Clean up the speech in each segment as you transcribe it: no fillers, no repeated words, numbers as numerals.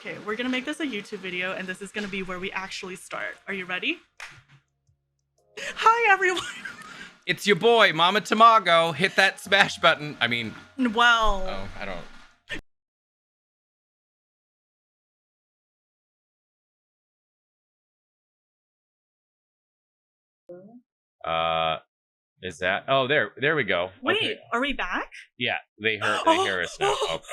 Okay, we're gonna make this a YouTube video, and this is gonna be where we actually start. Are you ready? Hi, everyone. It's your boy, 𝒔𝒐𝒄𝒊𝒂𝒍𝒔. Hit that smash button. I mean, Well, oh, I don't. Is that? Oh, there we go. wait, Okay. are we back? Yeah, they hear us now. Okay.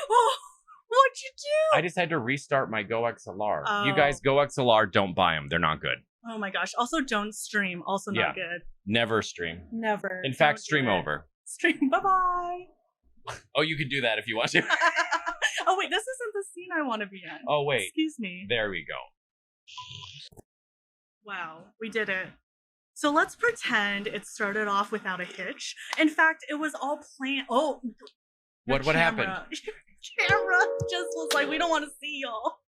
What'd you do? I just had to restart my 𝒔𝒂𝒍�. You Oh. guys, 𝒔𝒂𝒍�, don't buy them. They're not good. Oh my gosh. Also, don't stream. Also not good. Never stream. Never. In fact, Don't do stream it. over. Stream. Bye-bye. Oh, you can do that if you want to. Oh, wait. This isn't the scene I want to be in. Oh, wait. Excuse me. There we go. Wow. We did it. So let's pretend it started off without a hitch. In fact, it was all planned. Oh. What happened? Your camera just was like, we don't want to see y'all.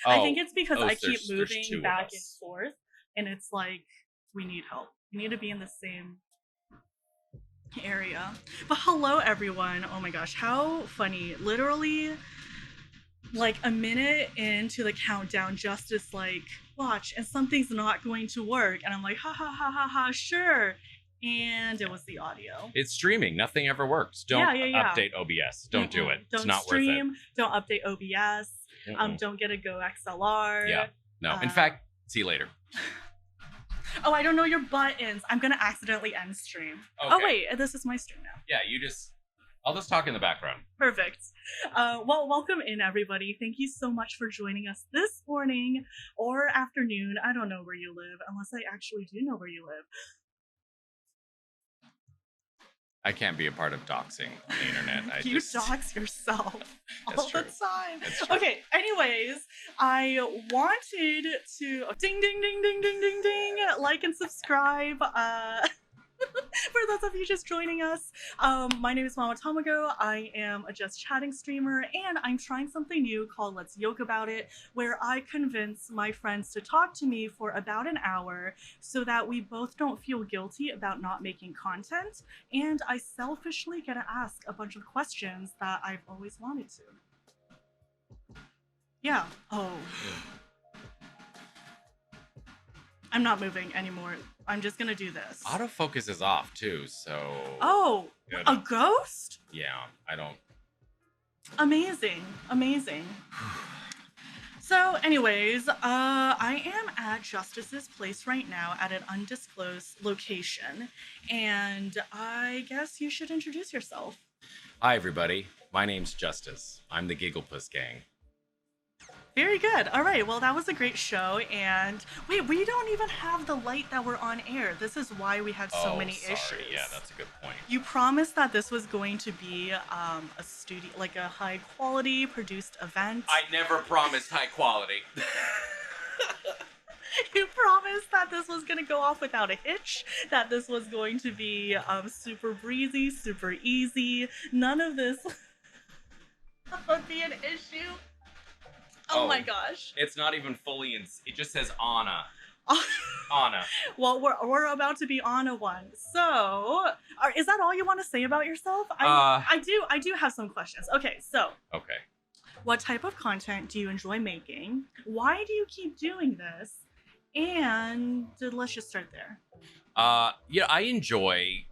Oh. I think it's because I keep there's moving two back of and us. forth, and it's like, we need help. We need to be in the same area. But hello, everyone. Oh my gosh, how funny. Literally, like a minute into the countdown, Justice like, watch, and something's not going to work. And I'm like, ha ha ha ha ha, sure. And it was the audio. It's streaming. Nothing ever works. Don't update OBS. Don't do it. Don't it's not stream, worth Don't update OBS. it. Don't get a Go XLR. Yeah. No. In fact, see you later. Oh, I don't know your buttons. I'm gonna accidentally end stream. Okay. Oh wait, this is my stream now. Yeah, I'll just talk in the background. Perfect. Well, welcome in, everybody. Thank you so much for joining us this morning or afternoon. I don't know where you live, unless I actually do know where you live. I can't be a part of doxing on the internet. You dox yourself all true. the time. That's true. Okay, anyways, I wanted to ding ding ding ding ding ding ding like and subscribe. For those of you just joining us, my name is 𝒔𝒐𝒄𝒊𝒂𝒍𝒔. I am a just chatting streamer, and I'm trying something new called Let's Yoke About It, where I convince my friends to talk to me for about an hour so that we both don't feel guilty about not making content, and I selfishly get to ask a bunch of questions that I've always wanted to. Yeah. Oh. I'm not moving anymore. I'm just gonna do this. Autofocus is off too, so. Oh, good. A ghost? Yeah, I don't. Amazing, amazing. So, anyways, I am at Justice's place right now at an undisclosed location, and I guess you should introduce yourself. Hi, everybody. My name's Justice. I'm the 𝒔𝒐𝒄𝒊𝒂𝒍𝒔. Very good. All right. Well, that was a great show. And wait, we don't even have the light that we're on air. This is why we had so many issues. Yeah, that's a good point. You promised that this was going to be a studio, like a high quality produced event. I never promised high quality. You promised that this was going to go off without a hitch, that this was going to be super breezy, super easy. None of this would be an issue. Oh my gosh. It's not even fully in. It just says Anna. Anna. Well, we're about to be on a one. So, is that all you want to say about yourself? I do have some questions. Okay, so. Okay. What type of content do you enjoy making? Why do you keep doing this? And let's just start there. Yeah, I enjoy.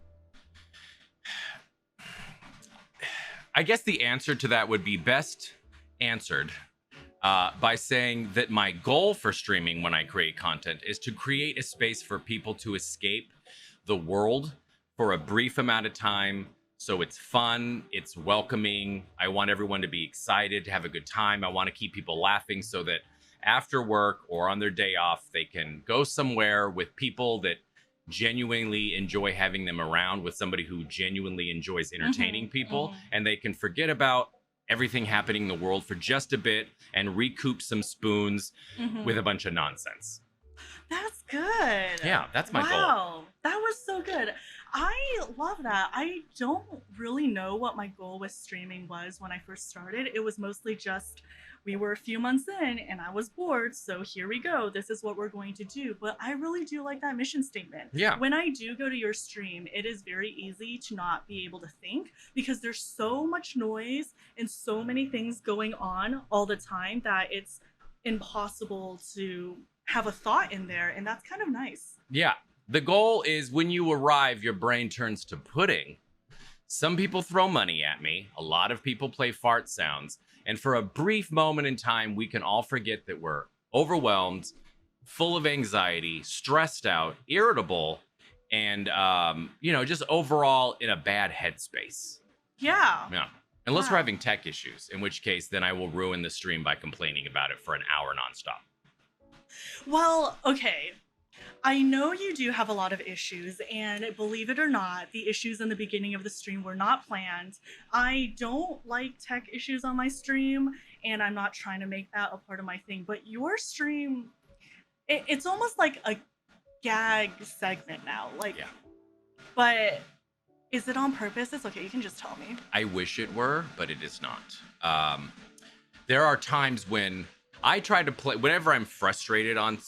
I guess the answer to that would be best answered by saying that my goal for streaming when I create content is to create a space for people to escape the world for a brief amount of time. So it's fun, it's welcoming. I want everyone to be excited, to have a good time. I want to keep people laughing so that after work or on their day off, they can go somewhere with people that genuinely enjoy having them around, with somebody who genuinely enjoys entertaining people, and they can forget about everything happening in the world for just a bit and recoup some spoons with a bunch of nonsense. That's good. Yeah, that's my goal. Wow, that was so good. I love that. I don't really know what my goal with streaming was when I first started. It was mostly just, we were a few months in and I was bored, so here we go. This is what we're going to do. But I really do like that mission statement. Yeah. When I do go to your stream, it is very easy to not be able to think because there's so much noise and so many things going on all the time that it's impossible to have a thought in there, and that's kind of nice. Yeah. The goal is when you arrive, your brain turns to pudding. Some people throw money at me. A lot of people play fart sounds. And for a brief moment in time, we can all forget that we're overwhelmed, full of anxiety, stressed out, irritable, and, just overall in a bad headspace. Yeah. Yeah. Unless we're having tech issues, in which case, then I will ruin the stream by complaining about it for an hour nonstop. Well, okay. I know you do have a lot of issues, and believe it or not, the issues in the beginning of the stream were not planned. I don't like tech issues on my stream, and I'm not trying to make that a part of my thing, but your stream, it's almost like a gag segment now. But is it on purpose? It's okay, you can just tell me. I wish it were, but it is not. There are times when I try to play, whenever I'm frustrated on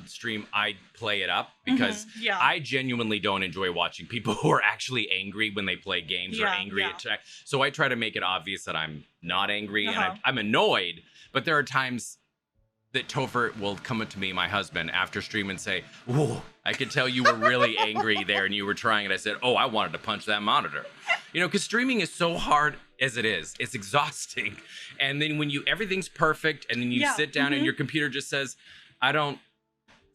stream, I play it up because I genuinely don't enjoy watching people who are actually angry when they play games or angry at tech. So I try to make it obvious that I'm not angry and I'm annoyed, but there are times that Topher will come up to me, my husband, after stream and say, "Whoa, I could tell you were really angry there and you were trying it." I said, "Oh, I wanted to punch that monitor." Because streaming is so hard as it is. It's exhausting. And then when everything's perfect and then you sit down and your computer just says, I don't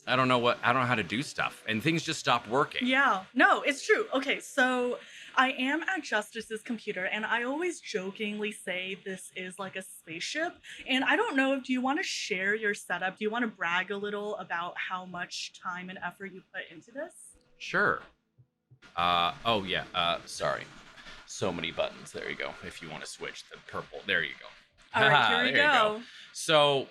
know how to do stuff. And things just stop working. Yeah, no, it's true. Okay, so I am at Justice's computer, and I always jokingly say this is like a spaceship. And I don't know, do you want to share your setup? Do you want to brag a little about how much time and effort you put into this? Sure. Sorry. So many buttons. There you go. If you want to switch the purple, there you go. All right, here we go. So,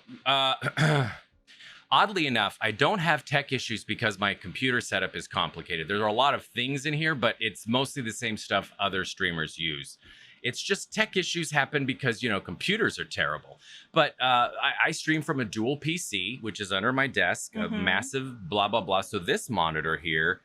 oddly enough, I don't have tech issues because my computer setup is complicated. There are a lot of things in here, but it's mostly the same stuff other streamers use. It's just tech issues happen because, computers are terrible. But I stream from a dual PC, which is under my desk, a massive blah, blah, blah. So this monitor here,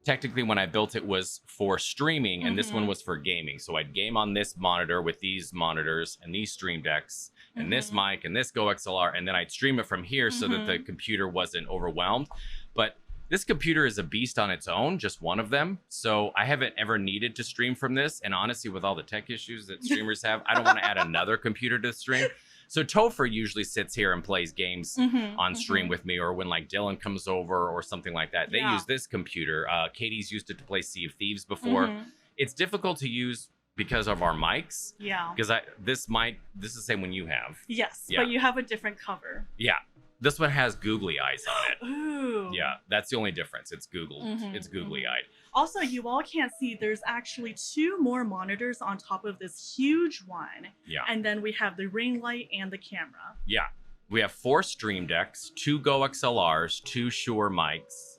technically when I built it was for streaming and this one was for gaming. So I'd game on this monitor with these monitors and these stream decks and this mic and this GoXLR, and then I'd stream it from here so that the computer wasn't overwhelmed. But this computer is a beast on its own, just one of them. So I haven't ever needed to stream from this. And honestly, with all the tech issues that streamers have, I don't want to add another computer to the stream. So Topher usually sits here and plays games on stream with me, or when like Dylan comes over or something like that. They use this computer. Katie's used it to play Sea of Thieves before. It's difficult to use because of our mics. Yeah. Because this mic, this is the same one you have. Yes, but you have a different cover. Yeah. This one has googly eyes on it. Ooh. Yeah, that's the only difference. It's it's googly eyed. Also, you all can't see, there's actually 2 more monitors on top of this huge one. Yeah. And then we have the ring light and the camera. Yeah. We have 4 stream decks, 2 GoXLRs, 2 Shure mics.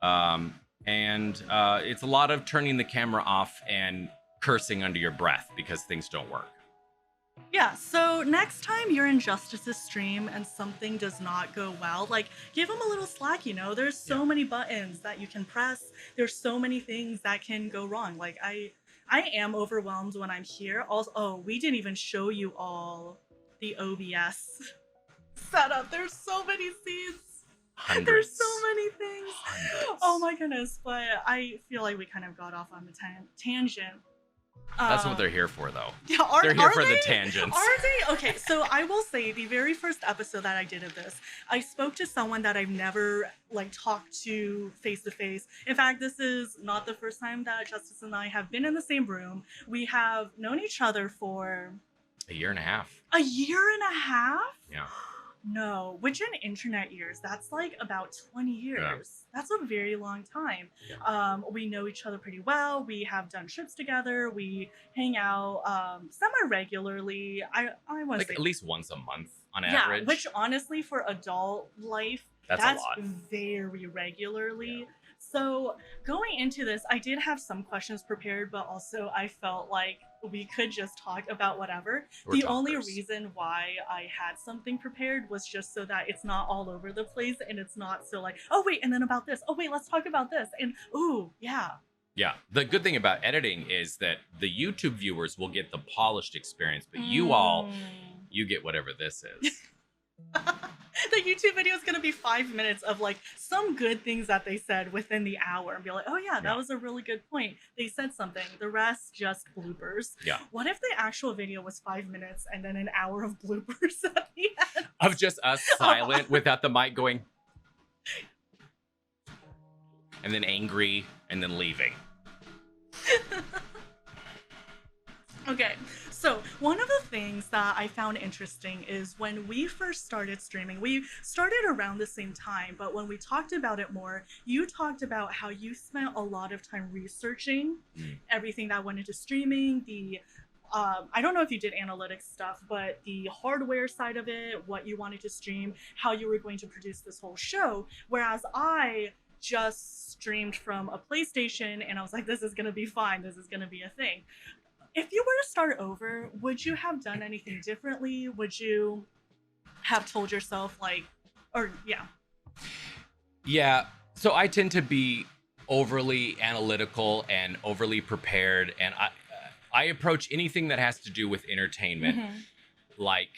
And it's a lot of turning the camera off and cursing under your breath because things don't work. Yeah, so next time you're in Justice's stream and something does not go well, give him a little slack, There's so many buttons that you can press. There's so many things that can go wrong. I am overwhelmed when I'm here. Also, we didn't even show you all the OBS setup. There's so many scenes. Hundreds. There's so many things. Hundreds. Oh my goodness, but I feel like we kind of got off on the tangent. That's what they're here for, though. Yeah, they're here for the tangents. Are they? Okay, so I will say the very first episode that I did of this, I spoke to someone that I've never talked to face to face. In fact, this is not the first time that Justice and I have been in the same room. We have known each other for a year and a half. A year and a half? Yeah. No, which in internet years, that's about 20 years. Yeah. That's a very long time. Yeah. We know each other pretty well. We have done trips together. We hang out semi-regularly. I want to say at least once a month on average. Yeah, which honestly for adult life, that's a lot. Very regularly. Yeah. So going into this, I did have some questions prepared, but also I felt like we could just talk about whatever. The only reason why I had something prepared was just so that it's not all over the place and it's not so oh wait, and then about this. Oh wait, let's talk about this. And ooh, yeah. Yeah, the good thing about editing is that the YouTube viewers will get the polished experience, but you all, you get whatever this is. the YouTube video is gonna be 5 minutes of like some good things that they said within the hour, and be like, oh yeah, that was a really good point. They said something. The rest just bloopers. Yeah. What if the actual video was 5 minutes and then an hour of bloopers at the end? Of just us silent without the mic going, and then angry, and then leaving. Okay, so one of the things that I found interesting is when we first started streaming, we started around the same time, but when we talked about it more, you talked about how you spent a lot of time researching everything that went into streaming, I don't know if you did analytics stuff, but the hardware side of it, what you wanted to stream, how you were going to produce this whole show, whereas I just streamed from a PlayStation and I was like, this is going to be fine, this is going to be a thing. If you were to start over, would you have done anything differently? Would you have told yourself Yeah, so I tend to be overly analytical and overly prepared, and I approach anything that has to do with entertainment like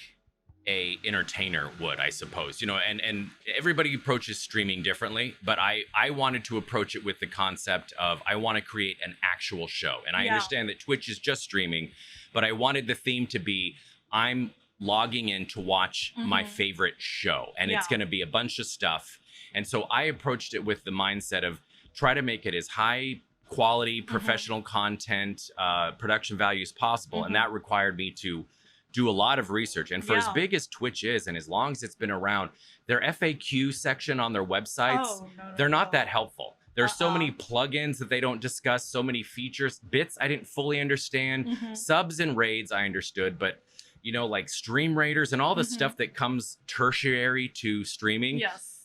a entertainer would, I suppose, and everybody approaches streaming differently, but I wanted to approach it with the concept of I want to create an actual show. And I understand that Twitch is just streaming, but I wanted the theme to be I'm logging in to watch my favorite show, and it's going to be a bunch of stuff. And so I approached it with the mindset of try to make it as high quality professional content, production value as possible. And that required me to do a lot of research. And for as big as Twitch is, and as long as it's been around, their FAQ section on their websites, they're not that helpful. There's so many plugins that they don't discuss, so many features, bits I didn't fully understand, subs and raids I understood, but like stream raiders and all the stuff that comes tertiary to streaming.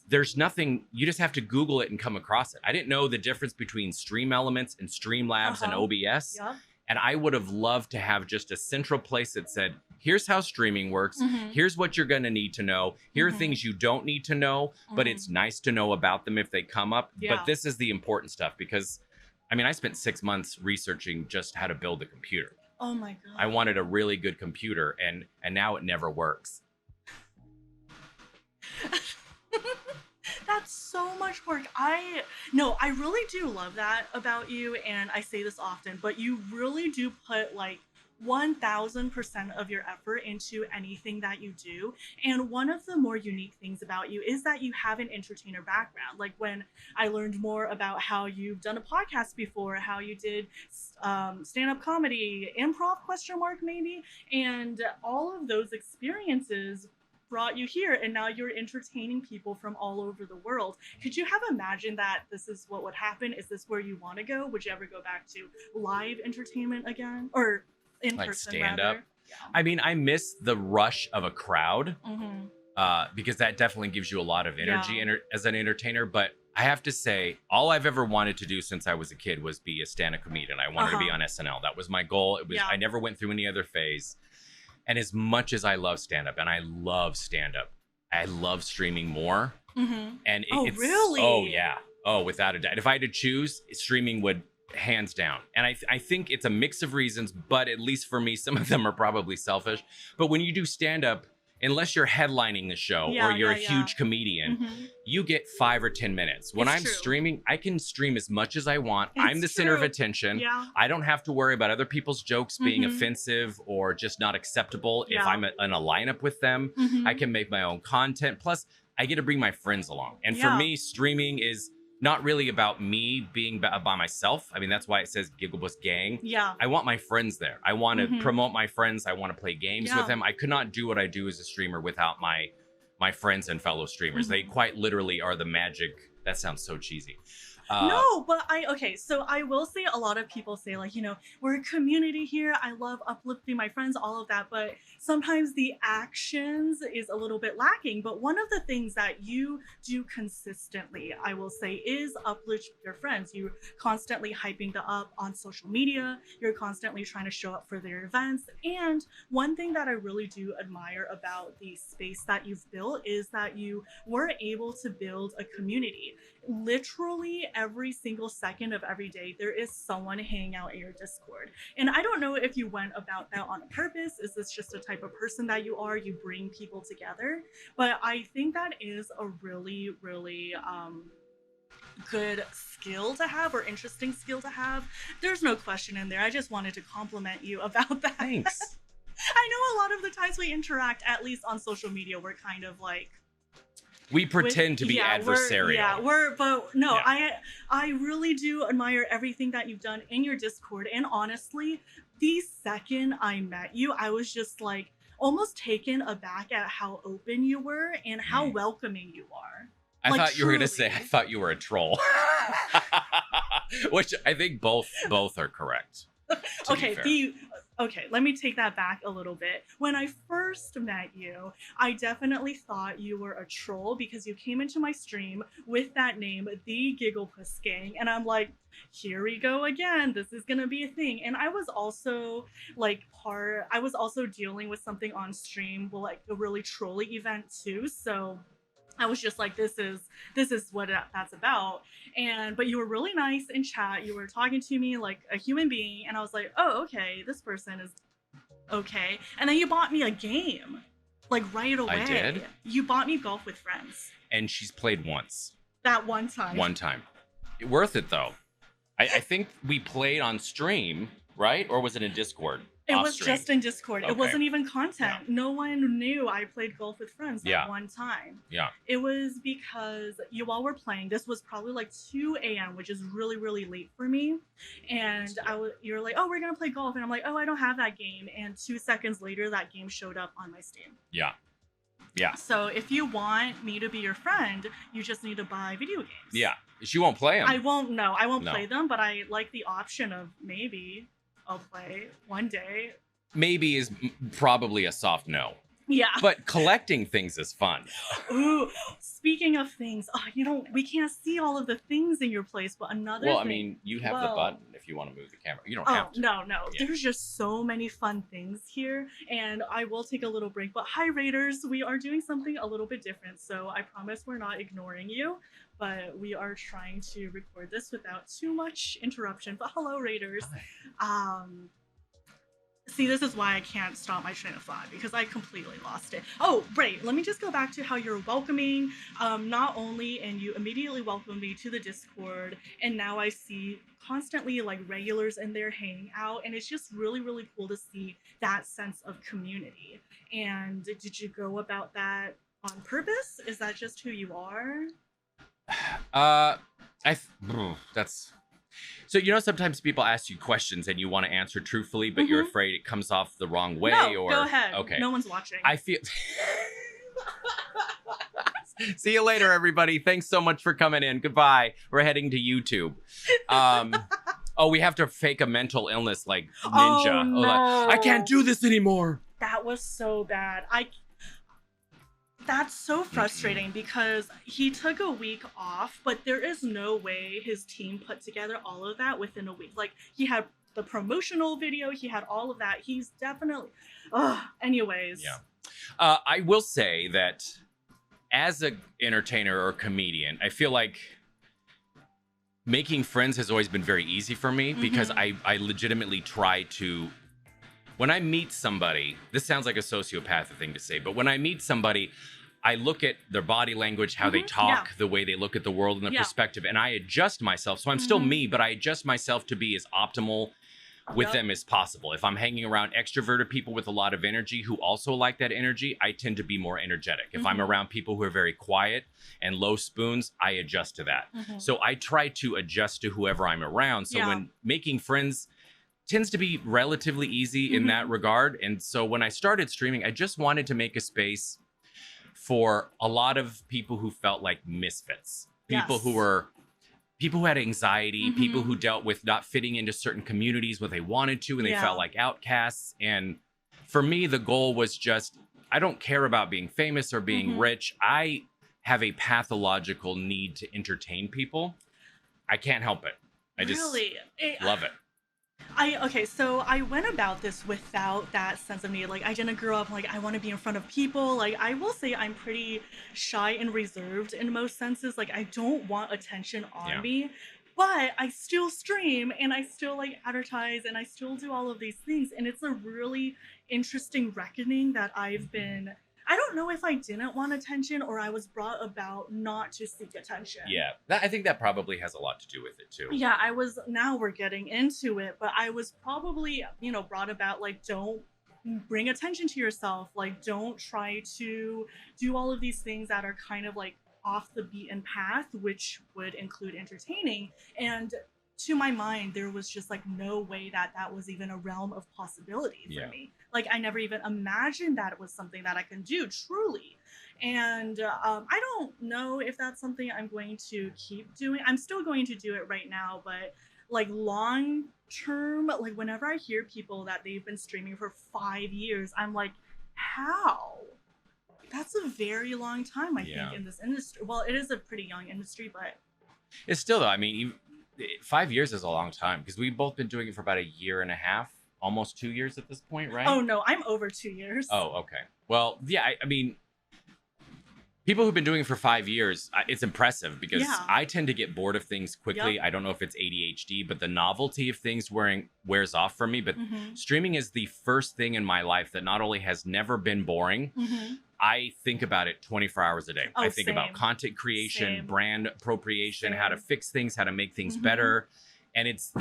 There's nothing, you just have to Google it and come across it. I didn't know the difference between Stream Elements and Streamlabs and OBS. And I would have loved to have just a central place that said, here's how streaming works. Here's what you're going to need to know. Here are things you don't need to know, but it's nice to know about them if they come up. But this is the important stuff because, I spent 6 months researching just how to build a computer. Oh my God. I wanted a really good computer, and now it never works. That's so much work. I really do love that about you, and I say this often, but you really do put like 1000% of your effort into anything that you do. And one of the more unique things about you is that you have an entertainer background. Like when I learned more about how you've done a podcast before, how you did stand-up comedy, improv maybe, and all of those experiences brought you here, and now you're entertaining people from all over the world. Could you have imagined that this is what would happen? Is this where you want to go? Would you ever go back to live entertainment again, or in like person stand rather? up? I miss the rush of a crowd because that definitely gives you a lot of energy as an entertainer. But I have to say, all I've ever wanted to do since I was a kid was be a stand-up comedian. I wanted to be on SNL. That was my goal. It was I never went through any other phase. And as much as I love stand-up, and I love stand-up, I love streaming more. And it's really? Oh yeah. Oh, without a doubt. If I had to choose, streaming would hands down. And I think it's a mix of reasons, but at least for me, some of them are probably selfish. But when you do stand-up, unless you're headlining the show or you're a huge comedian, you get 5 or 10 minutes. When I'm streaming, I can stream as much as I want. I'm the center of attention. I don't have to worry about other people's jokes being offensive or just not acceptable if I'm in a lineup with them. I can make my own content. Plus, I get to bring my friends along. And for me, streaming is not really about me being by myself. That's why it says 𝒔𝒐𝒊𝒂𝒍𝒔. I want my friends there. I want to promote my friends. I want to play games with them. I could not do what I do as a streamer without my friends and fellow streamers. They quite literally are the magic. That sounds so cheesy. No, but so I will say a lot of people say like, we're a community here. I love uplifting my friends, all of that. But sometimes the actions is a little bit lacking. But one of the things that you do consistently, I will say, is uplift your friends. You're constantly hyping them up on social media. You're constantly trying to show up for their events. And one thing that I really do admire about the space that you've built is that you were able to build a community. Literally every single second of every day, there is someone hanging out in your Discord. And I don't know if you went about that on purpose. Is this just a type type of person that you are. You bring people together. But I think that is a really, really good skill to have, or interesting skill to have. There's no question in there. I just wanted to compliment you about that. Thanks. I know a lot of the times we interact, at least on social media, we're kind of like, We pretend to be adversarial. But no, Yeah. I really do admire everything that you've done in your Discord. And honestly, the second I met you, I was just like almost taken aback at how open you were and how welcoming you are. I Like, thought you were going to say, truly. I thought you were a troll. Which I think both are correct. Okay, let me take that back a little bit. When I first met you, I definitely thought you were a troll because you came into my stream with that name, 𝒔𝒐𝒄𝒊𝒂𝒍𝒔, and I'm like, here we go again. This is gonna be a thing. And I was also I was also dealing with something on stream, well, like a really trolly event too. So I was just like, this is what that's about. But you were really nice in chat. You were talking to me like a human being, and I was like, oh, okay, this person is okay. And then you bought me a game, like right away. I did? You bought me Golf with Friends. And she's played once. That one time. One time. Worth it, though. I think we played on stream, right? Or was it in Discord? It was just in Discord. Okay. It wasn't even content. Yeah. No one knew I played Golf with Friends that one time. Yeah. It was because you all were playing. This was probably like 2 a.m., which is really, really late for me. And you were like, oh, we're going to play golf. And I'm like, oh, I don't have that game. And 2 seconds later, that game showed up on my Steam. Yeah. Yeah. So if you want me to be your friend, you just need to buy video games. Yeah. She won't play them. I won't play them, but I like the option of maybe I'll play one day. Maybe is probably a soft no. Yeah. But collecting things is fun. Ooh, speaking of things, we can't see all of the things in your place, but another Well, thing, I mean, you have the button if you want to move the camera. You don't have to. No. Yeah. There's just so many fun things here, and I will take a little break. But hi, Raiders. We are doing something a little bit different, so I promise we're not ignoring you, but we are trying to record this without too much interruption. But hello, Raiders. Hi. See, this is why I can't stop my train of thought, because I completely lost it. Oh, right. Let me just go back to how you're welcoming, not only, and you immediately welcomed me to the Discord, and now I see constantly like regulars in there hanging out, and it's just really, really cool to see that sense of community. And did you go about that on purpose? Is that just who you are? That's... So, sometimes people ask you questions and you want to answer truthfully, but you're afraid it comes off the wrong way. No, or go ahead. Okay. No one's watching. I feel... See you later, everybody. Thanks so much for coming in. Goodbye. We're heading to YouTube. Oh, we have to fake a mental illness like Ninja. Oh, no. I can't do this anymore. That was so bad. That's so frustrating because he took a week off, but there is no way his team put together all of that within a week. Like, he had the promotional video, he had all of that. He's definitely... anyways. Yeah. I will say that as an entertainer or comedian, I feel like making friends has always been very easy for me because I legitimately try to... When I meet somebody, this sounds like a sociopathic thing to say, but when I meet somebody, I look at their body language, how they talk, the way they look at the world and the perspective, and I adjust myself. So I'm still me, but I adjust myself to be as optimal with them as possible. If I'm hanging around extroverted people with a lot of energy who also like that energy, I tend to be more energetic. If I'm around people who are very quiet and low spoons, I adjust to that. So I try to adjust to whoever I'm around. So when making friends tends to be relatively easy in that regard. And so when I started streaming, I just wanted to make a space for a lot of people who felt like misfits, people who had anxiety, people who dealt with not fitting into certain communities when they wanted to, and they felt like outcasts. And for me, the goal was just, I don't care about being famous or being rich. I have a pathological need to entertain people. I can't help it. I just love it. So I went about this without that sense of need. Like, I didn't grow up like I want to be in front of people. Like, I will say I'm pretty shy and reserved in most senses. Like, I don't want attention on me, but I still stream and I still like advertise and I still do all of these things. And it's a really interesting reckoning that I've been. I don't know if I didn't want attention or I was brought about not to seek attention. Yeah, I think that probably has a lot to do with it too. Yeah, now we're getting into it, but I was probably, brought about like, don't bring attention to yourself. Like, don't try to do all of these things that are kind of like off the beaten path, which would include entertaining. And to my mind, there was just like no way that was even a realm of possibility for me. Like, I never even imagined that it was something that I can do truly. And I don't know if that's something I'm going to keep doing. I'm still going to do it right now, but like long term, like whenever I hear people that they've been streaming for 5 years, I'm like, how? That's a very long time, I think, in this industry. Well, it is a pretty young industry, but it's still, though. I mean, 5 years is a long time because we've both been doing it for about 1.5 years, almost 2 years at this point, right? Oh no, I'm over 2 years. Oh, okay. Well, yeah, I mean, people who've been doing it for 5 years, it's impressive because I tend to get bored of things quickly. I don't know if it's ADHD, but the novelty of things wears off for me. But streaming is the first thing in my life that not only has never been boring, I think about it 24 hours a day. I think about content creation, brand appropriation, how to fix things, how to make things better. And it's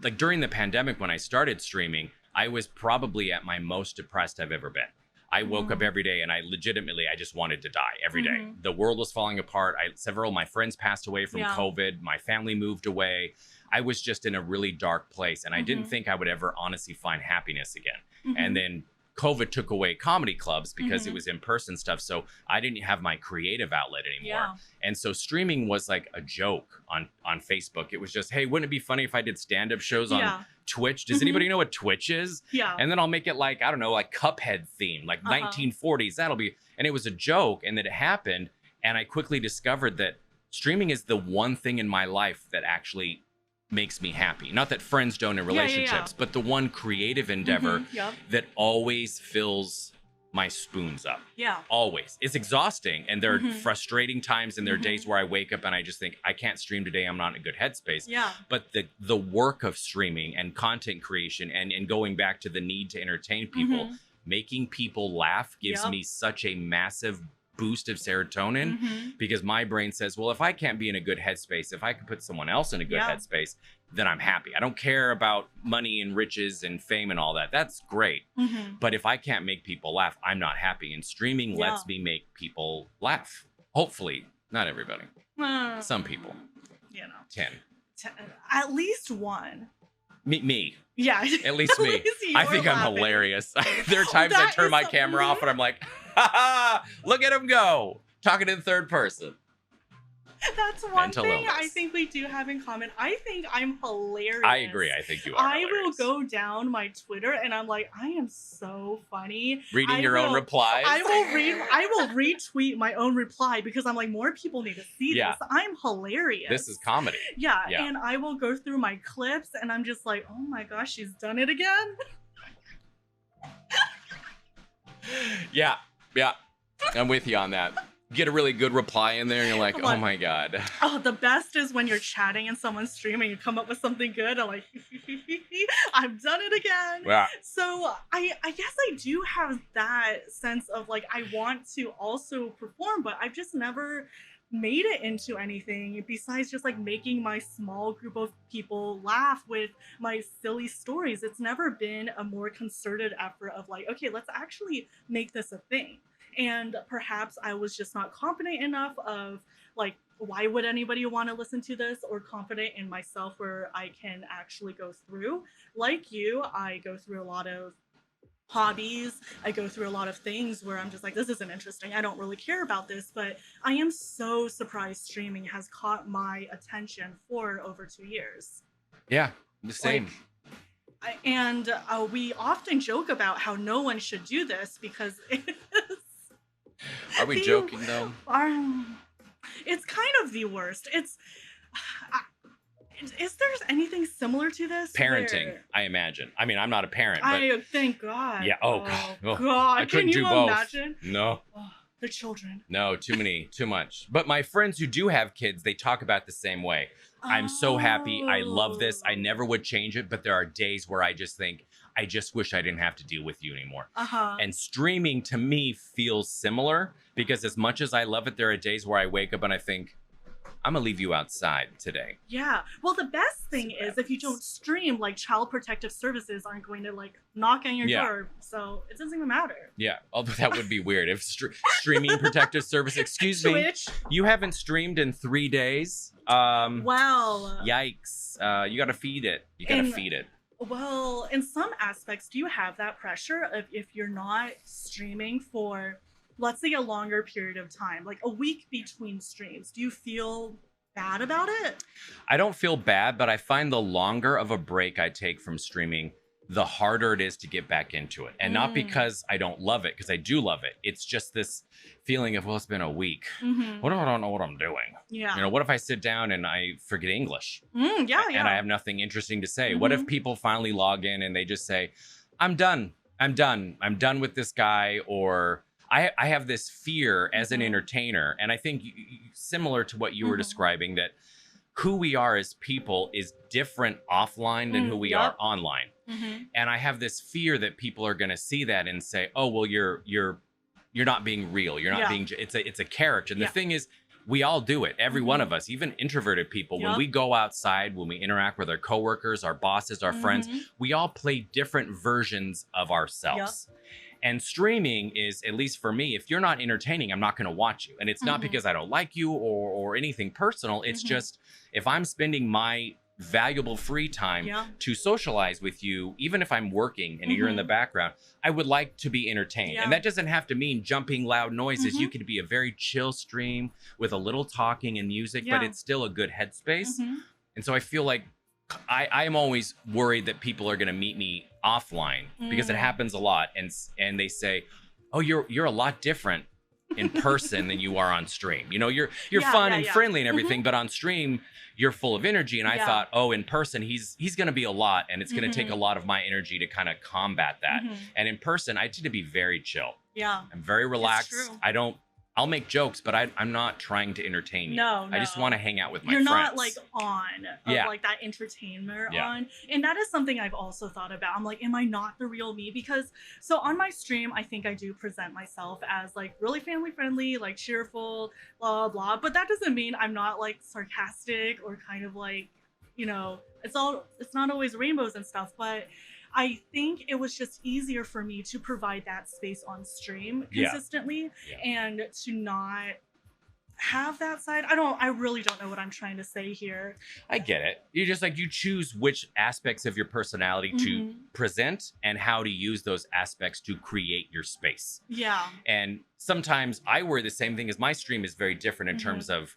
like during the pandemic when I started streaming, I was probably at my most depressed I've ever been. I woke up every day and I just wanted to die every day. The world was falling apart. Several of my friends passed away from COVID. My family moved away. I was just in a really dark place and I didn't think I would ever honestly find happiness again. And then COVID took away comedy clubs because it was in-person stuff. So I didn't have my creative outlet anymore. And so streaming was like a joke on Facebook. It was just, hey, wouldn't it be funny if I did stand-up shows on Twitch? Does anybody know what Twitch is? And then I'll make it like, I don't know, like Cuphead theme, like 1940s. And it was a joke. And then it happened. And I quickly discovered that streaming is the one thing in my life that actually makes me happy. Not that friends don't in relationships, but the one creative endeavor that always fills my spoons up. Always. It's exhausting. And there are frustrating times and there are days where I wake up and I just think, I can't stream today. I'm not in a good headspace. But the work of streaming and content creation and going back to the need to entertain people, making people laugh gives me such a massive boost of serotonin because my brain says, well, if I can't be in a good headspace, if I can put someone else in a good headspace, then I'm happy. I don't care about money and riches and fame and all that. That's great. But if I can't make people laugh, I'm not happy. And streaming lets me make people laugh. Hopefully, not everybody. Some people. 10. At least one. Me. Yeah. At least me. I think I'm hilarious. There are times I turn my camera off and I'm like, look at him go, talking in third person. That's one thing I think we do have in common. I think I'm hilarious. I agree. I think you are hilarious. I will go down my Twitter and I'm like, I am so funny. Reading your own replies. I will retweet my own reply because I'm like, more people need to see this. I'm hilarious. This is comedy. Yeah. And I will go through my clips and I'm just like, oh my gosh, she's done it again. Yeah. I'm with you on that. Get a really good reply in there and you're like, oh my God. Oh, the best is when you're chatting and someone's streaming, you come up with something good and like, I've done it again. Yeah. So I guess I do have that sense of like, I want to also perform, but I've just never made it into anything besides just like making my small group of people laugh with my silly stories. It's never been a more concerted effort of like, okay, let's actually make this a thing. And perhaps I was just not confident enough of like, why would anybody want to listen to this, or confident in myself where I can actually go through. Like you, I go through a lot of hobbies. I go through a lot of things where I'm just like, this isn't interesting. I don't really care about this, but I am so surprised streaming has caught my attention for over 2 years. Yeah, the same. And we often joke about how no one should do this because Are we joking though? It's kind of the worst. Is there anything similar to this? Parenting, I imagine. I mean, I'm not a parent, but thank God. Yeah. Oh God. Oh, God. I couldn't do both. Imagine? No. Oh, the children. No, too much. But my friends who do have kids, they talk about the same way. I'm so happy. I love this. I never would change it. But there are days where I just think, I just wish I didn't have to deal with you anymore. Uh-huh. And streaming to me feels similar because as much as I love it, there are days where I wake up and I think, I'm gonna leave you outside today. Yeah. Well, the best thing is if you don't stream, like Child Protective Services aren't going to like knock on your door. So it doesn't even matter. Yeah. Although that would be weird if streaming protective service. Excuse me. Twitch. You haven't streamed in 3 days. Wow. Yikes. You gotta feed it. You gotta feed it. Well, in some aspects, do you have that pressure of if you're not streaming for, let's say, a longer period of time, like a week between streams? Do you feel bad about it? I don't feel bad, but I find the longer of a break I take from streaming, the harder it is to get back into it. And not because I don't love it, because I do love it. It's just this feeling of, well, it's been a week. What if I don't know what I'm doing? Yeah. You know, what if I sit down and I forget English? And I have nothing interesting to say? What if people finally log in and they just say, I'm done. I'm done with this guy, or I have this fear as an entertainer, and I think similar to what you were describing, that who we are as people is different offline than who we are online. And I have this fear that people are going to see that and say, "Oh, well, you're not being real. You're not being. It's a character." And the thing is, we all do it. Every one of us, even introverted people, when we go outside, when we interact with our coworkers, our bosses, our friends, we all play different versions of ourselves. And streaming is, at least for me, if you're not entertaining, I'm not going to watch you. And it's not because I don't like you or anything personal. It's just, if I'm spending my valuable free time to socialize with you, even if I'm working and you're in the background, I would like to be entertained. And that doesn't have to mean jumping loud noises. You could be a very chill stream with a little talking and music, but it's still a good headspace. And so I feel like I'm always worried that people are going to meet me offline because it happens a lot. And they say, oh, you're a lot different in person than you are on stream. You know, you're fun and friendly and everything, but on stream, you're full of energy. And I thought, oh, in person, he's going to be a lot, and it's going to take a lot of my energy to kind of combat that. And in person, I tend to be very chill. Yeah. I'm very relaxed. I'll make jokes, but I'm not trying to entertain you. No. I just want to hang out with my friends. You're not like on, like that entertainer on. And that is something I've also thought about. I'm like, am I not the real me? Because so on my stream, I think I do present myself as like really family friendly, like cheerful, blah, blah. But that doesn't mean I'm not like sarcastic or kind of like, you know, it's not always rainbows and stuff, but I think it was just easier for me to provide that space on stream consistently and to not have that side. I really don't know what I'm trying to say here. I get it. You just like, you choose which aspects of your personality to present and how to use those aspects to create your space. Yeah. And sometimes I worry the same thing, as my stream is very different in terms of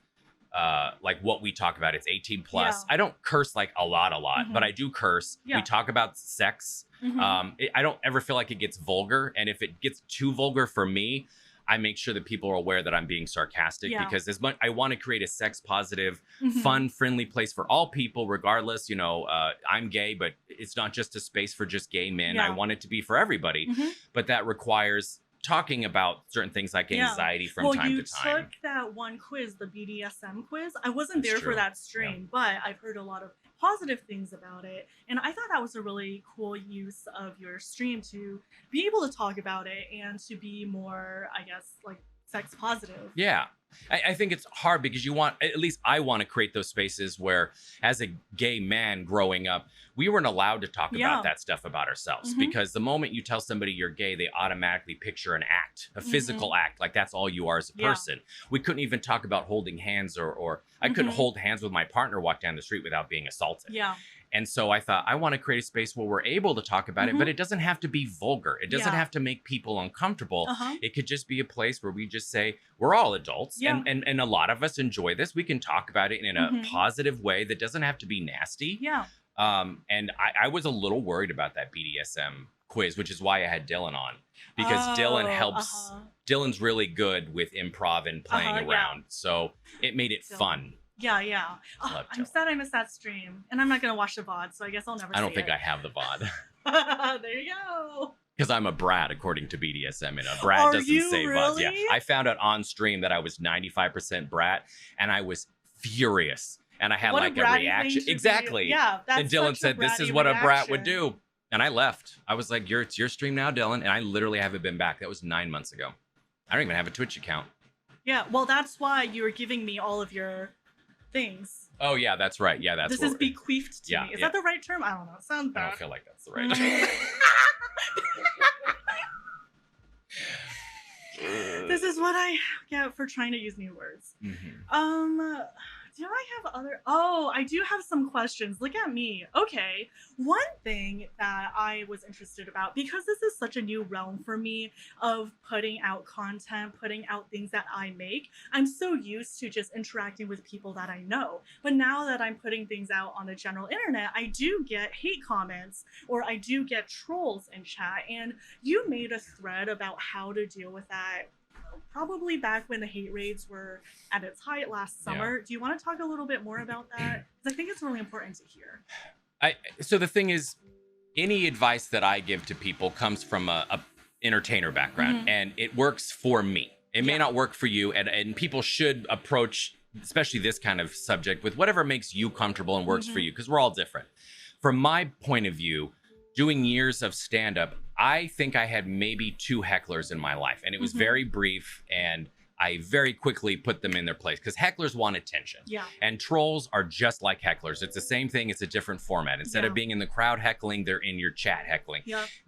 like what we talk about. It's 18 plus. I don't curse like a lot, but I do curse. We talk about sex. I don't ever feel like it gets vulgar. And if it gets too vulgar for me, I make sure that people are aware that I'm being sarcastic because as much I want to create a sex positive, fun, friendly place for all people, regardless. You know, I'm gay, but it's not just a space for just gay men. I want it to be for everybody, but that requires talking about certain things like anxiety from time to time. Well, you took that one quiz, the BDSM quiz. I wasn't there for that stream, but I've heard a lot of positive things about it. And I thought that was a really cool use of your stream to be able to talk about it and to be more, I guess, like sex positive. Yeah. I think it's hard because at least I want to create those spaces where, as a gay man growing up, we weren't allowed to talk about that stuff about ourselves, because the moment you tell somebody you're gay, they automatically picture an act, a physical act, like that's all you are as a person. We couldn't even talk about holding hands or I couldn't hold hands with my partner walk down the street without being assaulted. Yeah. And so I thought, I want to create a space where we're able to talk about it, but it doesn't have to be vulgar. It doesn't have to make people uncomfortable. It could just be a place where we just say, we're all adults. And a lot of us enjoy this. We can talk about it in a positive way that doesn't have to be nasty. Yeah. And I was a little worried about that BDSM quiz, which is why I had Dylan on, because Dylan helps. Dylan's really good with improv and playing around. So it made it fun. Yeah, yeah. Oh, I'm sad I missed that stream. And I'm not going to watch the VOD, so I guess I'll never see it. I don't think I have the VOD. There you go. Because I'm a brat, according to BDSM, and a brat doesn't say VODs. Yeah, I found out on stream that I was 95% brat, and I was furious. And I had like a reaction. Exactly. Yeah, that's and Dylan said, this is what a brat would do. And I left. I was like, it's your stream now, Dylan. And I literally haven't been back. That was 9 months ago. I don't even have a Twitch account. Yeah, well, that's why you were giving me all of your things. Oh, yeah, that's right. Yeah, that's This is bequeathed to me. Is that the right term? I don't know. It sounds bad. I don't feel like that's the right term. This is what I get for trying to use new words. Do I have other? Oh, I do have some questions. Look at me. Okay. One thing that I was interested about, because this is such a new realm for me of putting out content, putting out things that I make, I'm so used to just interacting with people that I know. But now that I'm putting things out on the general internet, I do get hate comments or I do get trolls in chat. And you made a thread about how to deal with that probably back when the hate raids were at its height last summer. Do you want to talk a little bit more about that? Because I think it's really important to hear. So the thing is, any advice that I give to people comes from a entertainer background, and it works for me. It may not work for you, and people should approach, especially this kind of subject, with whatever makes you comfortable and works for you, because we're all different. From my point of view, doing years of stand-up, I think I had maybe 2 hecklers in my life, and it was very brief, and I very quickly put them in their place because hecklers want attention. And trolls are just like hecklers. It's the same thing. It's a different format. Instead of being in the crowd heckling, they're in your chat heckling.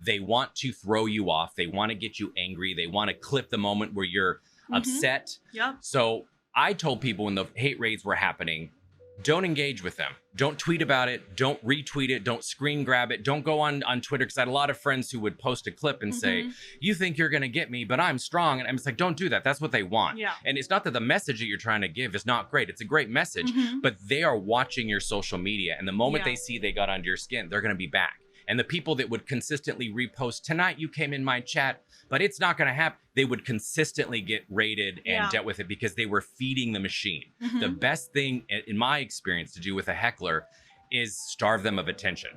They want to throw you off. They want to get you angry. They want to clip the moment where you're upset. So I told people when the hate raids were happening, don't engage with them. Don't tweet about it. Don't retweet it. Don't screen grab it. Don't go on Twitter, because I had a lot of friends who would post a clip and say, you think you're going to get me, but I'm strong. And I'm just like, don't do that. That's what they want. And it's not that the message that you're trying to give is not great. It's a great message, but they are watching your social media. And the moment they see they got under your skin, they're going to be back. And the people that would consistently repost, tonight you came in my chat, but it's not going to happen, they would consistently get rated and dealt with it because they were feeding the machine. The best thing, in my experience, to do with a heckler is starve them of attention.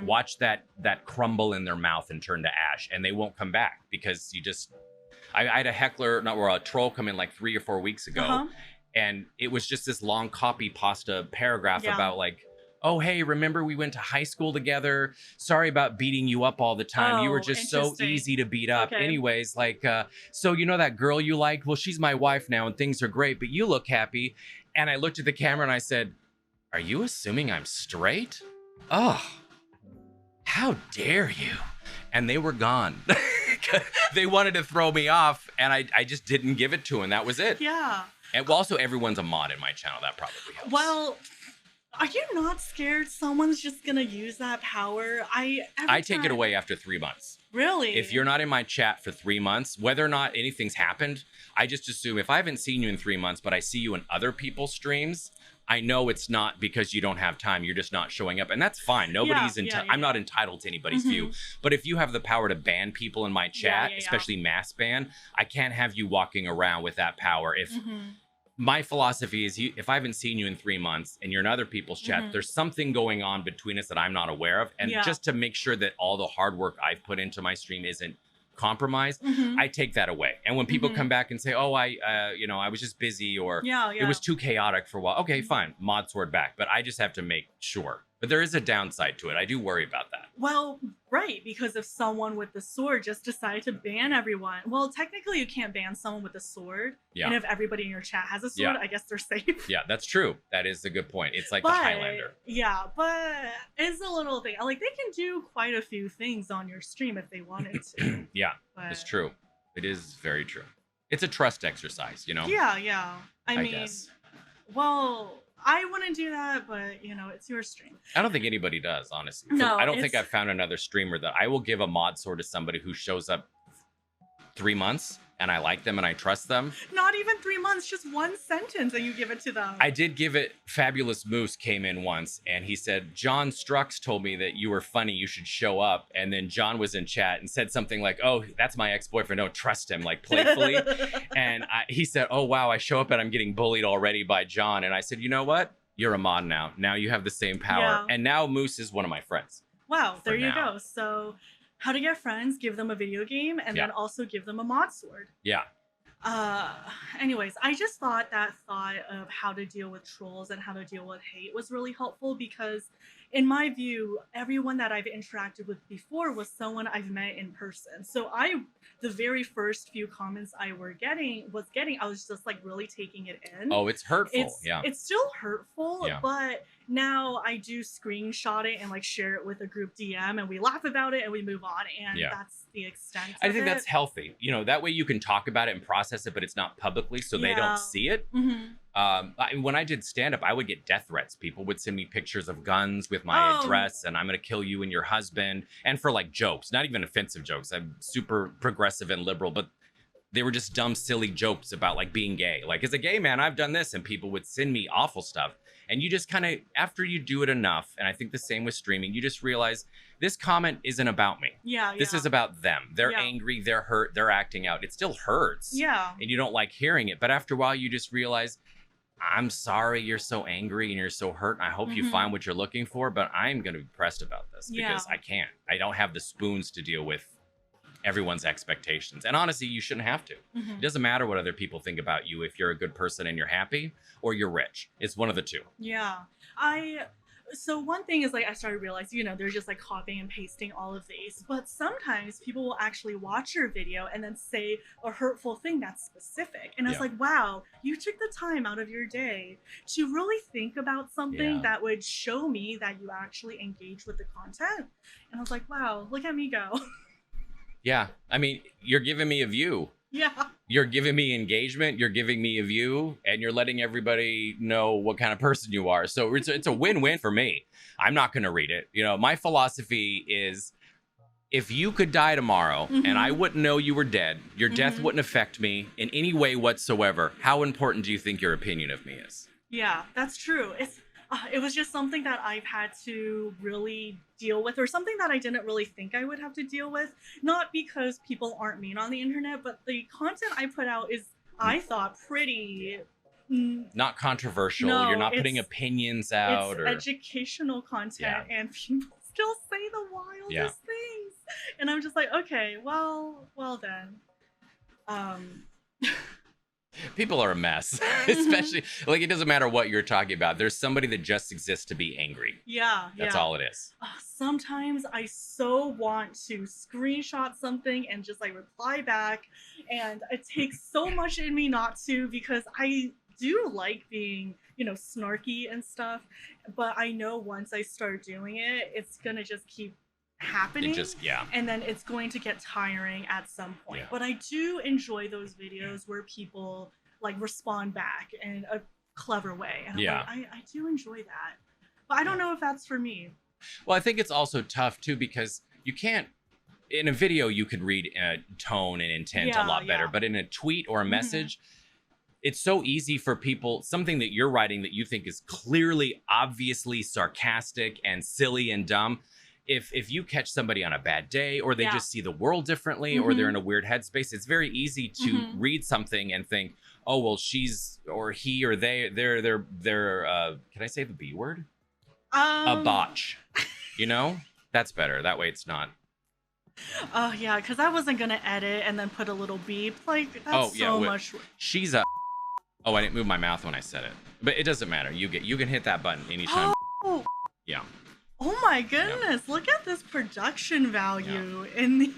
Watch that crumble in their mouth and turn to ash, and they won't come back because you just... I had a heckler, or a troll, come in like 3 or 4 weeks ago, and it was just this long copy pasta paragraph about like, oh, hey, remember we went to high school together? Sorry about beating you up all the time. You were just so easy to beat up. Anyways, like, so you know that girl you like? Well, she's my wife now and things are great, but you look happy. And I looked at the camera and I said, are you assuming I'm straight? Oh, how dare you? And they were gone. They wanted to throw me off, and I just didn't give it to them. That was it. And also, everyone's a mod in my channel. That probably helps. Well... Are you not scared someone's just gonna use that power? I take it away after 3 months. Really? If you're not in my chat for 3 months, whether or not anything's happened, I just assume if I haven't seen you in 3 months, but I see you in other people's streams, I know it's not because you don't have time. You're just not showing up. And that's fine. Nobody's I'm not entitled to anybody's view. But if you have the power to ban people in my chat, especially mass ban, I can't have you walking around with that power. If my philosophy is, if I haven't seen you in 3 months and you're in other people's chat, there's something going on between us that I'm not aware of. And just to make sure that all the hard work I've put into my stream isn't compromised, I take that away. And when people come back and say, oh, I was just busy, or it was too chaotic for a while. Okay, fine, mod sword back. But I just have to make sure. But there is a downside to it. I do worry about that. Well, right, because if someone with the sword just decided to ban everyone, well, technically you can't ban someone with a sword. And if everybody in your chat has a sword, I guess they're safe. Yeah, that's true. That is a good point. It's like the Highlander. Yeah, but it's a little thing. Like, they can do quite a few things on your stream if they wanted to. It's true. It is very true. It's a trust exercise, you know? Yeah. I mean, guess. Well... I wouldn't do that, but, you know, it's your stream. I don't think anybody does, honestly. No, I don't think I've found another streamer that I will give a mod sword to somebody who shows up 3 months and I like them and I trust them. Not even 3 months, just one sentence and you give it to them. I did give it. Fabulous Moose came in once and he said, John Strux told me that you were funny, you should show up. And then John was in chat and said something like, oh, that's my ex-boyfriend, don't trust him, like playfully. And he said, oh, wow, I show up and I'm getting bullied already by John. And I said, you know what? You're a mod now. Now you have the same power. And now Moose is one of my friends. Wow, there you go. So... how to get friends, give them a video game, and then also give them a mod sword. Uh, anyways, I just thought that thought of how to deal with trolls and how to deal with hate was really helpful because, in my view, everyone that I've interacted with before was someone I've met in person. So the very first few comments I was just like really taking it in. Oh, it's hurtful. It's still hurtful, Yeah. but now I do screenshot it and like share it with a group DM and we laugh about it and we move on. And that's the extent I of think it. that's healthy. You know, that way you can talk about it and process it, but it's not publicly, so they don't see it. When I did stand up, I would get death threats. People would send me pictures of guns with my address and I'm going to kill you and your husband. And for like jokes, not even offensive jokes. I'm super progressive and liberal, but they were just dumb, silly jokes about like being gay. Like, as a gay man, I've done this, and people would send me awful stuff. And you just kind of, after you do it enough, and I think the same with streaming, you just realize this comment isn't about me. This is about them. They're angry, they're hurt, they're acting out. It still hurts. And you don't like hearing it. But after a while, you just realize, I'm sorry you're so angry and you're so hurt. I hope you find what you're looking for, but I'm going to be pressed about this because I can't. I don't have the spoons to deal with everyone's expectations. And honestly, you shouldn't have to. It doesn't matter what other people think about you if you're a good person and you're happy or you're rich. It's one of the two. So one thing is like I started realizing, they're just like copying and pasting all of these, but sometimes people will actually watch your video and then say a hurtful thing that's specific. And I was like, wow, you took the time out of your day to really think about something that would show me that you actually engage with the content. And I was like, wow, look at me go. Yeah. I mean, you're giving me a view. You're giving me engagement, you're giving me a view, and you're letting everybody know what kind of person you are. So it's a win-win for me. I'm not going to read it. My philosophy is, if you could die tomorrow and I wouldn't know you were dead, your death wouldn't affect me in any way whatsoever, how important do you think your opinion of me is? Yeah, that's true. It was just something that I've had to really deal with, or something that I didn't really think I would have to deal with. Not because people aren't mean on the internet, but the content I put out is, I thought, pretty... Not controversial. No, you're not putting opinions out. It's educational content, and people still say the wildest things. And I'm just like, okay, well then. People are a mess, especially like it doesn't matter what you're talking about. There's somebody that just exists to be angry. That's all it is. Sometimes I so want to screenshot something and just like reply back, and it takes so much in me not to, because I do like being, snarky and stuff, but I know once I start doing it, it's gonna just keep happening, and then it's going to get tiring at some point. But I do enjoy those videos where people like respond back in a clever way, and I do enjoy that, but I don't know if that's for me. Well, I think it's also tough too, because you can't, in a video you could read tone and intent a lot better, but in a tweet or a message, it's so easy for people, something that you're writing that you think is clearly obviously sarcastic and silly and dumb, if you catch somebody on a bad day, or they just see the world differently, or they're in a weird headspace, it's very easy to read something and think, oh, well, she's or he or they're can I say the B word? A botch. That's better. That way it's not. Oh yeah, because I wasn't gonna edit and then put a little beep. Like that's much. She's a. Oh, I didn't move my mouth when I said it, but it doesn't matter. You can hit that button anytime. Oh. Yeah. Oh my goodness, look at this production value in here.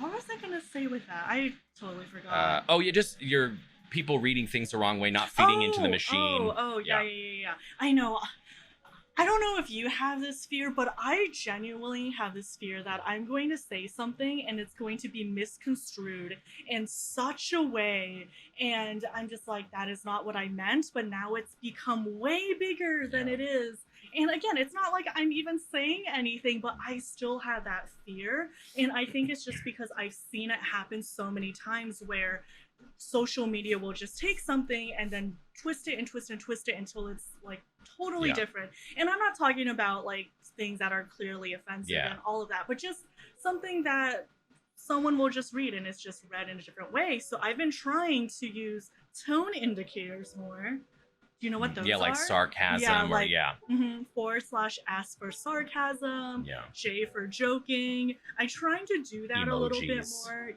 What was I gonna say with that? I totally forgot. Just your people reading things the wrong way, not feeding into the machine. Yeah. I know. I don't know if you have this fear, but I genuinely have this fear that I'm going to say something and it's going to be misconstrued in such a way, and I'm just like, that is not what I meant, but now it's become way bigger than it is. And again, it's not like I'm even saying anything, but I still have that fear. And I think it's just because I've seen it happen so many times where social media will just take something and then twist it and twist and twist it until it's like totally different. And I'm not talking about like things that are clearly offensive and all of that, but just something that someone will just read and it's just read in a different way. So I've been trying to use tone indicators more. Do you know what those are? Like sarcasm or /S for sarcasm, J for joking. I'm trying to do that a little bit more.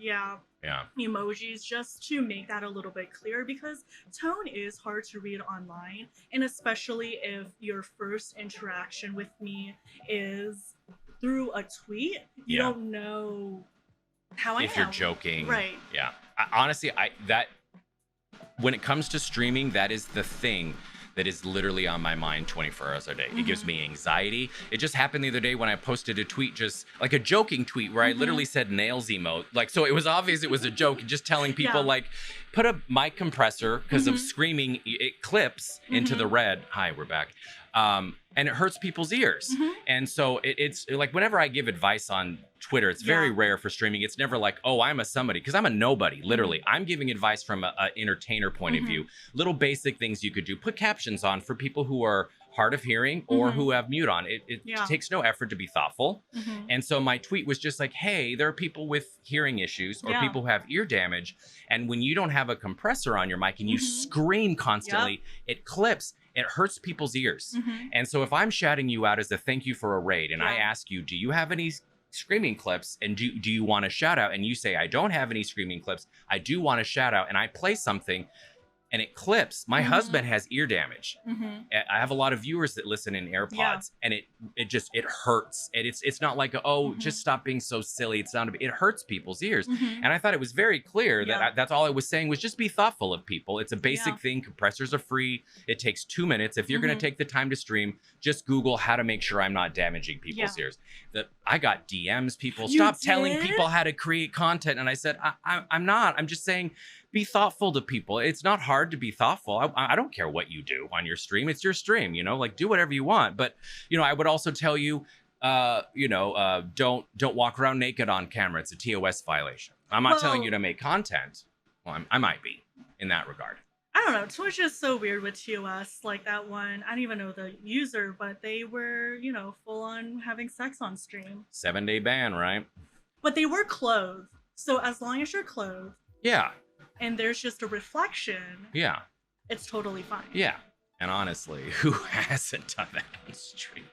Yeah. emojis just to make that a little bit clearer, because tone is hard to read online, and especially if your first interaction with me is through a tweet, you Yeah. don't know how I If am. you're joking. Right. Yeah. Honestly, when it comes to streaming, that is the thing that is literally on my mind 24 hours a day. It gives me anxiety. It just happened the other day when I posted a tweet, just like a joking tweet where I literally said nails emote. Like, so it was obvious it was a joke, just telling people like, put a mic compressor, because of screaming, it clips into the red. Hi, we're back. And it hurts people's ears. And so it's like, whenever I give advice on Twitter, it's very rare for streaming. It's never like, oh, I'm a somebody, because I'm a nobody, literally. I'm giving advice from an entertainer point of view. Little basic things you could do. Put captions on for people who are hard of hearing or who have mute on. It takes no effort to be thoughtful. And so my tweet was just like, hey, there are people with hearing issues or people who have ear damage. And when you don't have a compressor on your mic and you scream constantly, it clips. It hurts people's ears. And so if I'm shouting you out as a thank you for a raid, and I ask you, do you have any screaming clips, and do you want a shout out, and you say, I don't have any screaming clips, I do want a shout out, and I play something and it clips. My husband has ear damage. I have a lot of viewers that listen in AirPods, and it hurts. And it's not like, oh, just stop being so silly. It's not, it hurts people's ears. And I thought it was very clear that that's all I was saying was just be thoughtful of people. It's a basic thing. Compressors are free. It takes 2 minutes. If you're going to take the time to stream, just Google how to make sure I'm not damaging people's ears. I got DMs, people, stop telling people how to create content. And I said, I'm not. I'm just saying, be thoughtful to people. It's not hard to be thoughtful. I don't care what you do on your stream. It's your stream, you know, like do whatever you want. But, you know, I would also tell you, don't walk around naked on camera. It's a TOS violation. I'm not telling you to make content. Well, I might be in that regard. I don't know. Twitch is so weird with TOS. Like that one, I don't even know the user, but they were, you know, full on having sex on stream. 7-day ban, right? But they were clothed. So as long as you're clothed. Yeah. And there's just a reflection. Yeah. It's totally fine. Yeah. And honestly, who hasn't done that on stream?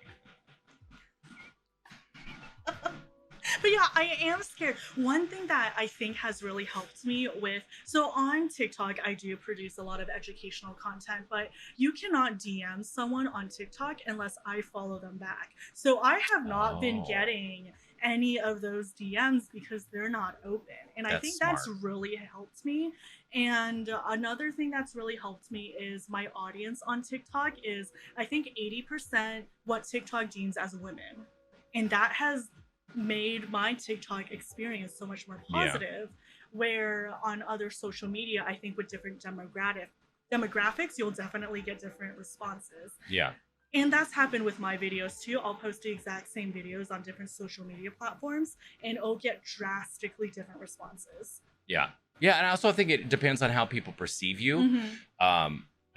But yeah, I am scared. One thing that I think has really helped me with, so on TikTok, I do produce a lot of educational content, but you cannot DM someone on TikTok unless I follow them back. So I have not been getting any of those DMs because they're not open. And I think that's really helped me. And another thing that's really helped me is my audience on TikTok is, I think 80% what TikTok deems as women. And that has made my TikTok experience so much more positive, where on other social media, I think with different demographics, you'll definitely get different responses. Yeah. And that's happened with my videos too. I'll post the exact same videos on different social media platforms and I'll get drastically different responses. Yeah. Yeah. And I also think it depends on how people perceive you.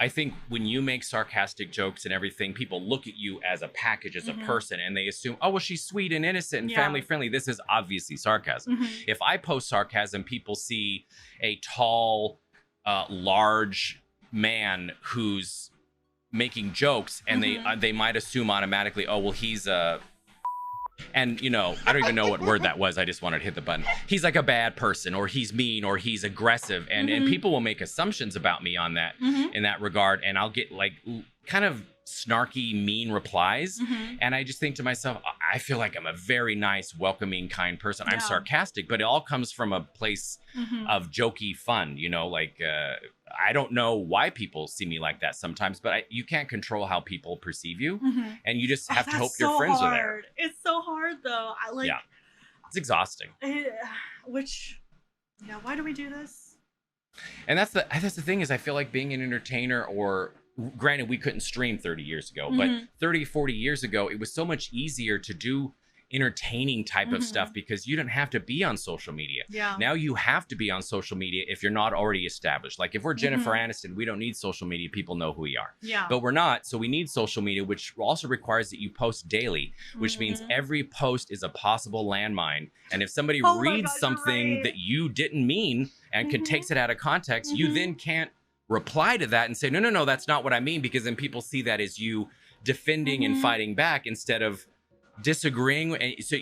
I think when you make sarcastic jokes and everything, people look at you as a package, as a person, and they assume, oh, well, she's sweet and innocent and family friendly. This is obviously sarcasm. If I post sarcasm, people see a tall, large man who's making jokes, and they might assume automatically, oh, well, he's a... And, you know, I don't even know what word that was. I just wanted to hit the button. He's like a bad person, or he's mean, or he's aggressive. And people will make assumptions about me on that, in that regard. And I'll get like kind of snarky, mean replies. And I just think to myself, I feel like I'm a very nice, welcoming, kind person. I'm sarcastic, but it all comes from a place of jokey fun, you know, like, I don't know why people see me like that sometimes, but you can't control how people perceive you. And you just have to hope your friends are there. It's so hard though. It's exhausting. Why do we do this? And that's the thing, is I feel like being an entertainer, or granted, we couldn't stream 30 years ago, but 30, 40 years ago, it was so much easier to do entertaining type of stuff because you didn't have to be on social media. Now you have to be on social media if you're not already established. Like if we're Jennifer Aniston, we don't need social media. People know who we are. But we're not. So we need social media, which also requires that you post daily, which means every post is a possible landmine. And if somebody reads something that you didn't mean and takes it out of context, you then can't reply to that and say, no, that's not what I mean, because then people see that as you defending and fighting back instead of disagreeing. And so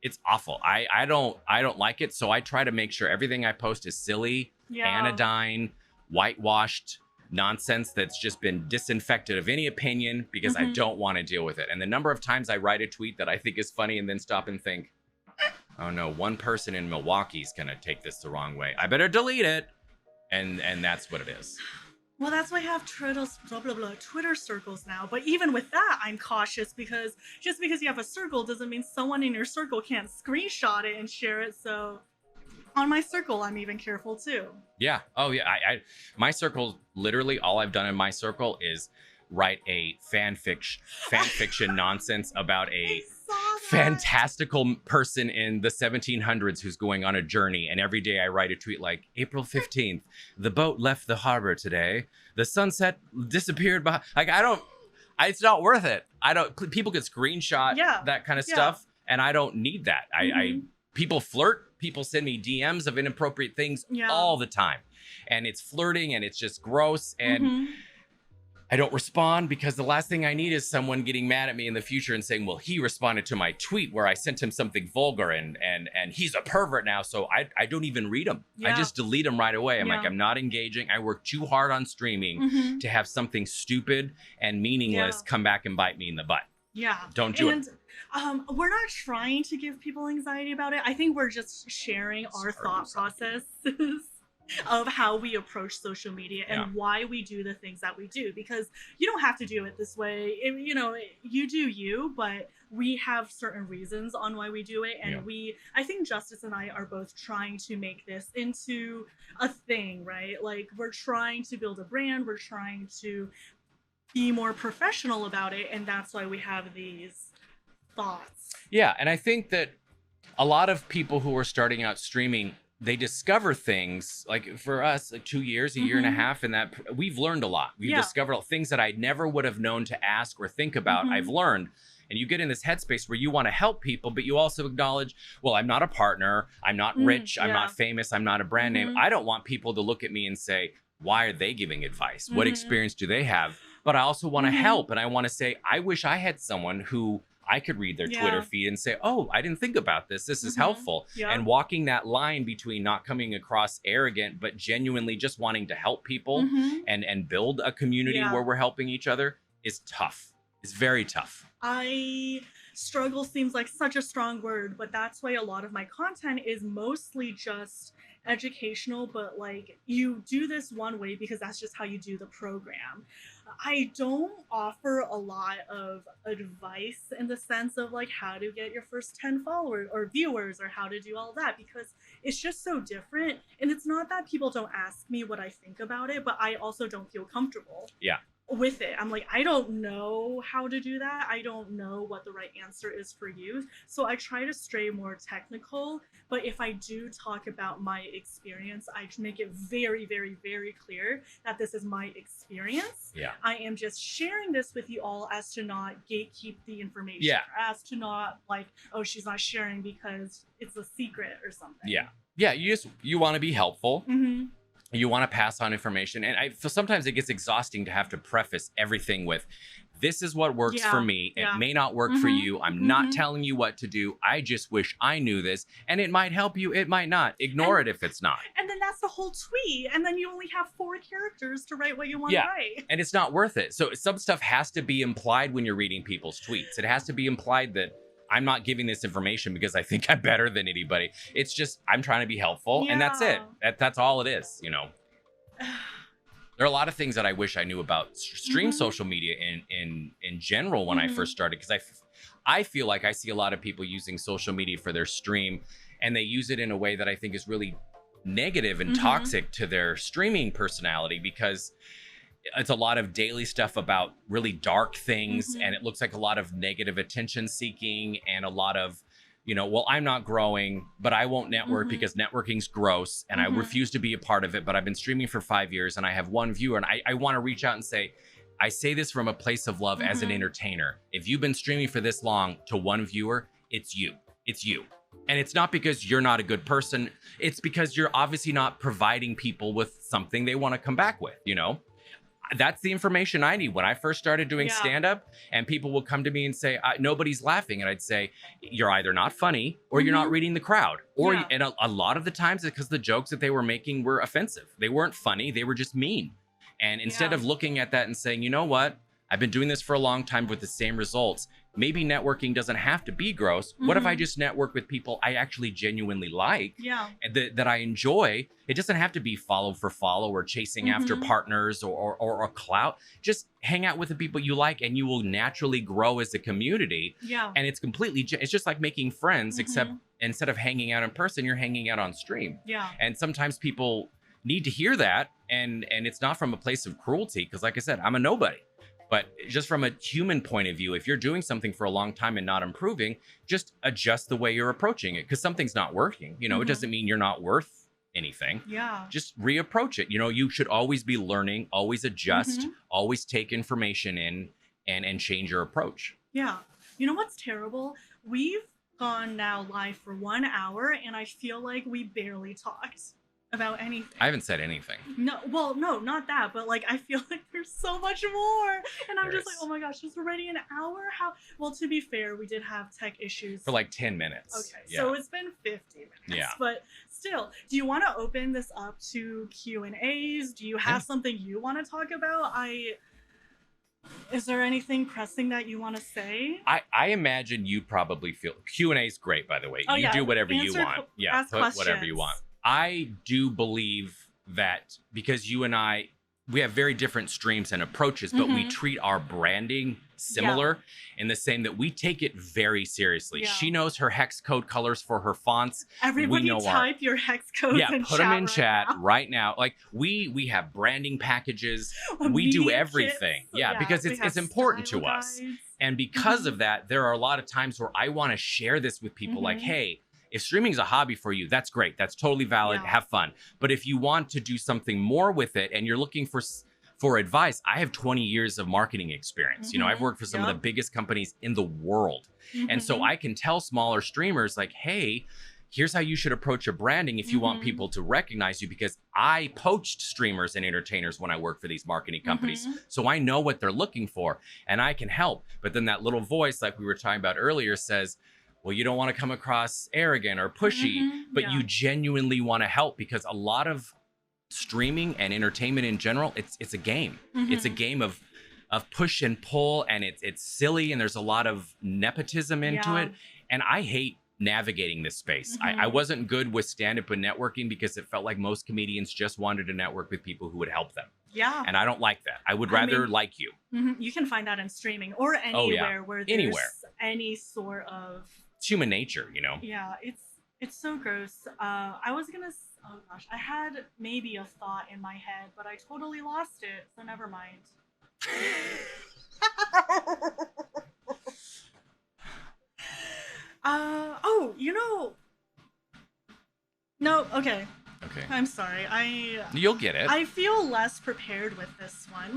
It's awful. I don't like it. So I try to make sure everything I post is silly, anodyne, whitewashed nonsense that's just been disinfected of any opinion, because I don't want to deal with it. And the number of times I write a tweet that I think is funny and then stop and think, oh no, one person in Milwaukee's gonna take this the wrong way, I better delete it. And that's what it is. Well, that's why I have Twitter circles now. But even with that, I'm cautious, because just because you have a circle doesn't mean someone in your circle can't screenshot it and share it. So on my circle, I'm even careful too. Yeah. Oh yeah. My circle, literally all I've done in my circle is write a fan fiction nonsense about a fantastical person in the 1700s who's going on a journey. And every day I write a tweet like, April 15th, the boat left the harbor today. The sunset disappeared behind. Like, it's not worth it. People could screenshot that kind of stuff. And I don't need that. People flirt. People send me DMs of inappropriate things all the time. And it's flirting and it's just gross. And I don't respond, because the last thing I need is someone getting mad at me in the future and saying, well, he responded to my tweet where I sent him something vulgar and he's a pervert now. So I don't even read them. I just delete them right away. I'm like, I'm not engaging. I work too hard on streaming to have something stupid and meaningless come back and bite me in the butt. Yeah. Don't do it. We're not trying to give people anxiety about it. I think we're just sharing our thought processes of how we approach social media and why we do the things that we do, because you don't have to do it this way. You do you, but we have certain reasons on why we do it. And I think Justice and I are both trying to make this into a thing, right? Like, we're trying to build a brand. We're trying to be more professional about it. And that's why we have these thoughts. Yeah. And I think that a lot of people who are starting out streaming, they discover things, like for us, like 2 years, a year and a half, and that we've learned a lot. We've discovered things that I never would have known to ask or think about. I've learned. And you get in this headspace where you want to help people, but you also acknowledge, well, I'm not a partner. I'm not rich. I'm not famous. I'm not a brand name. I don't want people to look at me and say, why are they giving advice? What experience do they have? But I also want to help. And I want to say, I wish I had someone who I could read their Twitter feed and say, oh, I didn't think about this. This is helpful. And walking that line between not coming across arrogant, but genuinely just wanting to help people and build a community where we're helping each other is tough. It's very tough. Struggle seems like such a strong word, but that's why a lot of my content is mostly just educational, but like, you do this one way because that's just how you do the program. I don't offer a lot of advice in the sense of like how to get your first 10 followers or viewers or how to do all that, because it's just so different. And it's not that people don't ask me what I think about it, but I also don't feel comfortable with it. I'm like, I don't know how to do that. I don't know what the right answer is for you. So I try to stray more technical, but if I do talk about my experience, I make it very, very, very clear that this is my experience. I am just sharing this with you all as to not gatekeep the information, as to not like, oh, she's not sharing because it's a secret or something. You want to be helpful. You want to pass on information. And I feel sometimes it gets exhausting to have to preface everything with, this is what works for me. It may not work for you. I'm not telling you what to do. I just wish I knew this. And it might help you. It might not. Ignore it if it's not. And then that's the whole tweet. And then you only have 4 characters to write what you want to write. And it's not worth it. So some stuff has to be implied when you're reading people's tweets. It has to be implied that I'm not giving this information because I think I'm better than anybody. It's just, I'm trying to be helpful, and that's it. That's all it is, you know. There are a lot of things that I wish I knew about stream social media in general when I first started, because I feel like I see a lot of people using social media for their stream, and they use it in a way that I think is really negative and toxic to their streaming personality, because it's a lot of daily stuff about really dark things, and it looks like a lot of negative attention seeking and a lot of, you know, well, I'm not growing, but I won't network because networking's gross and I refuse to be a part of it. But I've been streaming for 5 years and I have 1 viewer, and I want to reach out and say, I say this from a place of love as an entertainer. If you've been streaming for this long to 1 viewer, it's you. It's you. And it's not because you're not a good person. It's because you're obviously not providing people with something they want to come back with, you know? That's the information I need. When I first started doing stand-up and people will come to me and say, nobody's laughing. And I'd say, you're either not funny or you're not reading the crowd. Or and a lot of the times it's because the jokes that they were making were offensive. They weren't funny. They were just mean. And instead of looking at that and saying, you know what? I've been doing this for a long time with the same results. Maybe networking doesn't have to be gross. What if I just network with people I actually genuinely like and that I enjoy? It doesn't have to be follow for follow or chasing after partners or a clout. Just hang out with the people you like and you will naturally grow as a community. Yeah. And it's it's just like making friends, except instead of hanging out in person, you're hanging out on stream. Yeah. And sometimes people need to hear that. And it's not from a place of cruelty, because like I said, I'm a nobody. But just from a human point of view, if you're doing something for a long time and not improving, just adjust the way you're approaching it, because something's not working. You know, it doesn't mean you're not worth anything. Yeah. Just reapproach it. You know, you should always be learning, always adjust, always take information in and change your approach. Yeah. You know what's terrible? We've gone now live for 1 hour and I feel like we barely talked about anything. I haven't said anything. No, well, no, not that, but like I feel like there's so much more, and I'm just like, oh my gosh, it's already an hour. How? Well, to be fair, we did have tech issues for like 10 minutes. Okay, so it's been 50 minutes. Yeah, but still, do you want to open this up to Q&As? Do you have something you want to talk about? Is there anything pressing that you want to say? I imagine you probably feel Q&A is great, by the way. You do whatever you want. Yeah, put whatever you want. I do believe that because you and I, we have very different streams and approaches, but we treat our branding similar in the same that we take it very seriously. Yeah. She knows her hex code colors for her fonts. Everybody type your hex codes in put them in chat right now. Like we have branding packages. We do everything. Yeah, because it's important to us. And because of that, there are a lot of times where I want to share this with people like, hey, if streaming is a hobby for you, that's great. That's totally valid. Yeah. Have fun. But if you want to do something more with it and you're looking for advice, I have 20 years of marketing experience. You know, I've worked for some of the biggest companies in the world. And so I can tell smaller streamers like, hey, here's how you should approach your branding if you want people to recognize you, because I poached streamers and entertainers when I worked for these marketing companies. So I know what they're looking for and I can help. But then that little voice, like we were talking about earlier, says, well, you don't want to come across arrogant or pushy, but you genuinely want to help, because a lot of streaming and entertainment in general, it's a game. It's a game of push and pull, and it's silly, and there's a lot of nepotism into it. And I hate navigating this space. I wasn't good with stand-up and networking because it felt like most comedians just wanted to network with people who would help them. Yeah. And I don't like that. I would rather like you. You can find that in streaming or anywhere where there's any sort of... It's human nature, you know? Yeah, it's so gross. I was gonna... Oh gosh, I had maybe a thought in my head, but I totally lost it, so never mind. Oh, you know... No, okay. Okay. I'm sorry. You'll get it. I feel less prepared with this one.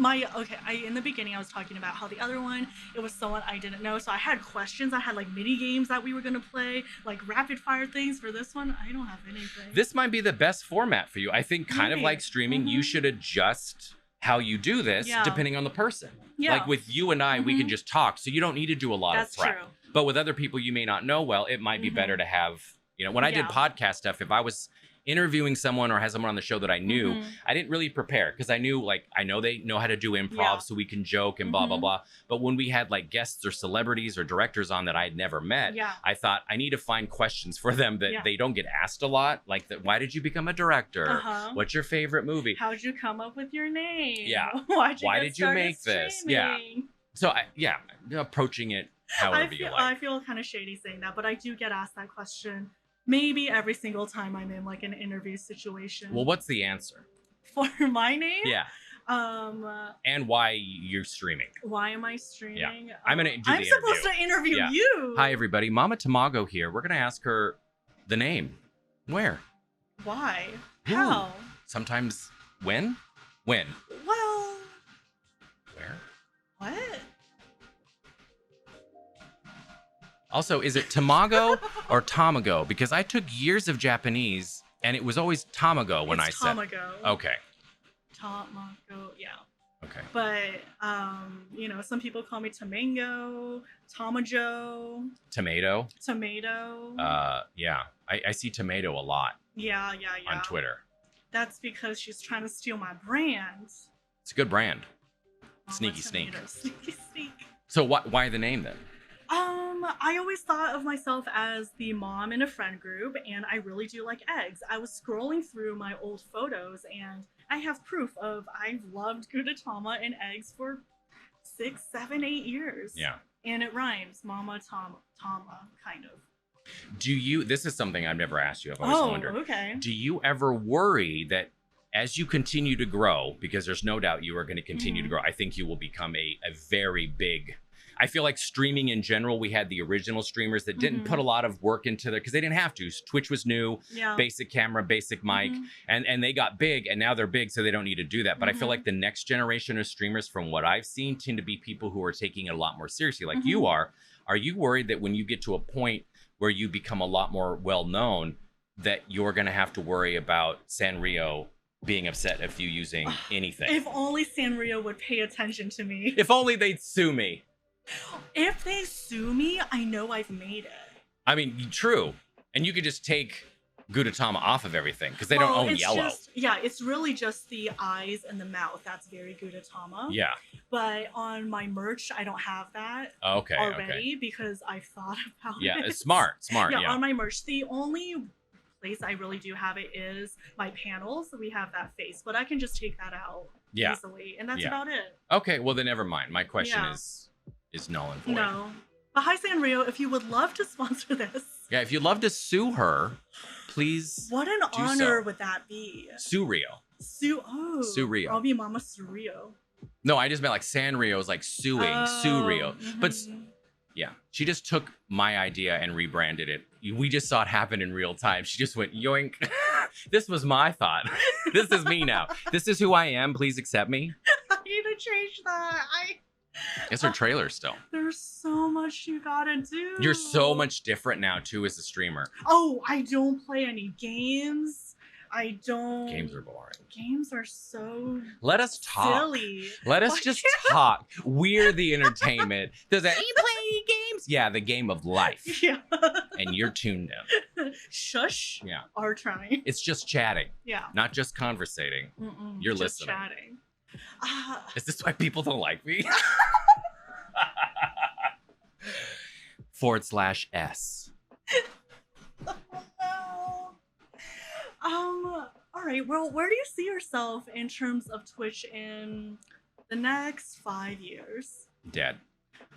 In the beginning I was talking about how the other one, it was someone I didn't know. So I had questions. I had like mini games that we were gonna play, like rapid fire things. For this one, I don't have anything. This might be the best format for you. I think kind of like streaming, you should adjust how you do this depending on the person. Yeah. Like with you and I, we can just talk. So you don't need to do a lot of prep. True. But with other people you may not know well, it might be better to have, you know, when I did podcast stuff, if I was interviewing someone or has someone on the show that I knew, I didn't really prepare, because I knew, like, I know they know how to do improv, so we can joke and blah, blah, blah. But when we had like guests or celebrities or directors on that I had never met, I thought I need to find questions for them that they don't get asked a lot. Like, why did you become a director? What's your favorite movie? How'd you come up with your name? Yeah. Why did you make this? Yeah. So approaching it however you like. I feel kind of shady saying that, but I do get asked that question maybe every single time I'm in like an interview situation. Well, what's the answer? For my name? Yeah. And why you're streaming. Why am I streaming? Yeah. I'm gonna do the interview. I'm supposed to interview you. Hi everybody, 𝒔𝒐𝒊𝒂𝒍𝒔 here. We're gonna ask her the name. Where? Why? Who? How? Sometimes when? When? Well. Where? What? Also, is it tamago or tamago? Because I took years of Japanese and it was always tamago when I said. Tamago. Okay. Tamago, yeah. Okay. Okay. But you know, some people call me Tamango, Tamajo, Tomato. Yeah. I see tomato a lot Yeah. on Twitter. That's because she's trying to steal my brand. It's a good brand. Mama Sneaky sneak. Tomato, Sneaky sneak. So why the name then? I always thought of myself as the mom in a friend group, and I really do like eggs. I was scrolling through my old photos, and I have proof of I've loved Gudetama and eggs for 6, 7, 8 years. Yeah. And it rhymes, Mama Tama, kind of. This is something I've never asked you. I've always wondered. Okay. Do you ever worry that as you continue to grow, because there's no doubt you are going to continue to grow, I think you will become a very big, I feel like streaming in general, we had the original streamers that didn't put a lot of work into their, because they didn't have to. Twitch was new, basic camera, basic mic, and they got big, and now they're big, so they don't need to do that. But I feel like the next generation of streamers, from what I've seen, tend to be people who are taking it a lot more seriously, like you are. Are you worried that when you get to a point where you become a lot more well-known, that you're going to have to worry about Sanrio being upset if you using anything? If only Sanrio would pay attention to me. If only they'd sue me. If they sue me, I know I've made it. I mean, true. And you could just take Gudetama off of everything, because they don't own yellow. It's really just the eyes and the mouth. That's very Gudetama. Yeah. But on my merch, I don't have that already because I've thought about it. Yeah, it's smart. Yeah, on my merch, the only place I really do have it is my panels. We have that face, but I can just take that out easily, and that's about it. Okay, well then never mind. My question is null and void. No. But hi, Sanrio, if you would love to sponsor this. Yeah, if you'd love to sue her, please. What an honor would that be? Surio. Surio. I'll be Mama Surio. No, I just meant like Sanrio is like suing, Surio. But yeah, she just took my idea and rebranded it. We just saw it happen in real time. She just went, yoink. This was my thought. This is me now. This is who I am. Please accept me. I need to change that. It's her trailer still. There's so much you gotta do. You're so much different now too as a streamer. Oh, I don't play any games. I don't. Games are boring. Games are so. Let us talk. Silly. Let us just talk. We're the entertainment. Does that you play games? Yeah, the game of life. Yeah. And you're tuned in. Shush. Yeah. Are trying. It's just chatting. Yeah. Not just conversating. You're just listening. Chatting. Is this why people don't like me? /S. All right. Well, where do you see yourself in terms of Twitch in the next 5 years? Dead.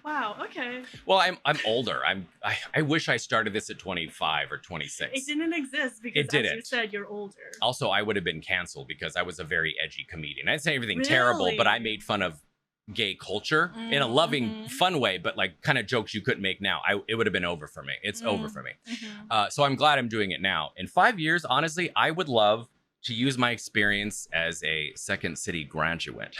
Wow. Okay. Well, I'm older. I wish I started this at 25 or 26. It didn't exist because, as you said, you're older. Also, I would have been canceled because I was a very edgy comedian. I didn't say everything terrible, but I made fun of gay culture in a loving, fun way, but like kind of jokes you couldn't make now. It would have been over for me. It's over for me. So I'm glad I'm doing it now. In 5 years, honestly, I would love to use my experience as a Second City graduate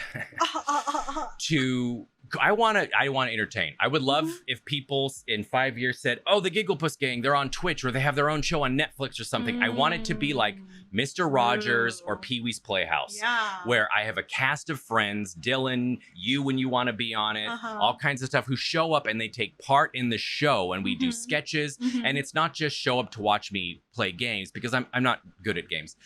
I want to entertain. I would love if people in 5 years said, oh, the 𝒔𝒐𝒄𝒊𝒂𝒍𝒔, they're on Twitch or they have their own show on Netflix or something. I want it to be like Mr. Rogers or Pee-wee's Playhouse, where I have a cast of friends, Dylan, you when you want to be on it, all kinds of stuff, who show up and they take part in the show, and we do sketches. And it's not just show up to watch me play games, because I'm not good at games.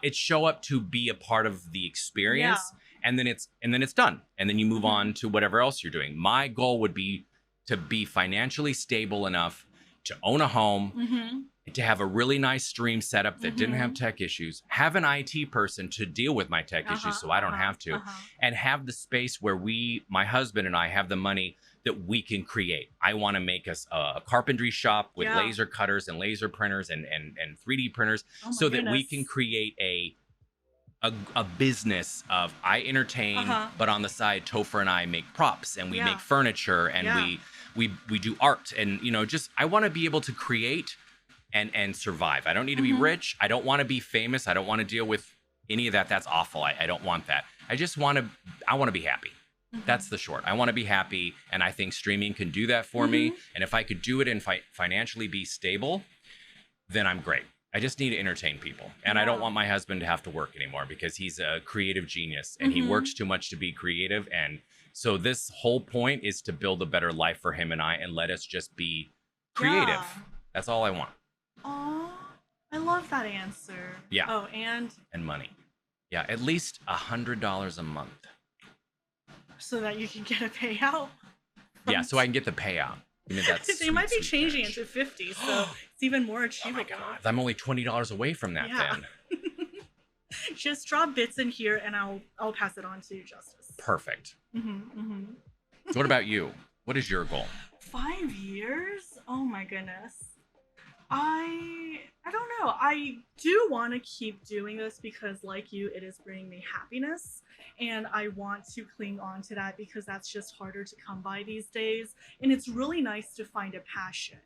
It's show up to be a part of the experience. And then it's done. And then you move on to whatever else you're doing. My goal would be to be financially stable enough to own a home, to have a really nice stream setup that didn't have tech issues, have an IT person to deal with my tech issues so I don't have to, and have the space where my husband and I have the money that we can create. I want to make us a carpentry shop with laser cutters and laser printers and 3D printers so that we can create a business of I entertain, but on the side, Topher and I make props and we make furniture and we do art, and just I want to be able to create and survive. I don't need to be rich. I don't want to be famous. I don't want to deal with any of that. That's awful. I don't want that. I want to be happy. That's the short. I want to be happy, and I think streaming can do that for me. And if I could do it and financially be stable, then I'm great. I just need to entertain people. And I don't want my husband to have to work anymore because he's a creative genius and he works too much to be creative. And so this whole point is to build a better life for him and I and let us just be creative. Yeah. That's all I want. Aw, I love that answer. Yeah. Oh, and money. Yeah, at least $100 a month. So that you can get a payout. Yeah, so I can get the payout. I mean, that's they might be changing it to 50, so it's even more achievable. Oh my God, I'm only $20 away from that then. Just drop bits in here and I'll pass it on to Justice. Perfect. So what about you? What is your goal? 5 years? Oh my goodness. I don't know. I do want to keep doing this because, like you, it is bringing me happiness, and I want to cling on to that because that's just harder to come by these days, and it's really nice to find a passion.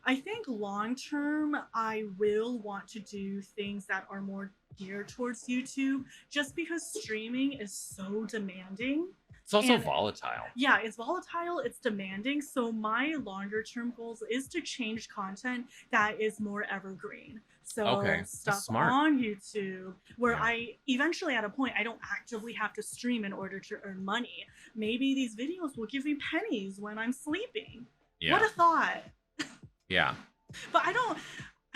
I think long term, I will want to do things that are more geared towards YouTube, just because streaming is so demanding. It's also volatile. Yeah, it's volatile, it's demanding. So my longer term goals is to change content that is more evergreen. So stuff on YouTube where I eventually at a point I don't actively have to stream in order to earn money. Maybe these videos will give me pennies when I'm sleeping. What a thought. But I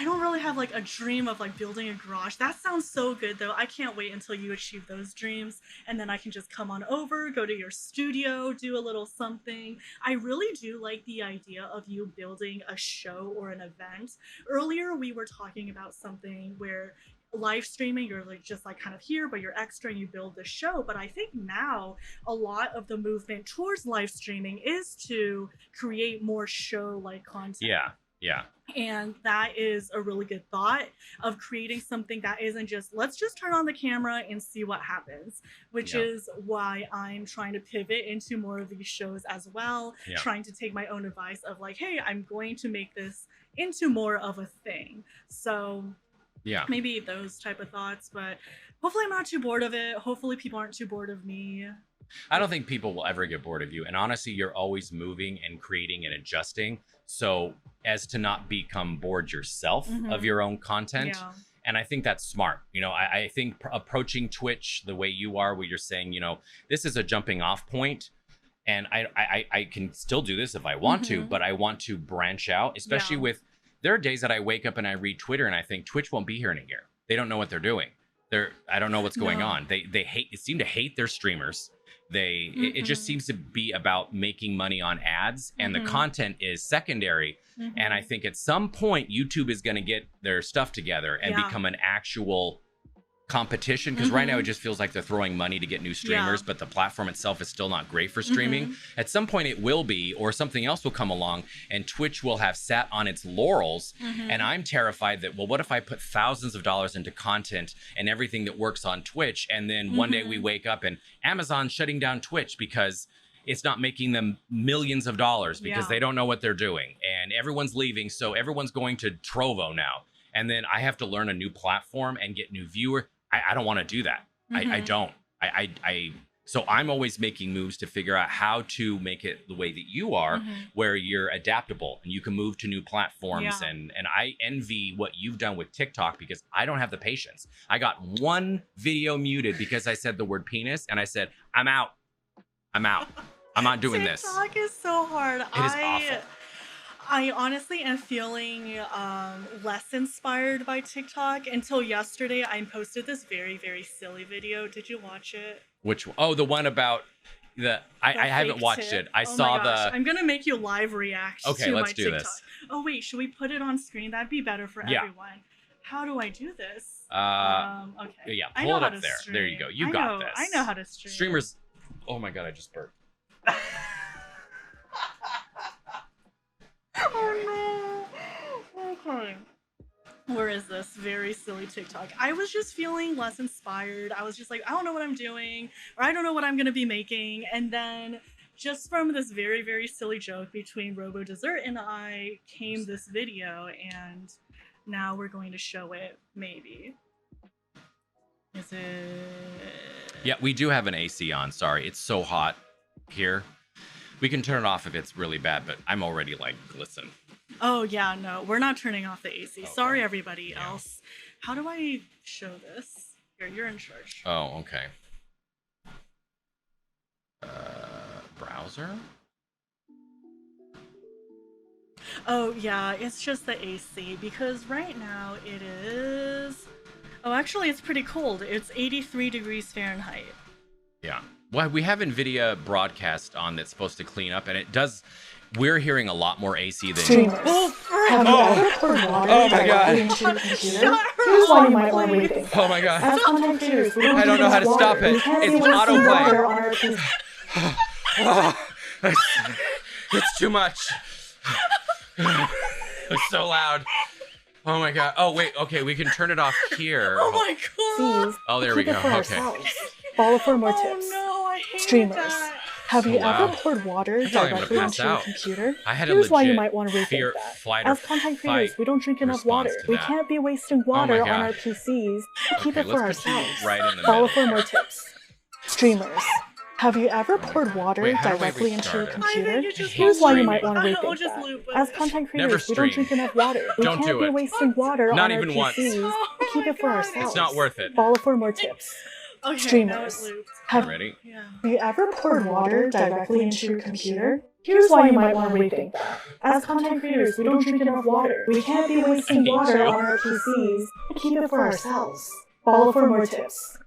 don't really have like a dream of like building a garage. That sounds so good though. I can't wait until you achieve those dreams and then I can just come on over, go to your studio, do a little something. I really do like the idea of you building a show or an event. Earlier we were talking about something where live streaming, you're like just like kind of here, but you're extra and you build the show. But I think now a lot of the movement towards live streaming is to create more show like content. And that is a really good thought of creating something that isn't just, let's just turn on the camera and see what happens, which is why I'm trying to pivot into more of these shows as well, trying to take my own advice of like, hey, I'm going to make this into more of a thing. So maybe those type of thoughts, but hopefully I'm not too bored of it. Hopefully people aren't too bored of me. I don't think people will ever get bored of you. And honestly, you're always moving and creating and adjusting. So as to not become bored yourself of your own content. And I think that's smart. You know, I think approaching Twitch the way you are, where you're saying, you know, this is a jumping off point. And I can still do this if I want to, but I want to branch out, especially with, there are days that I wake up and I read Twitter and I think Twitch won't be here in a year. They don't know what they're doing. I don't know what's going on. They seem to hate their streamers. It just seems to be about making money on ads, and the content is secondary. And I think at some point YouTube is going to get their stuff together and become an actual competition, because right now it just feels like they're throwing money to get new streamers, but the platform itself is still not great for streaming. At some point it will be, or something else will come along and Twitch will have sat on its laurels. And I'm terrified that, well, what if I put thousands of dollars into content and everything that works on Twitch, and then one day we wake up and Amazon's shutting down Twitch because it's not making them millions of dollars because they don't know what they're doing, and everyone's leaving, so everyone's going to Trovo now, and then I have to learn a new platform and get new viewers. I don't want to do that. I don't. So I'm always making moves to figure out how to make it the way that you are, where you're adaptable and you can move to new platforms. And I envy what you've done with TikTok, because I don't have the patience. I got one video muted because I said the word penis, and I said, I'm out. I'm not doing this. TikTok is so hard. It is awful. I honestly am feeling less inspired by TikTok until yesterday. I posted this very, very silly video. Did you watch it? Which one? Oh, the one about the I haven't watched it. I saw the. I'm gonna make you live react to let's my do TikTok. this. Oh wait, should we put it on screen? That'd be better for everyone. How do I do this? Okay. Yeah, pull it up there. Stream. There you go. You got this. I know how to stream. Streamers. Oh my God, I just burped. Oh no. Okay. Where is this very silly TikTok? I was just feeling less inspired. I was just like, I don't know what I'm doing, or I don't know what I'm gonna be making. And then just from this very, very silly joke between Robo Dessert and I came this video, and now we're going to show it, maybe. Is it? Yeah, we do have an AC on. Sorry, it's so hot here. We can turn it off if it's really bad, but I'm already like, listen. Oh yeah, no, we're not turning off the AC. Okay. Sorry, everybody else. How do I show this? Here, you're in charge. Oh, okay. Browser? Oh yeah, it's just the AC because right now it is. Oh, actually, it's pretty cold. It's 83 degrees Fahrenheit. Yeah. Well, we have NVIDIA broadcast on that's supposed to clean up, and it does. We're hearing a lot more AC than. Streamers. Have you ever poured water directly into your computer? Here's why you might want to rethink. Oh my god. As content creators, we I don't know how to stop it. It's autoplay. It's too much. It's so loud. Oh my god. Oh wait. Okay, we can turn it off here. Oh my god. Oh, there we go. Okay. Follow for more Oh tips. no, I hate Streamers. that. Have you Wow. ever poured water I thought I'm gonna directly pass into your out. computer? I had a Here's why you legit might want to rethink fear, that. flight, or As content creators, fight we don't drink enough response water. to We that. can't be wasting Oh my water on God. our PCs to keep Okay, it for let's put you ourselves. right in the Follow middle. for more tips. Streamers. Have you ever poured water Wait, how do I directly into your restart it? I computer? think you just Here's loop why you it. might want to I'll rethink just that. loop it. As content Never creators, we don't stream. drink enough water. We Don't can't do be it. wasting water Not on even our once. PCs to keep my it for God. ourselves. It's not worth it. Follow for more tips. Okay, now Streamers. it's looped. Have Ready? Yeah. you ever poured water directly into your computer? Here's why you might want to rethink that. As content creators, we don't drink enough water. We can't be wasting water on our PCs to keep it for ourselves. Follow for more tips.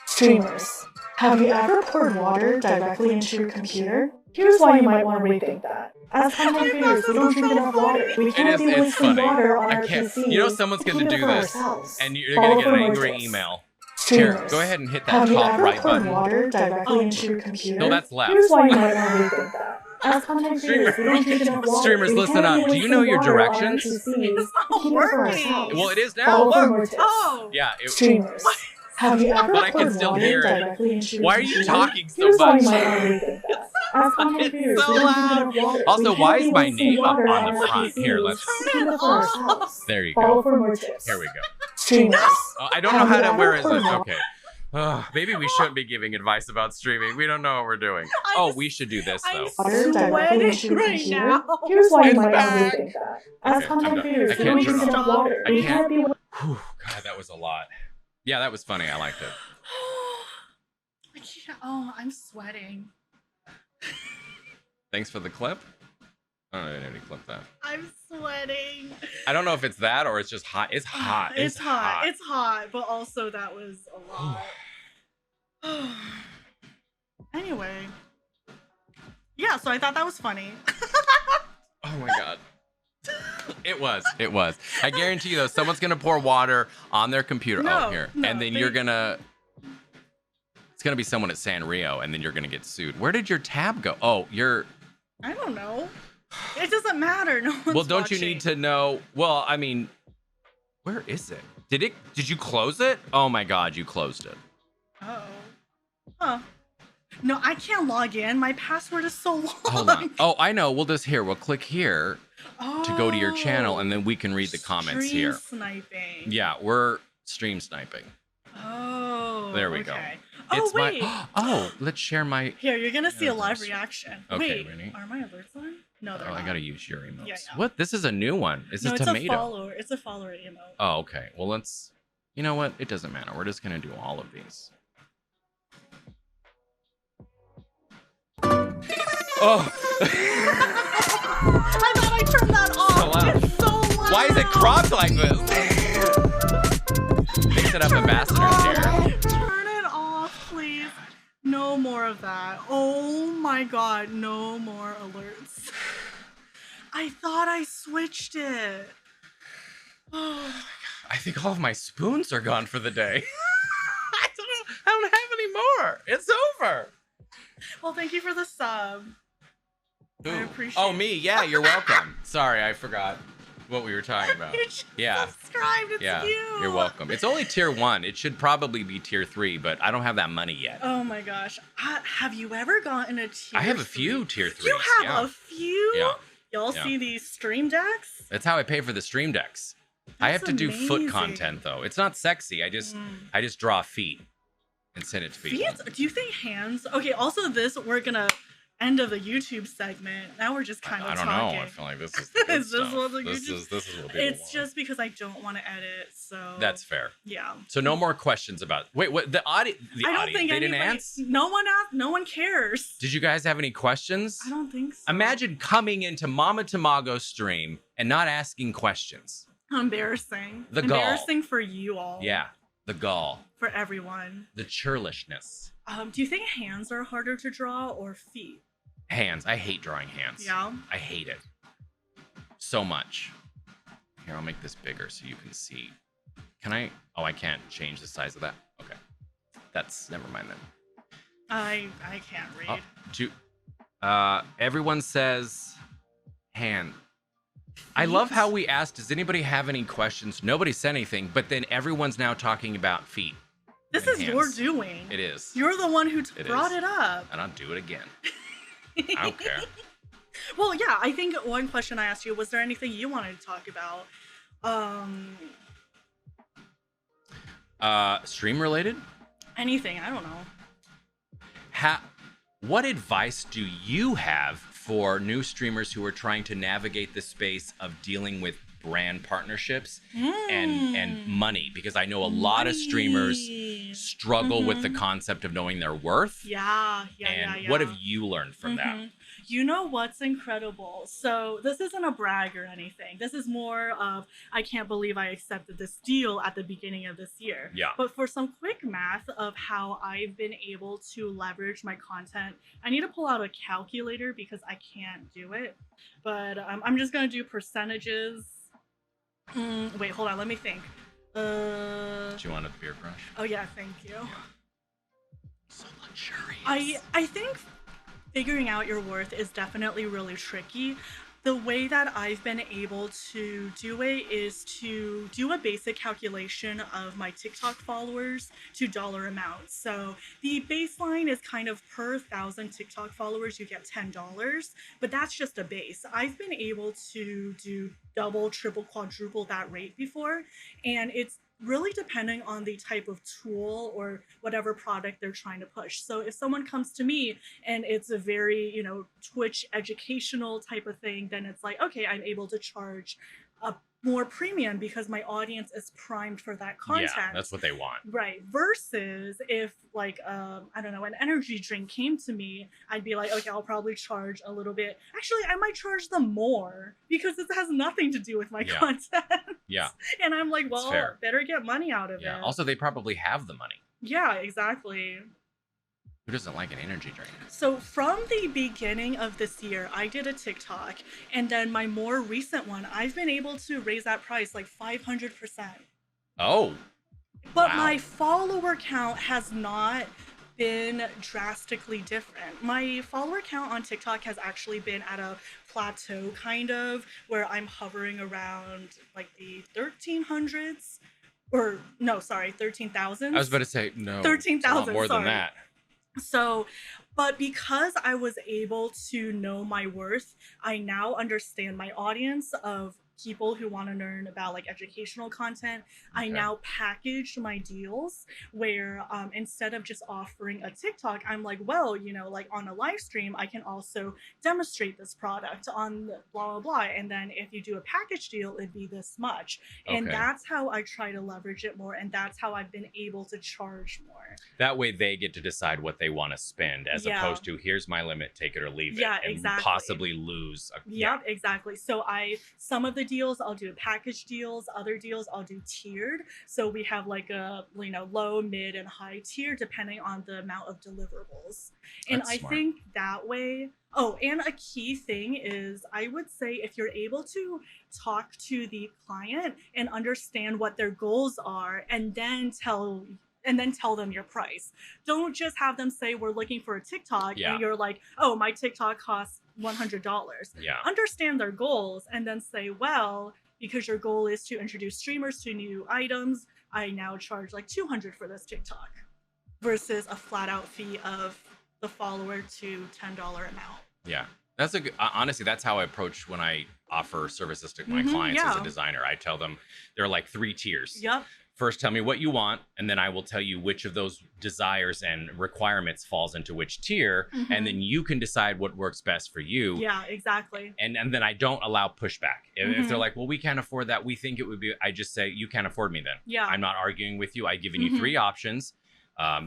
Streamers. Have you ever poured water directly into your computer? Here's why you might want to rethink that. As content creators, we don't drink enough water. We can't be It's wasting funny. water on I our can't. PCs You know someone's to gonna keep it do for this, ourselves. and you're Follow gonna get for an more angry tips. email. Here, Streamers. go ahead and hit that Have you top ever right poured button. water directly into your computer? No, that's left. Here's why you might want to rethink that. As content creators, we don't drink enough water. Streamers, We listen can't up. be Do you know wasting your water on our directions? PCs to It's not keep it for working. ourselves. Well, it is now. Follow for Look. more tips. Oh. Yeah. Streamers. Have you ever But I can poured still water hear it. directly into your Why are you computer? talking so Here's why much? you might want to rethink that. As content It's creators, so we don't drink loud. enough water. Also, We why can't is be my wasting name up water on the our front? Here, PCs let's- to keep it for ourselves. There you Follow go. for more tips. Here we go. Streamers. I don't know how to. Where is it? Have you ever Okay. Maybe we shouldn't be giving advice about streaming. We don't know what we're doing. Oh, we should do this though. Water directly into your right computer? now. Here's why you It's might want back. to rethink that. As Okay, I'm content done. creators, I we can't don't turn drink it enough off. water. I We can't. can't be Whew, God, that was a lot. Yeah, that was funny. I liked it. I can't. Oh, I'm sweating. Thanks for the clip. I don't know if I clip that. I'm sweating. I don't know if it's that or it's just hot. It's hot. It's hot. It's hot, but also that was a lot. Anyway. Yeah, so I thought that was funny. Oh my god. It was. It was. I guarantee you though, someone's gonna pour water on their computer. No, oh, here. no, and then you're gonna. It's gonna be someone at Sanrio, and then you're gonna get sued. Where did your tab go? Oh, you're. I don't know. It doesn't matter. No one's Well, don't watching. you need to know? Well, I mean, where is it? Did you close it? Oh my god, you closed it. Oh. Huh. No, I can't log in. My password is so long. Hold on. Oh, I know. We'll just here. We'll click here to go to your channel, and then we can read the comments Stream here. sniping. Yeah, we're stream sniping. Oh. There we go. okay. It's Oh, wait. Oh, let's share my. Here, you're going to see Yeah, a live that's- reaction. Okay, Wait, ready? are my alerts on? No, they're Oh, not. I gotta use your emotes. Yeah. What? This is a new one. This No, is it's tomato. a follower. It's a follower emote. Oh, okay. Well, let's. You know what? It doesn't matter. We're just gonna do all of these. Oh. I thought I turned that off. So loud. It's so loud. Why is it cropped like this? Mix it up, ambassadors here. Turn it off, please. No more of that. Oh my god, no more alerts. I thought I switched it. Oh. I think all of my spoons are gone for the day. I don't have any more. It's over. Well, thank you for the sub. I Ooh. appreciate Oh, me? Yeah, you're welcome. Sorry, I forgot what we were talking about. You just Yeah. subscribed. It's Yeah, you. you're welcome. It's only tier 1. It should probably be tier 3, but I don't have that money yet. Oh my gosh. Have you ever gotten a tier I have a 3? few tier 3s. You have yeah. a few? Yeah. Y'all Yeah. see these stream decks? That's how I pay for the stream decks. I have That's to do foot amazing. content though. It's not sexy. I just draw feet and send it to people. Feet? Do you think hands? Okay, also this, we're gonna end of the YouTube segment. Now we're just kind of talking. I don't know. I feel like this is the good Is this stuff. what the This YouTube- is what people It's want. just because I don't want to edit, so That's fair. yeah. So no more questions about. Wait, what the audience? I don't think they didn't anybody. answer. No one asked. No one cares. Did you guys have any questions? I don't think so. Imagine coming into 𝒔𝒐𝒊𝒂𝒍𝒔 stream and not asking questions. Embarrassing. The gall. Embarrassing for you all. Yeah, the gall, For everyone. the churlishness. Do you think hands are harder to draw or feet? Hands. I hate drawing hands. Yeah. I hate it so much. Here, I'll make this bigger so you can see. Can I? Oh, I can't change the size of that. Okay, that's never mind then. I can't read. Everyone says hand. I love how we asked, does anybody have any questions? Nobody said anything, but then everyone's now talking about feet. This and is hands. your doing. It is. You're the one who brought is. it up. And I'll do it again. I don't care. Well, yeah, I think one question I asked you, was there anything you wanted to talk about? Stream related? Anything, I don't know. What advice do you have for new streamers who are trying to navigate the space of dealing with brand partnersps and money? Because I know a lot of streamers struggle with the concept of knowing their worth. Yeah. What have you learned from that? You know what's incredible? So this isn't a brag or anything. This is more of, I can't believe I accepted this deal at the beginning of this year. Yeah. But for some quick math of how I've been able to leverage my content, I need to pull out a calculator because I can't do it. But I'm just going to do percentages. Wait, hold on. Let me think. Do you want a beer brush? Oh, yeah. Thank you. Yeah. So luxurious. I think figuring out your worth is definitely really tricky. The way that I've been able to do it is to do a basic calculation of my TikTok followers to dollar amounts. So the baseline is kind of per 1,000 TikTok followers, you get $10, but that's just a base. I've been able to do double, triple, quadruple that rate before, and it's really depending on the type of tool or whatever product they're trying to push. So if someone comes to me and it's a very, Twitch educational type of thing, then it's like, okay, I'm able to charge a more premium because my audience is primed for that content. Yeah, that's what they want. Right. Versus if like, I don't know, an energy drink came to me, I'd be like, okay, I'll probably charge a little bit. Actually, I might charge them more because it has nothing to do with my content. Yeah. And I'm like, well, better get money out of it. Also, they probably have the money. Yeah, exactly. Who doesn't like an energy drink? So from the beginning of this year, I did a TikTok, and then my more recent one, I've been able to raise that price like 500%. Oh. But my follower count has not been drastically different. My follower count on TikTok has actually been at a plateau kind of, where I'm hovering around like the 1300s. Or no, sorry, 13,000. I was about to say, no. 13,000, more than that. So, but because I was able to know my worth, I now understand my audience of people who want to learn about like educational content. I now packaged my deals where instead of just offering a TikTok, I'm like, well, like on a live stream, I can also demonstrate this product on blah, blah, blah. And then if you do a package deal, it'd be this much. And that's how I try to leverage it more. And that's how I've been able to charge more. That way they get to decide what they want to spend as opposed to here's my limit, take it or leave it. And exactly. possibly lose. Yep, exactly. So some of the deals I'll do package deals, other deals I'll do tiered. So we have like a low, mid, and high tier depending on the amount of deliverables. And I think that way. Oh, and a key thing is I would say if you're able to talk to the client and understand what their goals are and then tell them your price. Don't just have them say we're looking for a TikTok and you're like, oh, my TikTok costs $100. Yeah. Understand their goals and then say, well, because your goal is to introduce streamers to new items, I now charge like $200 for this TikTok versus a flat out fee of the follower to $10 amount. Yeah. That's honestly, that's how I approach when I offer services to my clients as a designer. I tell them there are like 3 tiers. Yep. first tell me what you want, and then I will tell you which of those desires and requirements falls into which tier, and then you can decide what works best for you. Yeah, exactly. And then I don't allow pushback. If they're like, well, we can't afford that, we think it would be, I just say, you can't afford me then. Yeah. I'm not arguing with you. I've given you 3 options.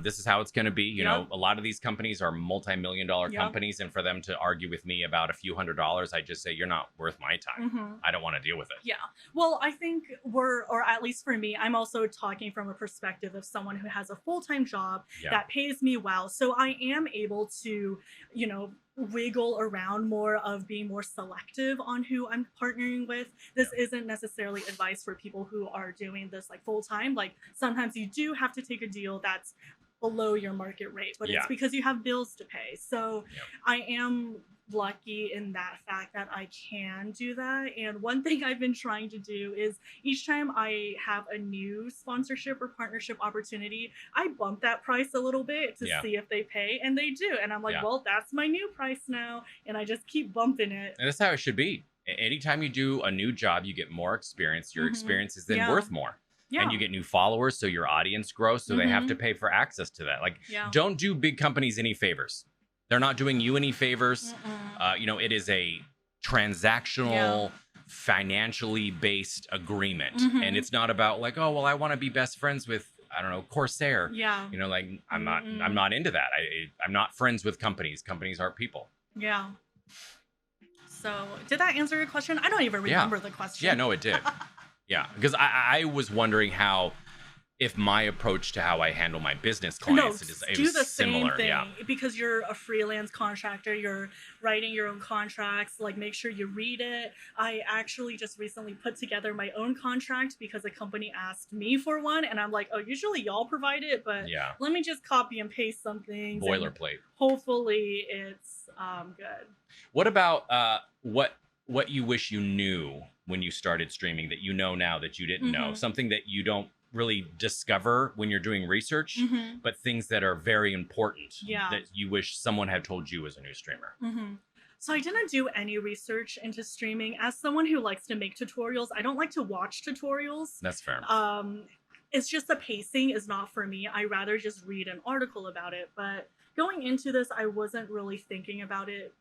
This is how it's going to be. You know, a lot of these companies are multi-million-dollar companies, and for them to argue with me about a few $100s, I just say, you're not worth my time. I don't want to deal with it. Yeah. Well, I think or at least for me, I'm also talking from a perspective of someone who has a full-time job that pays me well. So I am able to, you know, wiggle around more of being more selective on who I'm partnering with. This isn't necessarily advice for people who are doing this like full time. Like sometimes you do have to take a deal that's below your market rate, but it's because you have bills to pay. So I am lucky in that fact that I can do that. And one thing I've been trying to do is each time I have a new sponsorship or partnership opportunity, I bump that price a little bit to see if they pay, and they do. And I'm like, well, that's my new price now. And I just keep bumping it. And that's how it should be. Anytime you do a new job, you get more experience. Your experience is then worth more. Yeah. And you get new followers, so your audience grows, so they have to pay for access to that. Like, don't do big companies any favors. They're not doing you any favors. You know, it is a transactional, financially based agreement. And it's not about like, oh, well, I want to be best friends with, I don't know, Corsair. Yeah. You know, like I'm not into that. I'm not friends with companies. Companies aren't people. Yeah. So did that answer your question? I don't even remember the question. Yeah, no, it did. Yeah, because I was wondering how, if my approach to how I handle my business clients is the similar. Same thing, because you're a freelance contractor, you're writing your own contracts, like make sure you read it. I actually just recently put together my own contract because a company asked me for one, and I'm like, oh, usually y'all provide it, but let me just copy and paste some things. Boilerplate. Hopefully it's good. What about what you wish you knew when you started streaming that you know now that you didn't know? Something that you don't really discover when you're doing research, but things that are very important that you wish someone had told you as a new streamer. So I didn't do any research into streaming. As someone who likes to make tutorials, I don't like to watch tutorials. That's fair. It's just the pacing is not for me. I rather just read an article about it. But going into this, I wasn't really thinking about it.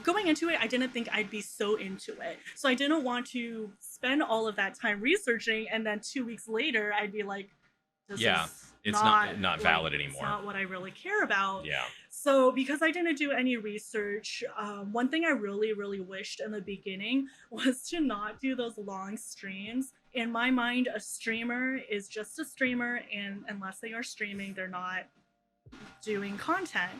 Going into it, I didn't think I'd be so into it. So I didn't want to spend all of that time researching, and then 2 weeks later, I'd be like, this is it's not valid anymore. It's not what I really care about. Yeah. So because I didn't do any research, one thing I really, really wished in the beginning was to not do those long streams. In my mind, a streamer is just a streamer, and unless they are streaming, they're not doing content.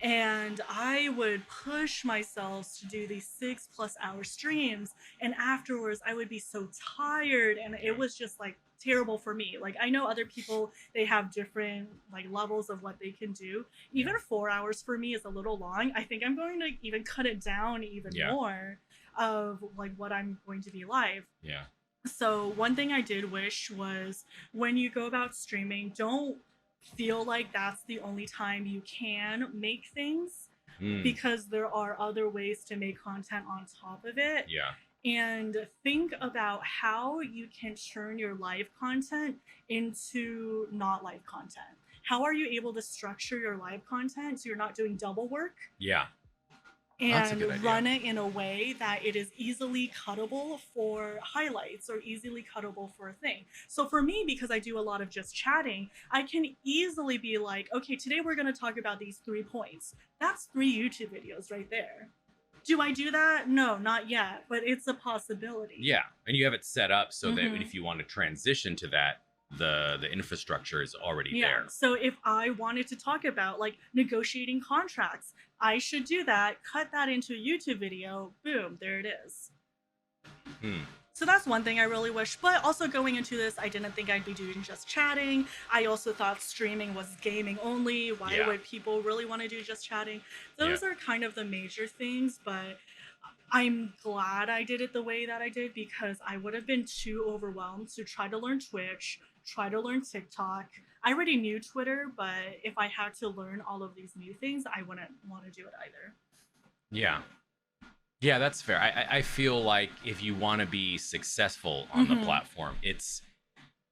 And I would push myself to do these 6+ hour streams, and afterwards I would be so tired, and it was just like terrible for me. Like I know other people, they have different like levels of what they can do. Even 4 hours for me is a little long. I think I'm going to even cut it down even more of like what I'm going to be live. Yeah. So one thing I did wish was when you go about streaming, don't feel like that's the only time you can make things, because there are other ways to make content on top of it. Yeah. And think about how you can turn your live content into not live content. How are you able to structure your live content so you're not doing double work? Yeah. And run it in a way that it is easily cuttable for highlights or easily cuttable for a thing. So for me, because I do a lot of just chatting, I can easily be like, okay, today we're going to talk about these 3 points. That's 3 YouTube videos right there. Do I do that? No, not yet, but it's a possibility. Yeah, and you have it set up so that if you want to transition to that, the infrastructure is already there. So if I wanted to talk about like negotiating contracts, I should do that, cut that into a YouTube video, boom, there it is. So that's one thing I really wish. But also going into this, I didn't think I'd be doing just chatting. I also thought streaming was gaming only. Why would people really want to do just chatting? Those are kind of the major things, but I'm glad I did it the way that I did, because I would have been too overwhelmed to try to learn Twitch, try to learn TikTok. I already knew Twitter, but if I had to learn all of these new things, I wouldn't want to do it either. Yeah. Yeah, that's fair. I feel like if you want to be successful on the platform, it's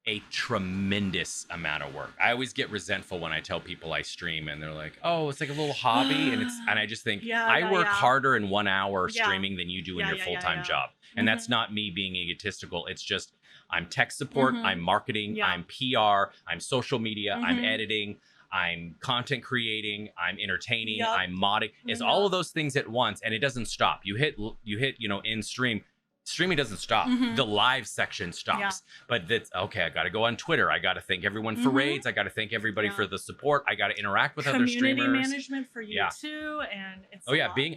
a tremendous amount of work. I always get resentful when I tell people I stream and they're like, "Oh, it's like a little hobby." And I just think I work harder in 1 hour streaming than you do in your full-time job. And that's not me being egotistical. It's just I'm tech support, I'm marketing, I'm PR, I'm social media, I'm editing, I'm content creating, I'm entertaining, I'm modding. It's all of those things at once, and it doesn't stop. You hit, in stream. Streaming doesn't stop. The live section stops. But that's okay. I got to go on Twitter. I got to thank everyone for raids. I got to thank everybody for the support. I got to interact with other streamers. Community management for you too. And it's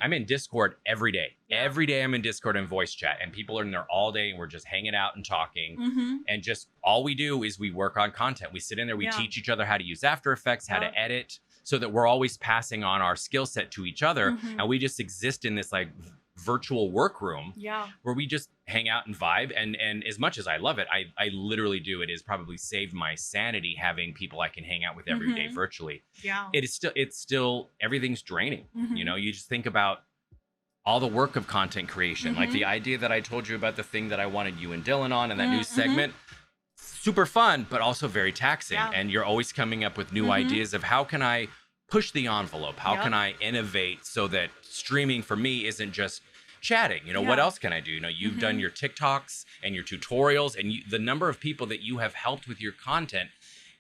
I'm in Discord every day. Every day I'm in Discord and voice chat, and people are in there all day, and we're just hanging out and talking. And just all we do is we work on content. We sit in there. We teach each other how to use After Effects, how to edit, so that we're always passing on our skill set to each other. And we just exist in this like virtual workroom where we just hang out and vibe, and as much as I love it, I literally do, it is probably saved my sanity having people I can hang out with every day virtually. It's still everything's draining. You know, you just think about all the work of content creation, like the idea that I told you about, the thing that I wanted you and Dylan on, and that new segment, super fun but also very taxing. And you're always coming up with new ideas of how can I push the envelope, how can I innovate so that streaming for me isn't just chatting. You know, what else can I do? You know, you've done your TikToks and your tutorials, and the number of people that you have helped with your content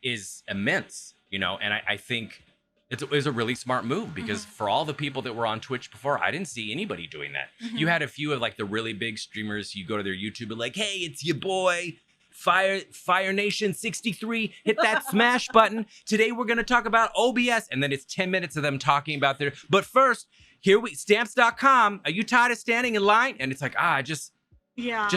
is immense, you know, and I think it was a really smart move, because for all the people that were on Twitch before, I didn't see anybody doing that. You had a few of like the really big streamers, you go to their YouTube and like, hey, it's your boy, Fire Nation 63, hit that smash button. Today we're going to talk about OBS. And then it's 10 minutes of them talking about but first, stamps.com. Are you tired of standing in line? And it's like, just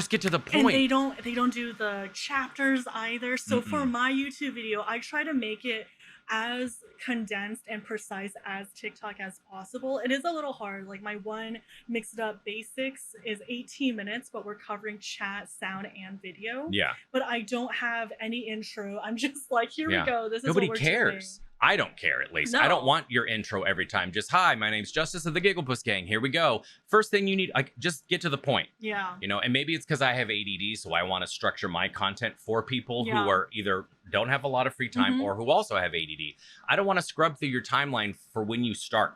get to the point. And they don't do the chapters either. So for my YouTube video, I try to make it as condensed and precise as TikTok as possible. It is a little hard. Like my one Mix It Up Basics is 18 minutes, but we're covering chat, sound, and video. But I don't have any intro. I'm just like, here we go. This is nobody what we're cares. doing. I don't care, at least. I don't want your intro every time. Just, hi, my name's Justice of the 𝒔𝒄𝒊𝒂𝒍�g. Here we go. First thing you need, like, just get to the point. You know, and maybe it's because I have ADD, so I want to structure my content for people who are either don't have a lot of free time or who also have ADD. I don't want to scrub through your timeline for when you start.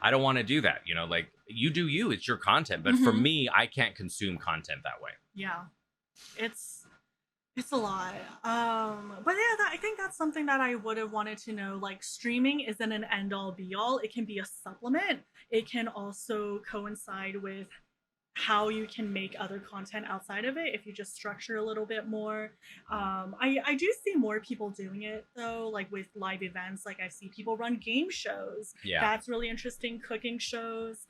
I don't want to do that. You know, like, you do you, it's your content. But for me, I can't consume content that way. It's a lot. But yeah, I think that's something that I would have wanted to know. Like, streaming isn't an end-all be-all. It can be a supplement. It can also coincide with how you can make other content outside of it if you just structure a little bit more. I do see more people doing it though, like with live events. Like I see people run game shows. That's really interesting. Cooking shows,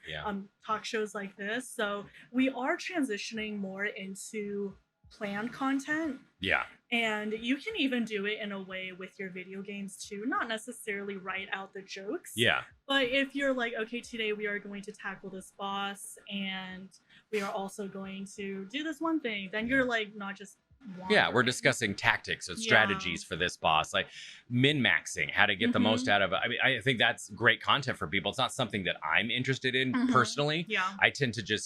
talk shows like this. So we are transitioning more into planned content. And you can even do it in a way with your video games too, not necessarily write out the jokes. But if you're like, okay, today we are going to tackle this boss and we are also going to do this one thing, then you're like not just wandering. We're discussing tactics and strategies for this boss, like min-maxing, how to get the most out of it. I mean, I think that's great content for people. It's not something that I'm interested in personally. I tend to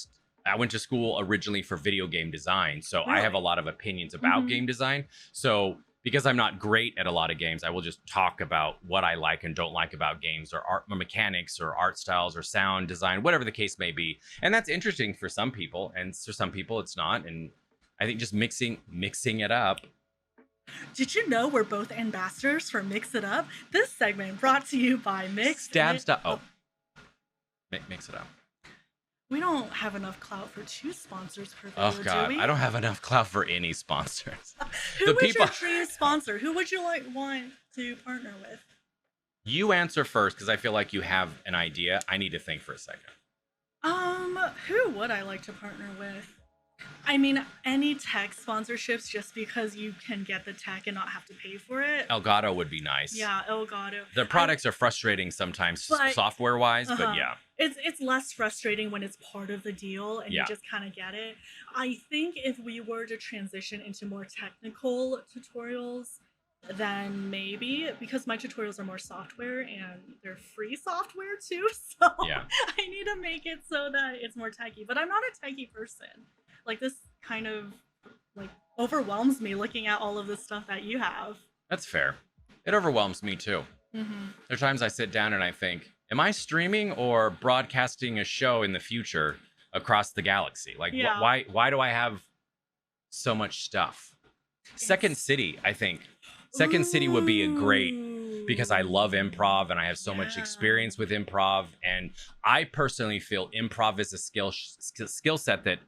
I went to school originally for video game design, so I have a lot of opinions about game design. So because I'm not great at a lot of games, I will just talk about what I like and don't like about games, or art, or mechanics, or art styles, or sound design, whatever the case may be. And that's interesting for some people, and for some people it's not. And I think just mixing it up. Did you know we're both ambassadors for Mix It Up? This segment brought to you by Mix It Up. Mix it up. We don't have enough clout for 2 sponsors per video, oh God, do we? I don't have enough clout for any sponsors. Who would your dream sponsor? Who would you want to partner with? You answer first, because I feel like you have an idea. I need to think for a second. Who would I like to partner with? I mean, any tech sponsorships, just because you can get the tech and not have to pay for it. Elgato would be nice. Yeah, Elgato. Their products are frustrating sometimes, software-wise, but yeah. It's less frustrating when it's part of the deal and you just kind of get it. I think if we were to transition into more technical tutorials, then maybe, because my tutorials are more software and they're free software too, so I need to make it so that it's more techy. But I'm not a techie person. Like, this kind of like overwhelms me looking at all of the stuff that you have. That's fair. It overwhelms me too. Mm-hmm. There are times I sit down and I think, am I streaming or broadcasting a show in the future across the galaxy? Like, Yeah. why do I have so much stuff? Second City, I think. Second City would be a great, because I love improv and I have so much experience with improv. And I personally feel improv is a skill set that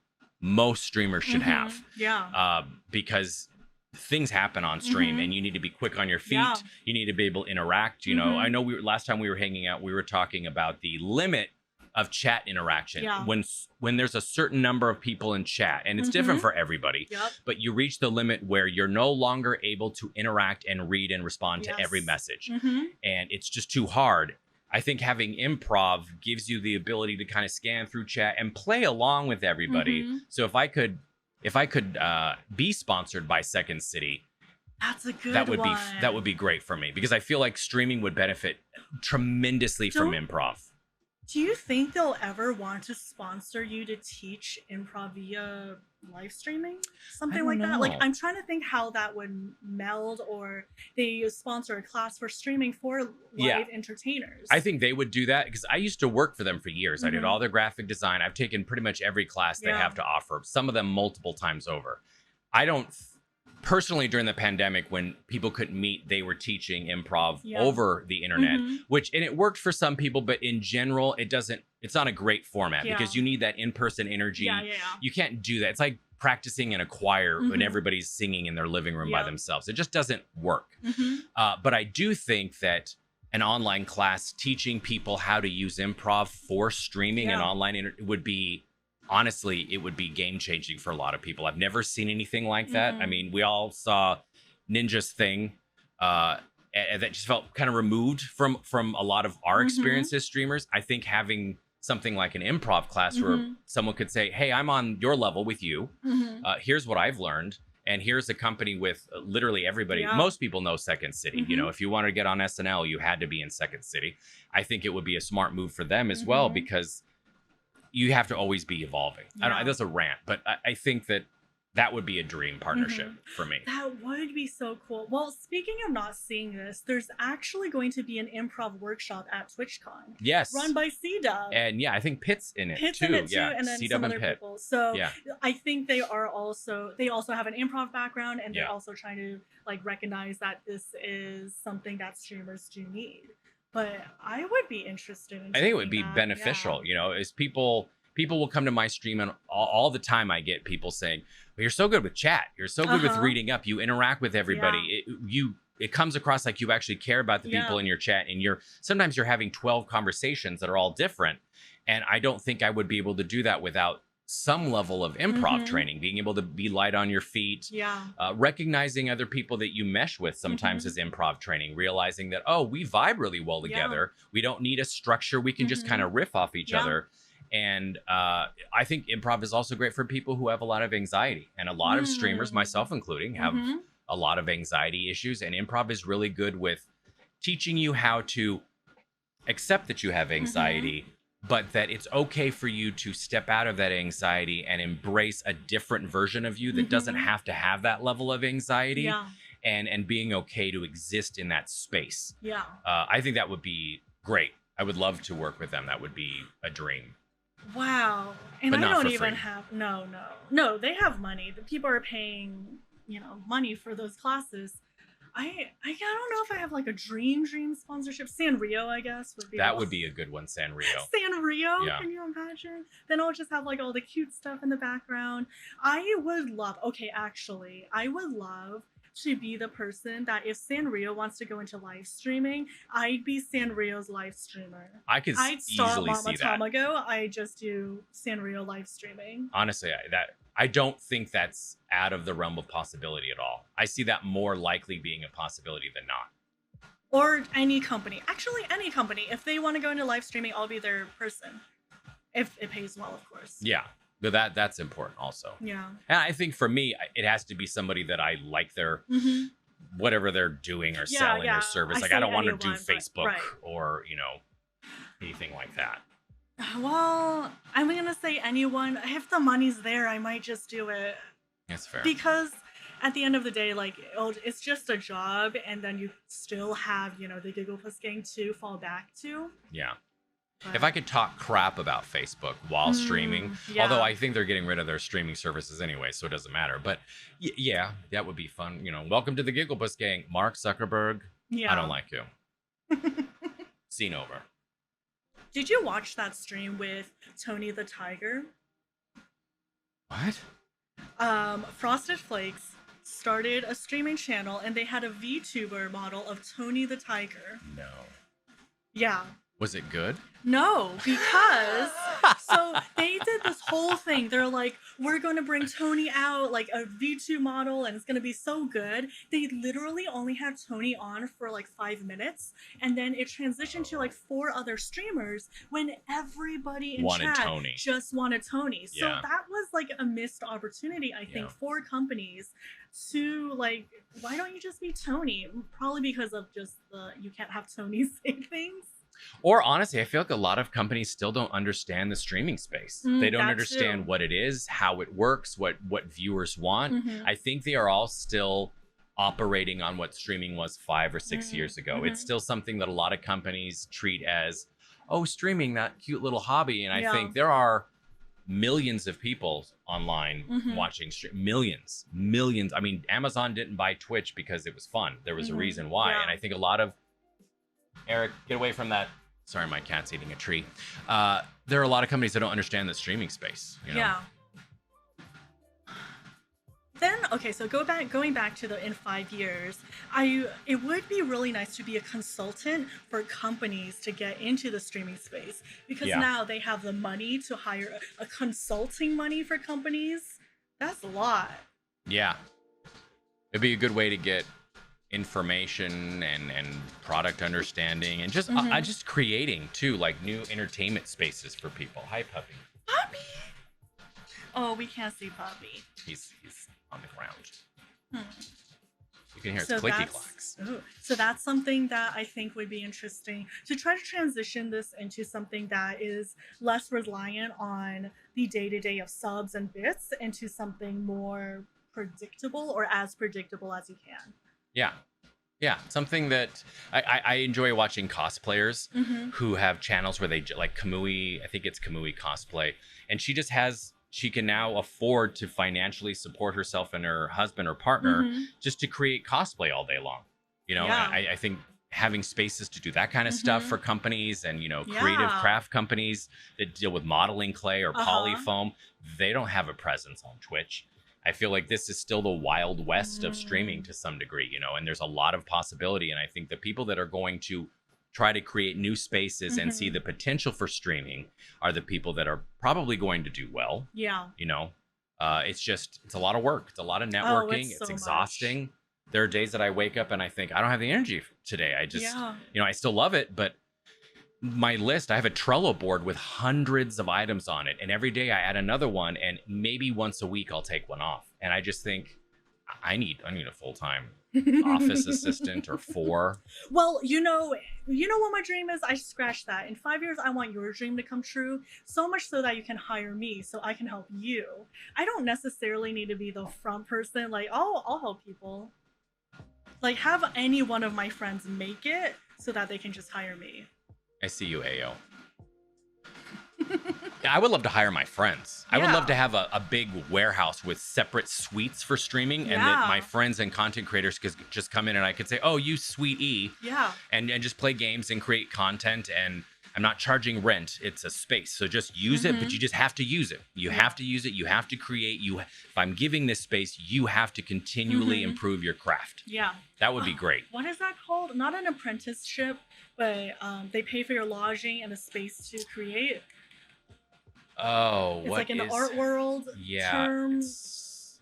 most streamers should have. Yeah. Because things happen on stream and you need to be quick on your feet. Yeah. You need to be able to interact. You know, I know last time we were hanging out, we were talking about the limit of chat interaction. Yeah. When there's a certain number of people in chat, and it's different for everybody, Yep. but you reach the limit where you're no longer able to interact and read and respond to Yes. every message. Mm-hmm. And it's just too hard. I think having improv gives you the ability to kind of scan through chat and play along with everybody. So if I could be sponsored by Second City, That's a good that would one. be great for me, because I feel like streaming would benefit tremendously from improv. Do you think they'll ever want to sponsor you to teach improv via live streaming? Something like that? Like, I'm trying to think how that would meld, or they sponsor a class for streaming for live entertainers. I think they would do that, because I used to work for them for years. I did all their graphic design. I've taken pretty much every class they have to offer, some of them multiple times over. I don't... Personally, during the pandemic, when people couldn't meet, they were teaching improv over the internet, and it worked for some people, but in general, it's not a great format because you need that in-person energy. You can't do that. It's like practicing in a choir when everybody's singing in their living room by themselves. It just doesn't work. But I do think that an online class teaching people how to use improv for streaming and online would be... Honestly, it would be game-changing for a lot of people. I've never seen anything like that. I mean, we all saw Ninja's thing that just felt kind of removed from a lot of our experience as streamers. I think having something like an improv class where someone could say, hey, I'm on your level with you. Here's what I've learned. And here's a company with literally everybody. Most people know Second City. You know, if you wanted to get on SNL, you had to be in Second City. I think it would be a smart move for them as well, because you have to always be evolving. I don't know, that's a rant, but I think that would be a dream partnership for me. That would be so cool. Well, speaking of not seeing this, there's actually going to be an improv workshop at Twitchcon. Yes. Run by C-Dub. And I think Pitt's in it too. And then C-Dub some and other Pitt. people. So I think they also have an improv background, and they're also trying to like recognize that this is something that streamers do need. But I would be interested in... I think it would be beneficial, you know, is people will come to my stream, and all the time I get people saying, well, you're so good with chat. You're so good with reading up. You interact with everybody. It comes across like you actually care about the people in your chat, and sometimes you're having 12 conversations that are all different. And I don't think I would be able to do that without some level of improv training, being able to be light on your feet, recognizing other people that you mesh with sometimes as improv training, realizing that, oh, we vibe really well together. We don't need a structure. We can just kind of riff off each other. And I think improv is also great for people who have a lot of anxiety, and a lot of streamers, myself including, have a lot of anxiety issues. And improv is really good with teaching you how to accept that you have anxiety, but that it's okay for you to step out of that anxiety and embrace a different version of you that doesn't have to have that level of anxiety, and being okay to exist in that space. I think that would be great. I would love to work with them. That would be a dream. Wow. And But I not don't for even free. have no, they have money. The people are paying, money for those classes. I don't know if I have like a dream sponsorship. Sanrio, I guess, would be That would be a good one, Sanrio. Sanrio, Yeah. can you imagine? Then I'll just have like all the cute stuff in the background. I would love to be the person that if Sanrio wants to go into live streaming, I'd be Sanrio's live streamer. I'd start easily see that. 𝒔𝒐𝒄𝒊𝒂𝒍𝒔. I just do Sanrio live streaming. Honestly, I don't think that's out of the realm of possibility at all. I see that more likely being a possibility than not. Or any company. Actually, any company. If they want to go into live streaming, I'll be their person. If it pays well, of course. Yeah, but that's important also. Yeah. And I think for me, it has to be somebody that I like their whatever they're doing or selling or service. Like I don't want to do Facebook or anything like that. Well, I'm gonna say anyone. If the money's there, I might just do it. That's fair. Because at the end of the day, like, it's just a job, and then you still have, you know, the 𝒔𝒐𝒊𝒂𝒍𝒔 to fall back to. Yeah. But... If I could talk crap about Facebook while streaming, yeah. although I think they're getting rid of their streaming services anyway, so it doesn't matter. But yeah, that would be fun. You know, welcome to the 𝒔𝒂𝒂𝒍𝒔, Mark Zuckerberg. Yeah. I don't like you. Scene over. Did you watch that stream with Tony the Tiger? What? Frosted Flakes started a streaming channel, and they had a VTuber model of Tony the Tiger. No. Yeah. Was it good? No, because so they did this whole thing. They're like, we're going to bring Tony out like a V2 model, and it's going to be so good. They literally only had Tony on for like 5 minutes, and then it transitioned to like 4 other streamers when everybody in Wanted chat Tony. just wanted Tony. So Yeah. that was like a missed opportunity, I think, for companies to like, why don't you just be Tony? Probably because of just you can't have Tony say things. Or honestly, I feel like a lot of companies still don't understand the streaming space. They don't understand what it is, how it works, what viewers want. I think they are all still operating on what streaming was 5 or 6 years ago. It's still something that a lot of companies treat as, oh, streaming, that cute little hobby. And I think there are millions of people online watching millions. I mean, Amazon didn't buy Twitch because it was fun. There was a reason why. And I think a lot of Eric, get away from that. Sorry, my cat's eating a tree. There are a lot of companies that don't understand the streaming space. You know? Yeah. Then, okay, so going back to in 5 years, it would be really nice to be a consultant for companies to get into the streaming space, because now they have the money to hire a consulting money for companies. That's a lot. Yeah. It'd be a good way to get information and product understanding, and just creating too, like new entertainment spaces for people. Hi, puppy. Puppy. Oh, we can't see Puppy. He's on the ground. You can hear its clicky clacks. So that's something that I think would be interesting to try to transition this into something that is less reliant on the day-to-day of subs and bits, into something more predictable, or as predictable as you can. Yeah, something that I enjoy watching cosplayers who have channels where they like Kamui. I think it's Kamui Cosplay, and she can now afford to financially support herself and her husband or partner just to create cosplay all day long. You know, I think having spaces to do that kind of stuff for companies, and you know, creative craft companies that deal with modeling clay or polyfoam, they don't have a presence on Twitch. I feel like this is still the wild west of streaming to some degree, you know, and there's a lot of possibility. And I think the people that are going to try to create new spaces and see the potential for streaming are the people that are probably going to do well. Yeah. You know, it's a lot of work. It's a lot of networking. It's exhausting. There are days that I wake up and I think, I don't have the energy today. I just, you know, I still love it, but my list, I have a Trello board with hundreds of items on it, and every day I add another one, and maybe once a week I'll take one off. And I just think I need a full-time office assistant or 4. Well, you know what my dream is? I scratched that. In 5 years, I want your dream to come true, so much so that you can hire me so I can help you. I don't necessarily need to be the front person. Like, I'll help people. Like, have any one of my friends make it so that they can just hire me. I see you, Ayo. Yeah, I would love to hire my friends. I would love to have a big warehouse with separate suites for streaming, and that my friends and content creators could just come in and I could say, oh, you Suite E. Yeah. And just play games and create content, and I'm not charging rent. It's a space. So just use it, but you just have to use it. You have to use it. You have to create. If I'm giving this space, you have to continually improve your craft. Yeah. That would be great. What is that called? Not an apprenticeship, but they pay for your lodging and a space to create. Oh, it's like in the art world. Yeah. Term. It's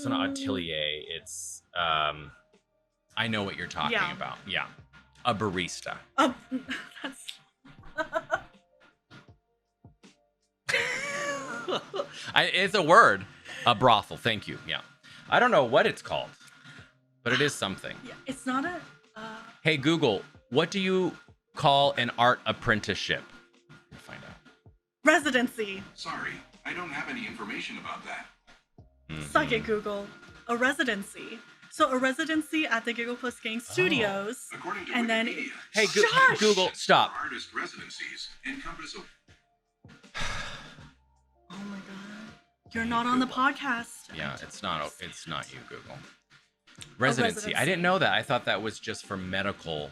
not atelier. It's I know what you're talking about. Yeah. A barista. It's a word. A brothel. Thank you. Yeah. I don't know what it's called, but it is something. Yeah, it's not a... Hey, Google, what do you call an art apprenticeship? Find out. Residency. Sorry, I don't have any information about that. Suck it, Google. A residency. So a residency at the 𝒔𝒂𝒂𝒍� Studios, and then Hey, Shush! Google, stop. Artist residencies encompass a Oh my god, you're not on the podcast. Yeah, it's not you, Google. Residency. I didn't know that. I thought that was just for medical.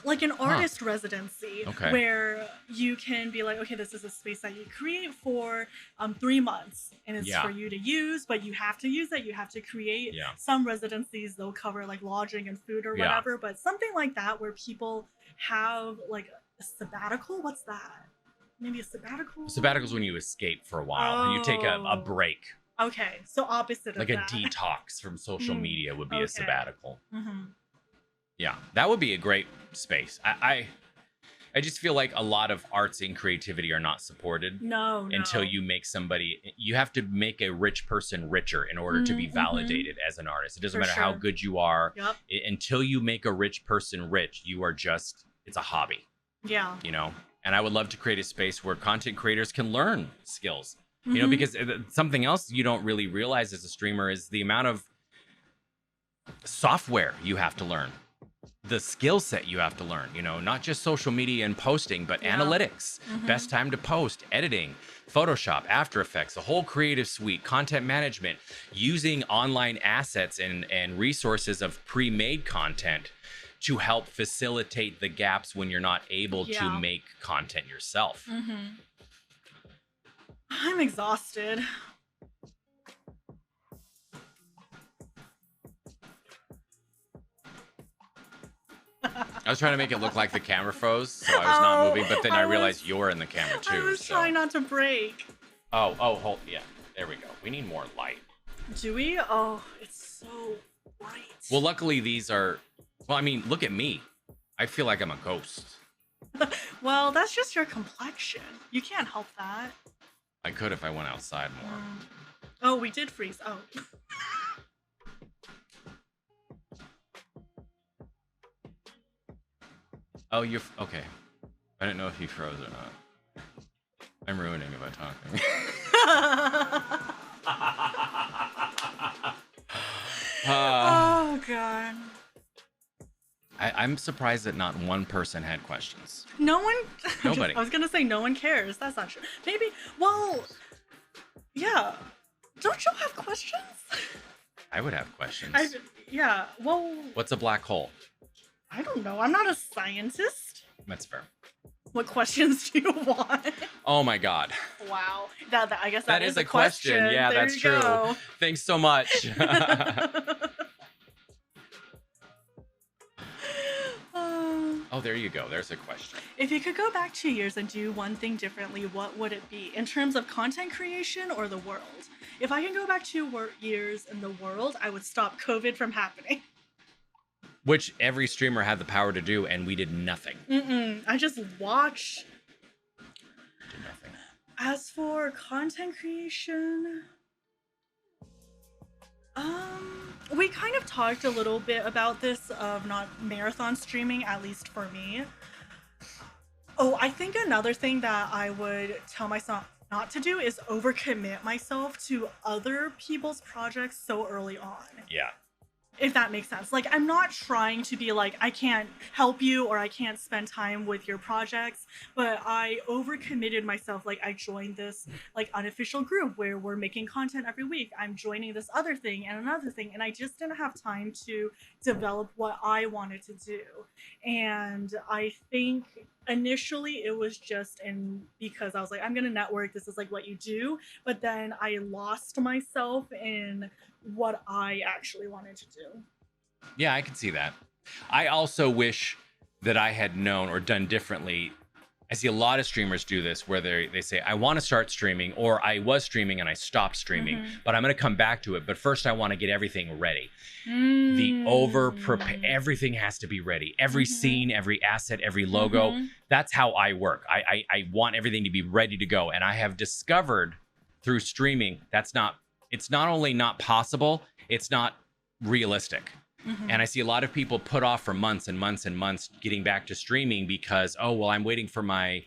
Like an artist residency, Okay. where you can be like, okay, this is a space that you create for 3 months, and it's for you to use, but you have to use it. You have to create. Yeah. Some residencies, they'll cover like lodging and food or whatever, but something like that where people have like a sabbatical. What's that? Maybe a sabbatical. Sabbatical's when you escape for a while and you take a break. Okay, so opposite Like of a that. detox from social media would be a Okay. sabbatical. Mm-hmm. Yeah, that would be a great space. I just feel like a lot of arts and creativity are not supported No. until you make somebody. You have to make a rich person richer in order to be validated as an artist. It doesn't For matter how sure. good you are. Yep. Until you make a rich person rich, you are just, it's a hobby, Yeah. you know? And I would love to create a space where content creators can learn skills, you know, because something else you don't really realize as a streamer is the amount of software you have to learn, the skill set you have to learn, you know, not just social media and posting, but analytics, best time to post, editing, Photoshop, After Effects, the whole creative suite, content management, using online assets and resources of pre-made content to help facilitate the gaps when you're not able to make content yourself. I'm exhausted. I was trying to make it look like the camera froze, so I was not moving, but then I realized you're in the camera too. I was trying not to break. Oh, hold, yeah, there we go. We need more light. Do we? Oh, it's so bright. Well, luckily these are, well, I mean, look at me. I feel like I'm a ghost. Well, that's just your complexion. You can't help that. I could if I went outside more. Oh, we did freeze. Oh. Oh, okay. I didn't know if you froze or not. I'm ruining it by talking. Oh, God. I'm surprised that not one person had questions. No one. Nobody. I was gonna say no one cares. That's not true. Maybe. Well. Yeah. Don't you have questions? I would have questions. Yeah. Well. What's a black hole? I don't know. I'm not a scientist. That's fair. What questions do you want? Oh my God. Wow. I guess that is a question. Yeah, There that's you true. go. Thanks so much. Oh, there you go. There's a question. If you could go back 2 years and do one thing differently, what would it be? In terms of content creation or the world? If I can go back 2 years in the world, I would stop COVID from happening. Which every streamer had the power to do, and we did nothing. I just watch. Did nothing. As for content creation, we kind of talked a little bit about this of not marathon streaming, at least for me. Oh, I think another thing that I would tell myself not to do is overcommit myself to other people's projects so early on. Yeah. If that makes sense. Like, I'm not trying to be like, I can't help you or I can't spend time with your projects, but I overcommitted myself. Like, I joined this like unofficial group where we're making content every week. I'm joining this other thing and another thing, and I just didn't have time to develop what I wanted to do. And I think initially it was just because I was like, I'm gonna network, this is like what you do, but then I lost myself in what I actually wanted to do. Yeah, I can see that. I also wish that I had known or done differently. I see a lot of streamers do this where they say, I want to start streaming, or I was streaming and I stopped streaming, but I'm going to come back to it. But first I want to get everything ready. The everything has to be ready. Every scene, every asset, every logo. That's how I work. I want everything to be ready to go. And I have discovered through streaming, it's not only not possible, it's not realistic. And I see a lot of people put off for months and months and months getting back to streaming because, oh, well, I'm waiting for my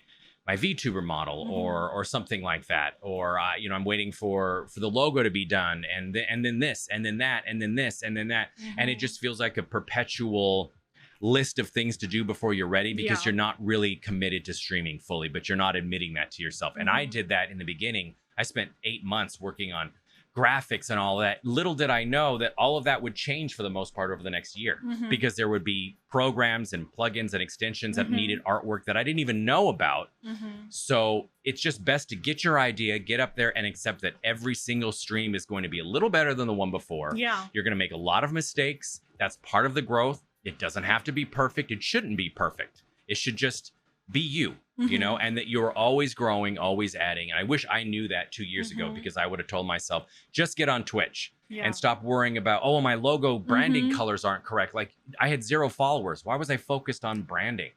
my VTuber model Mhm. or something like that, or you know, I'm waiting for the logo to be done, and then this, and then that, and then this, and then that, and it Mhm. just feels like a perpetual list of things to do before you're ready, because Yeah. you're not really committed to streaming fully, but you're not admitting that to yourself. And I Mhm. did that in the beginning. I spent 8 months working on graphics and all that. Little did I know that all of that would change for the most part over the next year, Mhm. because there would be programs and plugins and extensions that Mhm. needed artwork that I didn't even know about. Mhm. So it's just best to get your idea, get up there, and accept that every single stream is going to be a little better than the one before. Yeah. You're going to make a lot of mistakes. That's part of the growth. It doesn't have to be perfect. It shouldn't be perfect. It should just be you, you know, Mhm. and that you're always growing, always adding. And I wish I knew that 2 years ago, Mhm. because I would have told myself, just get on Twitch Yeah. and stop worrying about, oh, my logo branding Mhm. colors aren't correct. Like, I had 0 followers. Why was I focused on branding?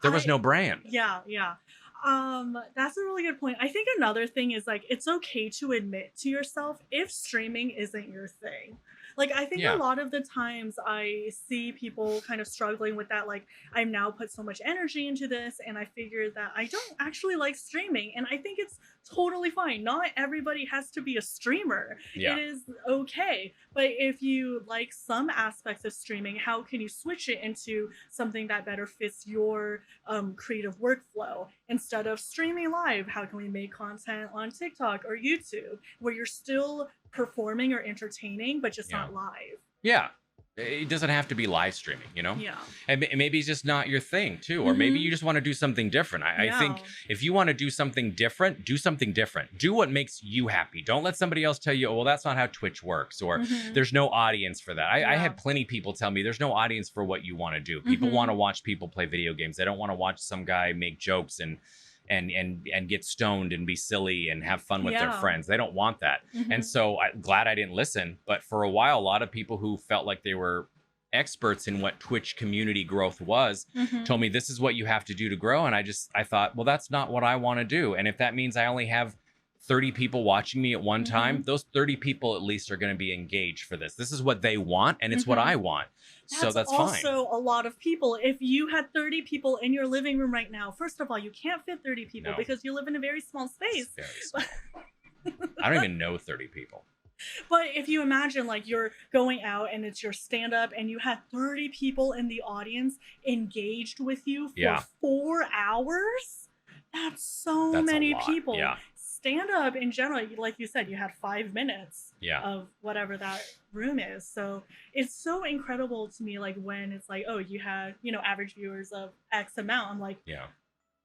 There was no brand. Yeah, yeah. That's a really good point. I think another thing is like it's okay to admit to yourself if streaming isn't your thing. Like I think Yeah. a lot of the times I see people kind of struggling with that, like I've now put so much energy into this and I figured that I don't actually like streaming. And I think it's totally fine. Not everybody has to be a streamer. Yeah. It is okay. But if you like some aspects of streaming, how can you switch it into something that better fits your creative workflow? Instead of streaming live, how can we make content on TikTok or YouTube where you're still performing or entertaining, but just Yeah. not live? Yeah. It doesn't have to be live streaming, you know? Yeah. And maybe it's just not your thing too. Or maybe Mhm. you just want to do something different. I think Yeah. if you want to do something different, do something different. Do what makes you happy. Don't let somebody else tell you, oh, well, that's not how Twitch works, or Mhm. there's no audience for that. I Yeah. had plenty of people tell me there's no audience for what you want to do. People Mhm. want to watch people play video games. They don't want to watch some guy make jokes and get stoned and be silly and have fun with their Yeah. friends. They don't want that. Mhm. And so I'm glad I didn't listen. But for a while, a lot of people who felt like they were experts in what Twitch community growth was Mhm. told me this is what you have to do to grow. And I thought, well, that's not what I want to do. And if that means I only have 30 people watching me at one time, those 30 people at least are going to be engaged for this. This is what they want, and it's what Mhm. I want. So that's fine. also a lot of people. If you had 30 people in your living room right now, first of all, you can't fit 30 people No. because you live in a very small space. It's very small. I don't even know 30 people. But if you imagine like you're going out and it's your stand up and you had 30 people in the audience engaged with you for Yeah. 4 hours, that's so That's a many lot. people. Yeah. Stand up in general, like you said, you had 5 minutes Yeah. of whatever that room is. So it's so incredible to me, like when it's like, oh, you had, average viewers of X amount. I'm like, Yeah.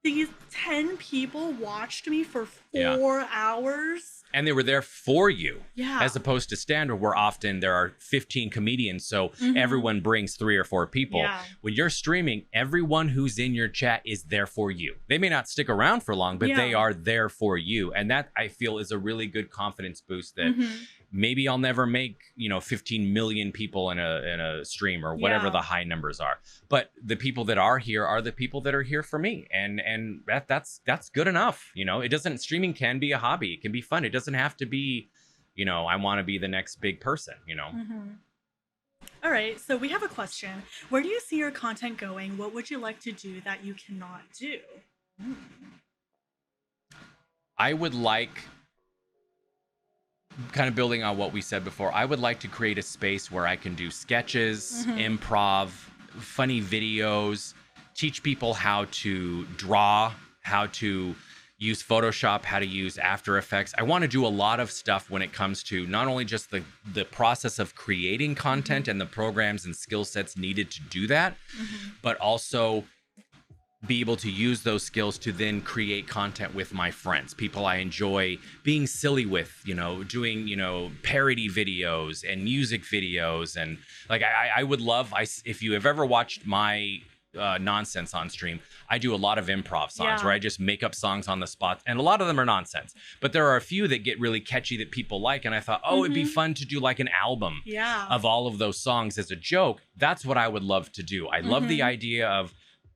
these 10 people watched me for 4 Yeah. hours. And they were there for you. Yeah. As opposed to standard, where often there are 15 comedians, so Mhm. everyone brings 3 or 4 people. Yeah. When you're streaming, everyone who's in your chat is there for you. They may not stick around for long, but they Yeah. are there for you. And that, I feel, is a really good confidence boost that Mhm. maybe I'll never make, 15 million people in a stream or whatever Yeah. the high numbers are. But the people that are here are the people that are here for me. And that's good enough. Streaming can be a hobby. It can be fun. It doesn't have to be, I want to be the next big person, Mhm. All right, so we have a question. Where do you see your content going? What would you like to do that you cannot do? I would like, kind of building on what we said before, I would like to create a space where I can do sketches, improv, funny videos, teach people how to draw, how to use Photoshop, how to use After Effects. I want to do a lot of stuff when it comes to not only just the process of creating content and the programs and skill sets needed to do that, but also be able to use those skills to then create content with my friends, people I enjoy being silly with, doing, parody videos and music videos. And like, I would love, if you have ever watched my nonsense on stream, I do a lot of improv songs where I just make up songs on the spot, and a lot of them are nonsense, but there are a few that get really catchy that people like. And I thought, oh, it'd be fun to do like an album of all of those songs as a joke. That's what I would love to do. I love the idea of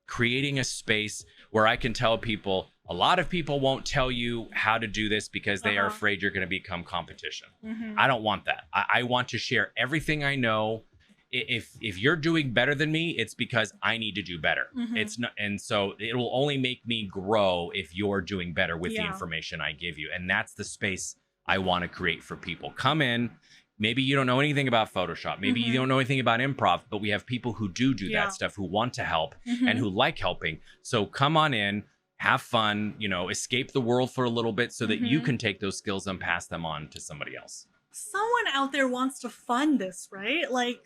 creating a space where I can tell people, a lot of people won't tell you how to do this because they are afraid you're going to become competition. I don't want that. I want to share everything I know if you're doing better than me, it's because I need to do better. It's not, and so it will only make me grow if you're doing better with the information I give you. And that's the space I want to create for people. Come in. Maybe you don't know anything about Photoshop. Maybe you don't know anything about improv, but we have people who do that stuff, who want to help and who like helping. So come on in, have fun, you know, escape the world for a little bit so that you can take those skills and pass them on to somebody else. Someone out there wants to fund this, right? Like,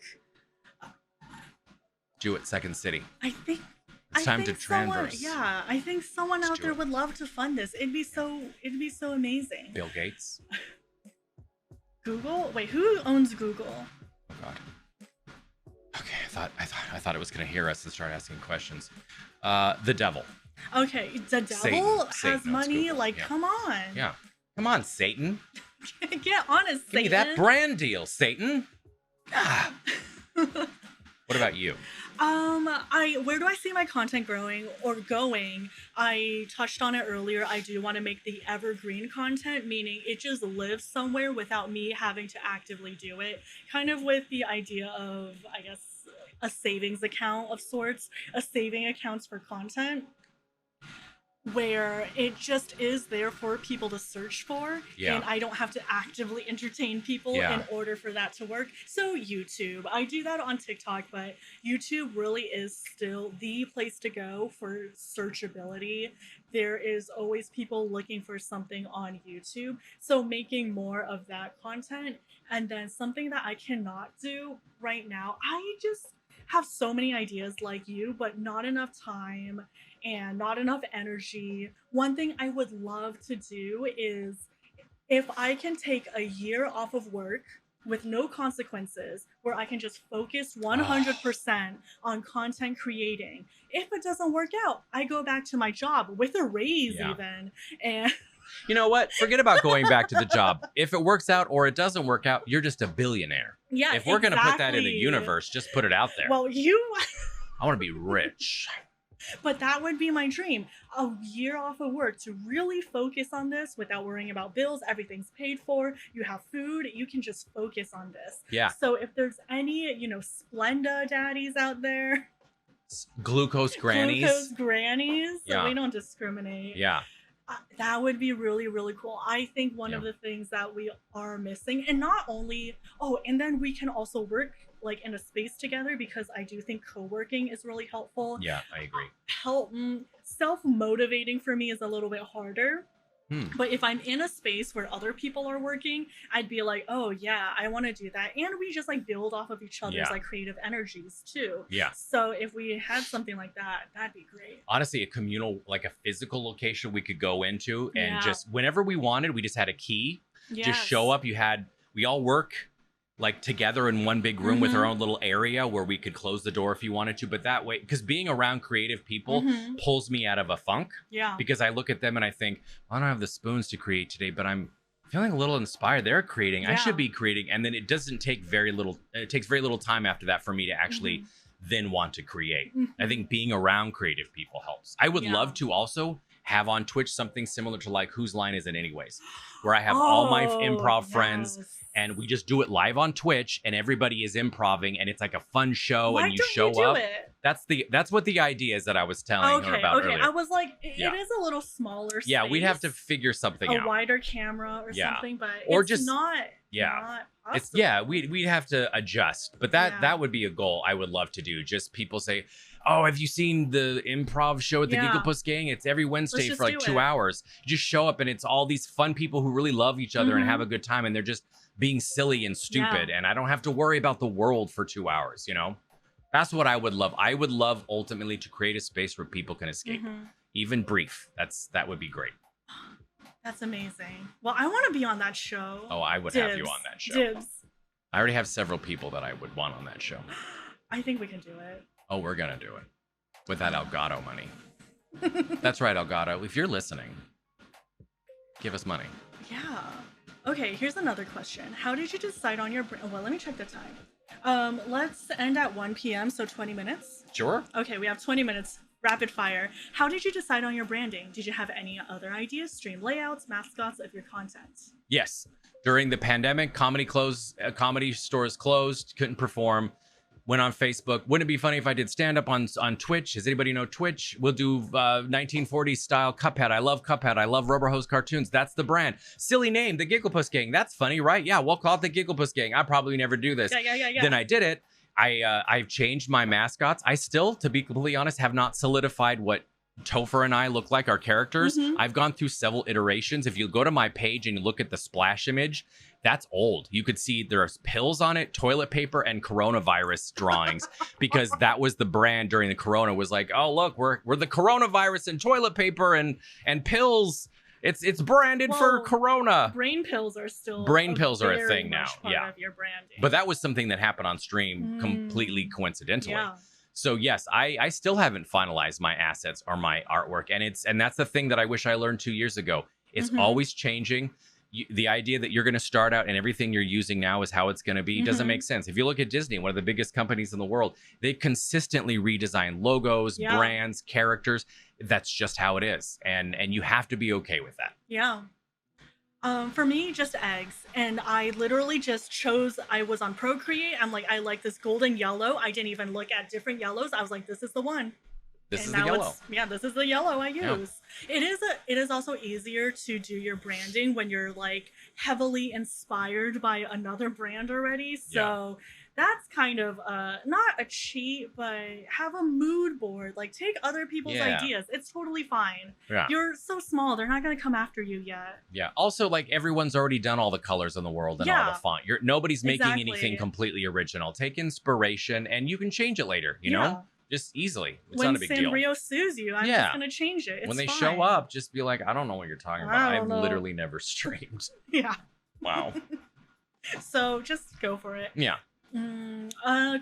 do it, Second City. I think it's time to transverse. Yeah, I think someone out there would love to fund this. It'd be so amazing. Bill Gates. Google? Wait, who owns Google? Oh God. Okay, I thought it was gonna hear us and start asking questions. The devil. Okay, the devil has money. Google. Like, come on. Yeah, come on, Satan. Get honest, Satan. Give me that brand deal, Satan. Ah. What about you? Where do I see my content growing or going? I touched on it earlier. I do want to make the evergreen content, meaning it just lives somewhere without me having to actively do it. Kind of with the idea of, I guess, a savings account of sorts, a saving accounts for content, where it just is there for people to search for, and I don't have to actively entertain people in order for that to work. So YouTube, I do that on TikTok, but YouTube really is still the place to go for searchability. There is always people looking for something on YouTube, so making more of that content. And then something that I cannot do right now, I just have so many ideas like you, but not enough time and not enough energy. One thing I would love to do is, if I can take a year off of work with no consequences, where I can just focus 100% on content creating. If it doesn't work out, I go back to my job with a raise even. And you know what? Forget about going back to the job. If it works out or it doesn't work out, you're just a billionaire. Yeah, if we're going to put that in the universe, just put it out there. Well, I want to be rich. But that would be my dream. A year off of work to really focus on this without worrying about bills. Everything's paid for. You have food. You can just focus on this. Yeah. So if there's any, Splenda daddies out there. Glucose grannies. Glucose grannies. So we don't discriminate. Yeah. That would be really, really cool. I think one of the things that we are missing, and not only, and then we can also work like in a space together, because I do think co-working is really helpful. Yeah, I agree. Self-motivating for me is a little bit harder. But if I'm in a space where other people are working, I'd be like, oh yeah, I want to do that. And we just like build off of each other's like creative energies too. Yeah. So if we had something like that, that'd be great. Honestly, a communal, like a physical location we could go into and just whenever we wanted, we just had a key. Just show up. We all work like together in one big room with our own little area where we could close the door if you wanted to. But that way, because being around creative people pulls me out of a funk. Yeah. Because I look at them and I think, I don't have the spoons to create today, but I'm feeling a little inspired. They're creating. I should be creating. And then it doesn't take very little. It takes very little time after that for me to actually then want to create. I think being around creative people helps. I would love to also have on Twitch something similar to like Whose Line Is It Anyways, where I have all my improv friends and we just do it live on Twitch and everybody is improving and it's like a fun show. Why and you show up. That's what the idea is that I was telling her about earlier. I was like, it is a little smaller space. Yeah, we'd have to figure something out. A wider camera or something, but or it's just not it's we'd have to adjust. But that would be a goal I would love to do. Just people say, oh, have you seen the improv show at the 𝒔𝒂𝒂𝒂𝒂𝒂? It's every Wednesday for like 2 hours. You just show up and it's all these fun people who really love each other and have a good time, and they're just being silly and stupid, and I don't have to worry about the world for 2 hours, That's what I would love. I would love ultimately to create a space where people can escape, even brief. That would be great. That's amazing. Well, I want to be on that show. Oh, I would have you on that show. Dibs. I already have several people that I would want on that show. I think we can do it. Oh, we're going to do it. With that Elgato money. That's right, Elgato. If you're listening, give us money. Yeah. Okay, here's another question. How did you decide on your brand? Well, let me check the time. Let's end at 1 p.m., so 20 minutes. Sure. Okay, we have 20 minutes. Rapid fire. How did you decide on your branding? Did you have any other ideas, stream layouts, mascots of your content? Yes. During the pandemic, comedy stores closed, couldn't perform. went on Facebook. Wouldn't it be funny if I did stand up on Twitch? Does anybody know Twitch? We'll do 1940s style Cuphead. I love Cuphead. I love Rubber Hose cartoons. That's the brand. Silly name, the 𝒔𝒄𝒊𝒂𝒍𝒔. That's funny, right? Yeah, we'll call it the 𒔔𝒄𝒊𝒂𝒍𝒔. I probably never do this. Yeah. Then I did it. I've changed my mascots. I still, to be completely honest, have not solidified what Topher and I look like, our characters. I've gone through several iterations. If you go to my page and you look at the splash image, that's old. You could see there's pills on it, toilet paper, and coronavirus drawings because that was the brand during the corona. Was like, oh look, we're the coronavirus and toilet paper and pills. It's branded for corona. Brain pills are still a thing now. Yeah, of your branding. But that was something that happened on stream completely coincidentally. Yeah. So yes, I still haven't finalized my assets or my artwork, and that's the thing that I wish I learned 2 years ago. It's always changing. The idea that you're going to start out and everything you're using now is how it's going to be doesn't make sense. If you look at Disney, one of the biggest companies in the world, they consistently redesign logos, brands, characters. That's just how it is, and you have to be okay with that. Yeah. For me, just eggs. And I literally just chose, I was on Procreate. I'm like, I like this golden yellow. I didn't even look at different yellows. I was like, this is the one. This is the yellow. Yeah, this is the yellow I use. Yeah. It is also easier to do your branding when you're like heavily inspired by another brand already. So that's kind of not a cheat, but have a mood board. Like take other people's ideas. It's totally fine. Yeah. You're so small, they're not gonna come after you yet. Yeah. Also, like everyone's already done all the colors in the world and all the font. Nobody's making anything completely original. Take inspiration and you can change it later, you know? Just easily. It's not a big deal. When Sanrio sues you, I'm just gonna change it. When they show up, just be like, I don't know what you're talking about. I've literally never streamed. Yeah. Wow. So just go for it. Yeah.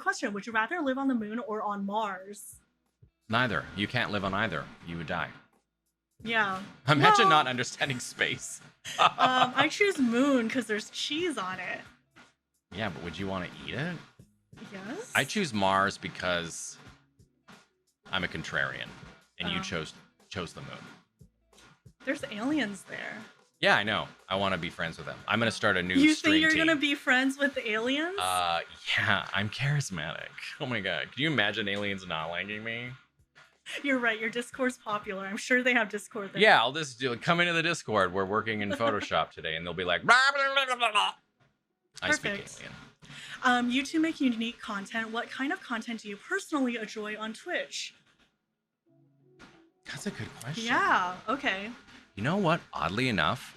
Question: would you rather live on the moon or on Mars? Neither. You can't live on either. You would die. Yeah. Imagine not understanding space. I choose moon because there's cheese on it. Yeah, but would you want to eat it? Yes. I choose Mars because I'm a contrarian, and you chose the moon. There's aliens there. Yeah, I know. I want to be friends with them. I'm gonna start a new stream team. You think you're gonna be friends with the aliens? Yeah, I'm charismatic. Oh my god, can you imagine aliens not liking me? You're right. Your Discord's popular. I'm sure they have Discord there. Yeah, I'll just come into the Discord. We're working in Photoshop today, and they'll be like, blah, blah, blah, blah, blah. I speak alien. You two make unique content. What kind of content do you personally enjoy on Twitch? That's a good question. Yeah, okay. You know what? Oddly enough,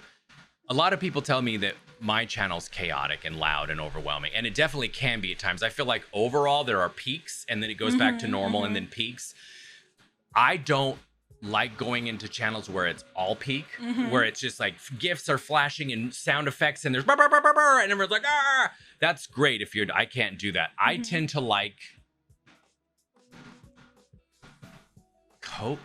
a lot of people tell me that my channel's chaotic and loud and overwhelming, and it definitely can be at times. I feel like overall there are peaks, and then it goes back to normal, and then peaks. I don't like going into channels where it's all peak, where it's just like GIFs are flashing and sound effects, and there's burr, burr, burr, burr, burr, and everyone's like, ah! That's great if I can't do that. I tend to like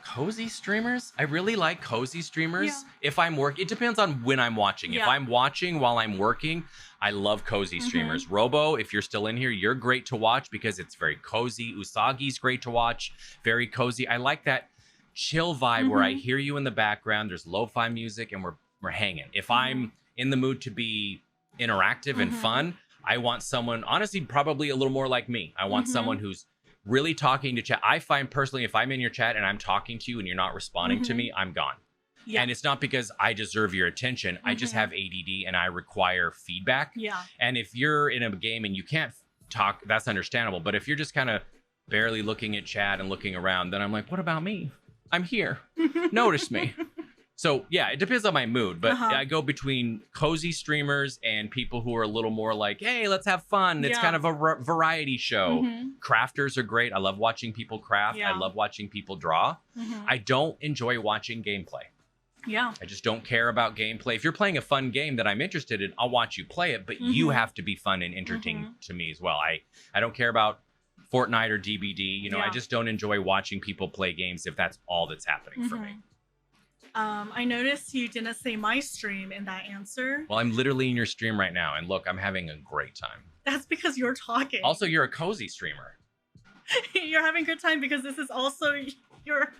cozy streamers. I really like cozy streamers. Yeah. If I'm working, it depends on when I'm watching. Yeah. If I'm watching while I'm working, I love cozy streamers. Robo, if you're still in here, you're great to watch because it's very cozy. Usagi's great to watch, very cozy. I like that chill vibe where I hear you in the background. There's lo-fi music and we're hanging. If I'm in the mood to be interactive and fun, I want someone, honestly, probably a little more like me. I want someone who's really talking to chat. I find personally, if I'm in your chat and I'm talking to you and you're not responding to me, I'm gone. Yeah. And it's not because I deserve your attention. I just have ADD and I require feedback. Yeah. And if you're in a game and you can't talk, that's understandable. But if you're just kind of barely looking at chat and looking around, then I'm like, what about me? I'm here. Notice me. So yeah, it depends on my mood, but I go between cozy streamers and people who are a little more like, hey, let's have fun. It's kind of a variety show. Crafters are great. I love watching people craft. I love watching people draw. I don't enjoy watching gameplay. Yeah. I just don't care about gameplay. If you're playing a fun game that I'm interested in, I'll watch you play it, but you have to be fun and entertaining to me as well. I don't care about Fortnite or DBD. You know, I just don't enjoy watching people play games if that's all that's happening for me. I noticed you didn't say my stream in that answer. Well, I'm literally in your stream right now, and look, I'm having a great time. That's because you're talking. Also, you're a cozy streamer. You're having a good time because this is also your.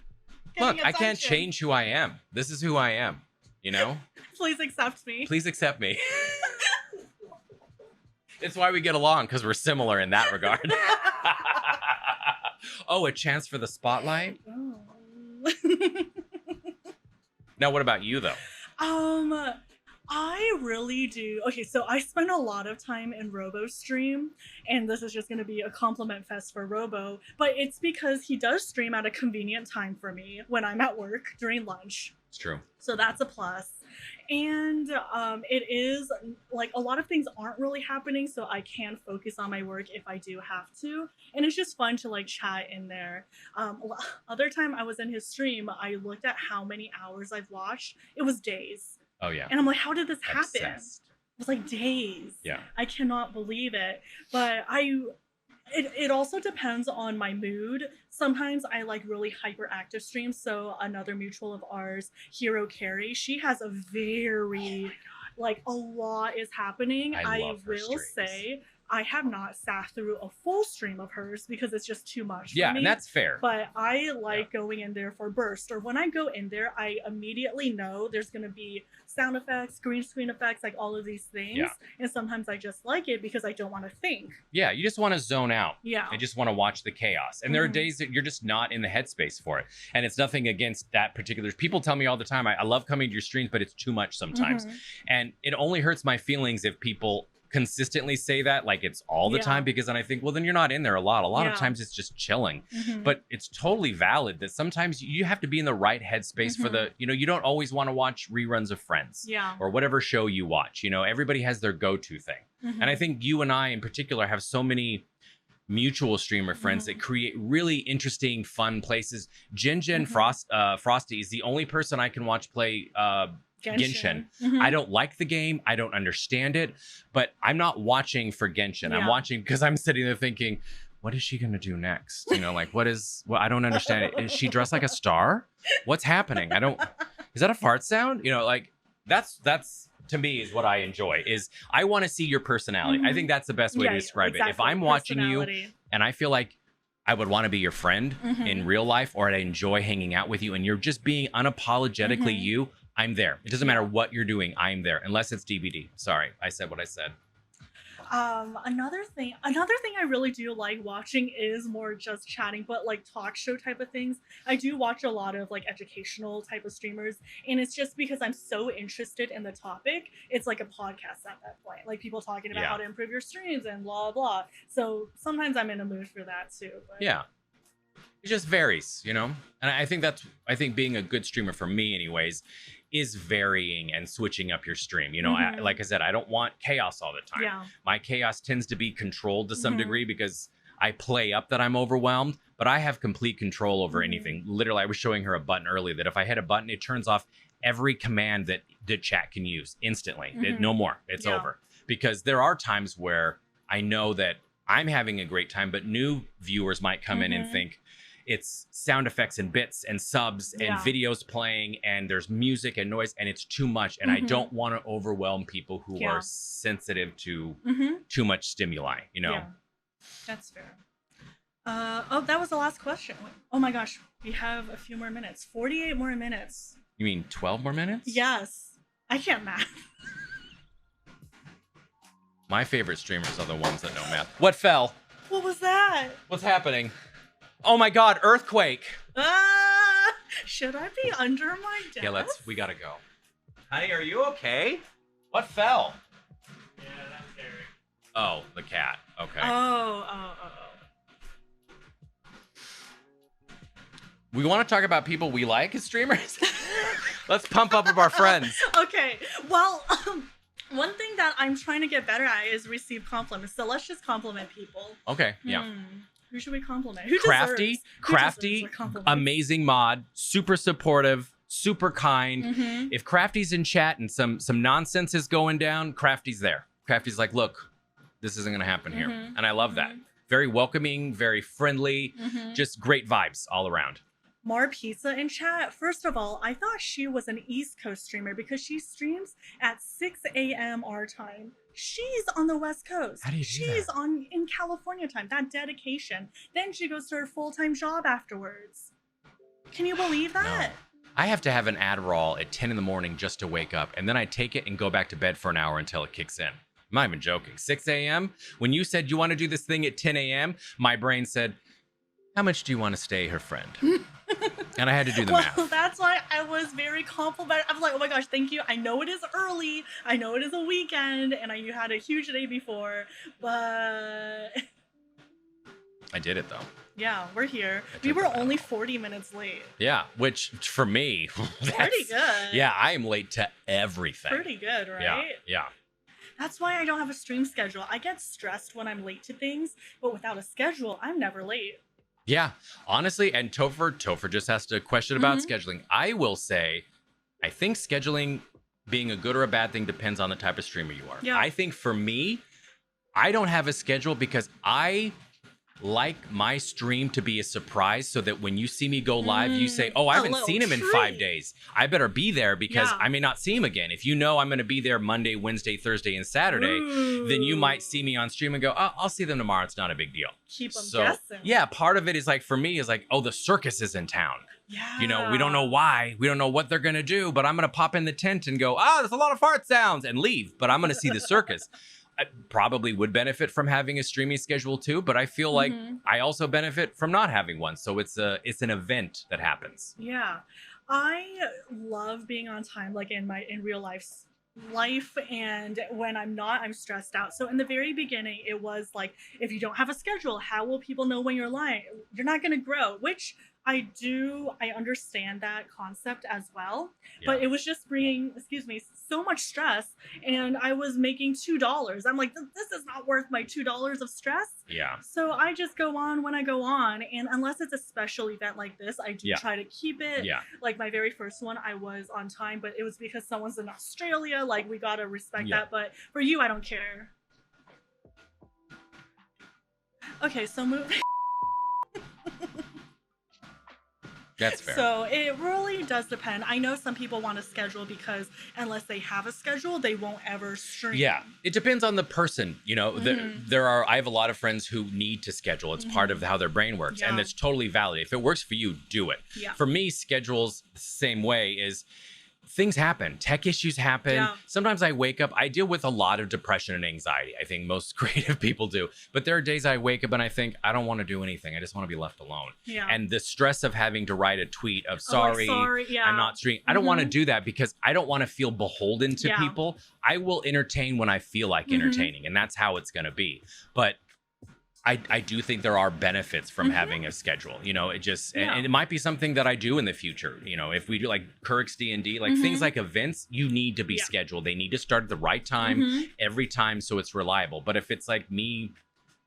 Look, I can't change who I am. This is who I am, you know? Please accept me. Please accept me. It's why we get along, because we're similar in that regard. Oh, a chance for the spotlight? Oh. Now, what about you, though? I really do. Okay, so I spend a lot of time in Robo stream, and this is just going to be a compliment fest for Robo, but it's because he does stream at a convenient time for me when I'm at work during lunch. It's true. So that's a plus. And it is like a lot of things aren't really happening, so I can focus on my work if I do have to. And it's just fun to like chat in there. Other time I was in his stream, I looked at how many hours I've watched. It was days. Oh, yeah. And I'm like, how did this happen? Obsessed. It was like days. Yeah. I cannot believe it. But it also depends on my mood. Sometimes I like really hyperactive streams. So another mutual of ours, Hero Carrie, she has a very like a lot is happening. I love her will streams. say I have not sat through a full stream of hers because it's just too much for Yeah, me. and that's fair. But I like going in there for burst, or when I go in there, I immediately know there's going to be sound effects, green screen effects, like all of these things. Yeah. And sometimes I just like it because I don't want to think. Yeah, you just want to zone out. Yeah. I just want to watch the chaos. And there are Mhm. days that you're just not in the headspace for it. And it's nothing against that particular. People tell me all the time, I love coming to your streams, but it's too much sometimes. Mhm. And it only hurts my feelings if people consistently say that, like it's all the Yeah. time, because then I think, well, then you're not in there a lot. A lot Yeah. of times it's just chilling. Mhm. But it's totally valid that sometimes you have to be in the right headspace for the, you don't always want to watch reruns of Friends yeah. or whatever show you watch. Everybody has their go-to thing. Mhm. And I think you and I in particular have so many mutual streamer friends that create really interesting, fun places. Jinja and Frosty is the only person I can watch play Genshin. Mhm. I don't like the game. I don't understand it, but I'm not watching for Genshin. I'm Yeah. watching because I'm sitting there thinking, what is she going to do next? Like, I don't understand it. Is she dressed like a star? What's happening? Is that a fart sound? Like that's to me is what I enjoy is I want to see your personality. I think that's the best way to describe it. If I'm watching you and I feel like I would want to be your friend in real life, or I'd enjoy hanging out with you and you're just being unapologetically you, I'm there. It doesn't matter what you're doing. I'm there, unless it's DVD. Sorry, I said what I said. Another thing I really do like watching is more just chatting, but like talk show type of things. I do watch a lot of like educational type of streamers, and it's just because I'm so interested in the topic. It's like a podcast at that point, like people talking about how to improve your streams and blah blah. So sometimes I'm in a mood for that too. But... yeah. It just varies, And I think being a good streamer for me anyways is varying and switching up your stream. Like I said, I don't want chaos all the time. Yeah. My chaos tends to be controlled to some degree because I play up that I'm overwhelmed, but I have complete control over anything. Literally, I was showing her a button earlier that if I hit a button, it turns off every command that the chat can use instantly. No more. It's over. Because there are times where I know that I'm having a great time, but new viewers might come in and think, it's sound effects and bits and subs and videos playing and there's music and noise and it's too much. And I don't want to overwhelm people who are sensitive to too much stimuli, Yeah, that's fair. That was the last question. Oh my gosh, we have a few more minutes. 48 more minutes. You mean 12 more minutes? Yes. I can't math. My favorite streamers are the ones that know math. What fell? What was that? What's happening? Oh my God, earthquake. Should I be under my desk? Yeah, we gotta go. Honey, are you okay? What fell? Yeah, that's scary. Oh, the cat. Okay. Oh. We want to talk about people we like as streamers? Let's pump up our friends. Okay, well, one thing that I'm trying to get better at is receive compliments. So let's just compliment people. Okay, yeah. Who should we compliment? Who Crafty, deserves a compliment? amazing mod, super supportive, super kind. If Crafty's in chat and some nonsense is going down, Crafty's there. Crafty's like, look, this isn't gonna happen here. And I love that. Very welcoming, very friendly, just great vibes all around. More Pizza in chat. First of all, I thought she was an East Coast streamer because she streams at 6 a.m. our time. She's on the West Coast. How do you do She's that? in California time. That dedication. Then she goes to her full-time job afterwards. Can you believe that? No. I have to have an Adderall at 10 in the morning just to wake up, and then I take it and go back to bed for an hour until it kicks in. I'm not even joking. 6 a.m. When you said you want to do this thing at 10 a.m., my brain said, how much do you want to stay her friend? And I had to do the Well, math. that's why I was very complimentary. I was like, oh my gosh, thank you. I know it is early. I know it is a weekend, and you had a huge day before, but I did it though. yeah, we're here. I We took were the only battle. 40 minutes late. Yeah, which for me, Pretty that's, good. yeah, I am late to everything. Pretty good, right? Yeah, yeah. That's why I don't have a stream schedule. I get stressed when I'm late to things, but without a schedule, I'm never late. Yeah, honestly, and Topher just asked a question about scheduling. I will say, I think scheduling being a good or a bad thing depends on the type of streamer you are. Yeah. I think for me, I don't have a schedule because I like my stream to be a surprise so that when you see me go live, you say, oh, I A haven't little seen him in treat. 5 days. I better be there because Yeah. I may not see him again. If you know I'm going to be there Monday, Wednesday, Thursday, and Saturday, then you might see me on stream and go, oh, I'll see them tomorrow. It's not a big deal. Keep them So, guessing. yeah, part of it is like, for me, is like, oh, the circus is in town. Yeah. You know, we don't know why, we don't know what they're going to do, but I'm going to pop in the tent and go, there's a lot of fart sounds and leave, but I'm going to see the circus. I probably would benefit from having a streaming schedule too, but I feel like I also benefit from not having one. So it's an event that happens. Yeah. I love being on time, like in real life, and when I'm not, I'm stressed out. So in the very beginning, it was like, if you don't have a schedule, how will people know when you're lying? You're not going to grow, which I understand that concept as well, but it was just bringing, so much stress, and I was making $2. I'm like, this is not worth my $2 of stress. Yeah. So I just go on when I go on, and unless it's a special event like this, I do try to keep it. Yeah. Like my very first one, I was on time, but it was because someone's in Australia. Like, we gotta respect that. But for you, I don't care. Okay, so moving. That's fair. So it really does depend. I know some people want a schedule because unless they have a schedule, they won't ever stream. Yeah, it depends on the person. You know, I have a lot of friends who need to schedule. It's part of how their brain works, and it's totally valid. If it works for you, do it. Yeah. For me, schedules the same way is things happen. Tech issues happen. Yeah. Sometimes I wake up, I deal with a lot of depression and anxiety. I think most creative people do. But there are days I wake up and I think, I don't want to do anything. I just want to be left alone. Yeah. And the stress of having to write a tweet of sorry, I'm not streaming. I don't want to do that because I don't want to feel beholden to people. I will entertain when I feel like entertaining, and that's how it's going to be. But I do think there are benefits from having a schedule. You know, it just, and it might be something that I do in the future. You know, if we do like Kirk's D&D, like things like events, you need to be scheduled. They need to start at the right time every time so it's reliable. But if it's like me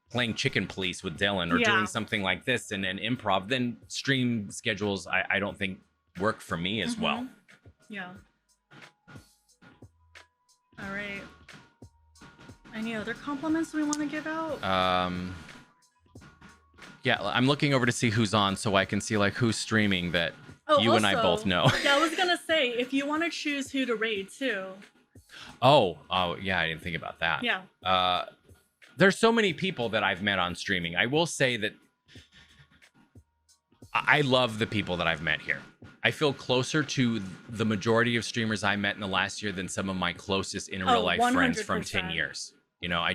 playing Chicken Police with Dylan or doing something like this and improv, then stream schedules, I don't think work for me as well. Yeah. All right. Any other compliments we want to give out? Yeah, I'm looking over to see who's on so I can see like who's streaming that you and I both know. Yeah, I was gonna say, if you want to choose who to raid too. Oh, yeah, I didn't think about that. Yeah. There's so many people that I've met on streaming. I will say that I love the people that I've met here. I feel closer to the majority of streamers I met in the last year than some of my closest in real life friends from 10 years. You know,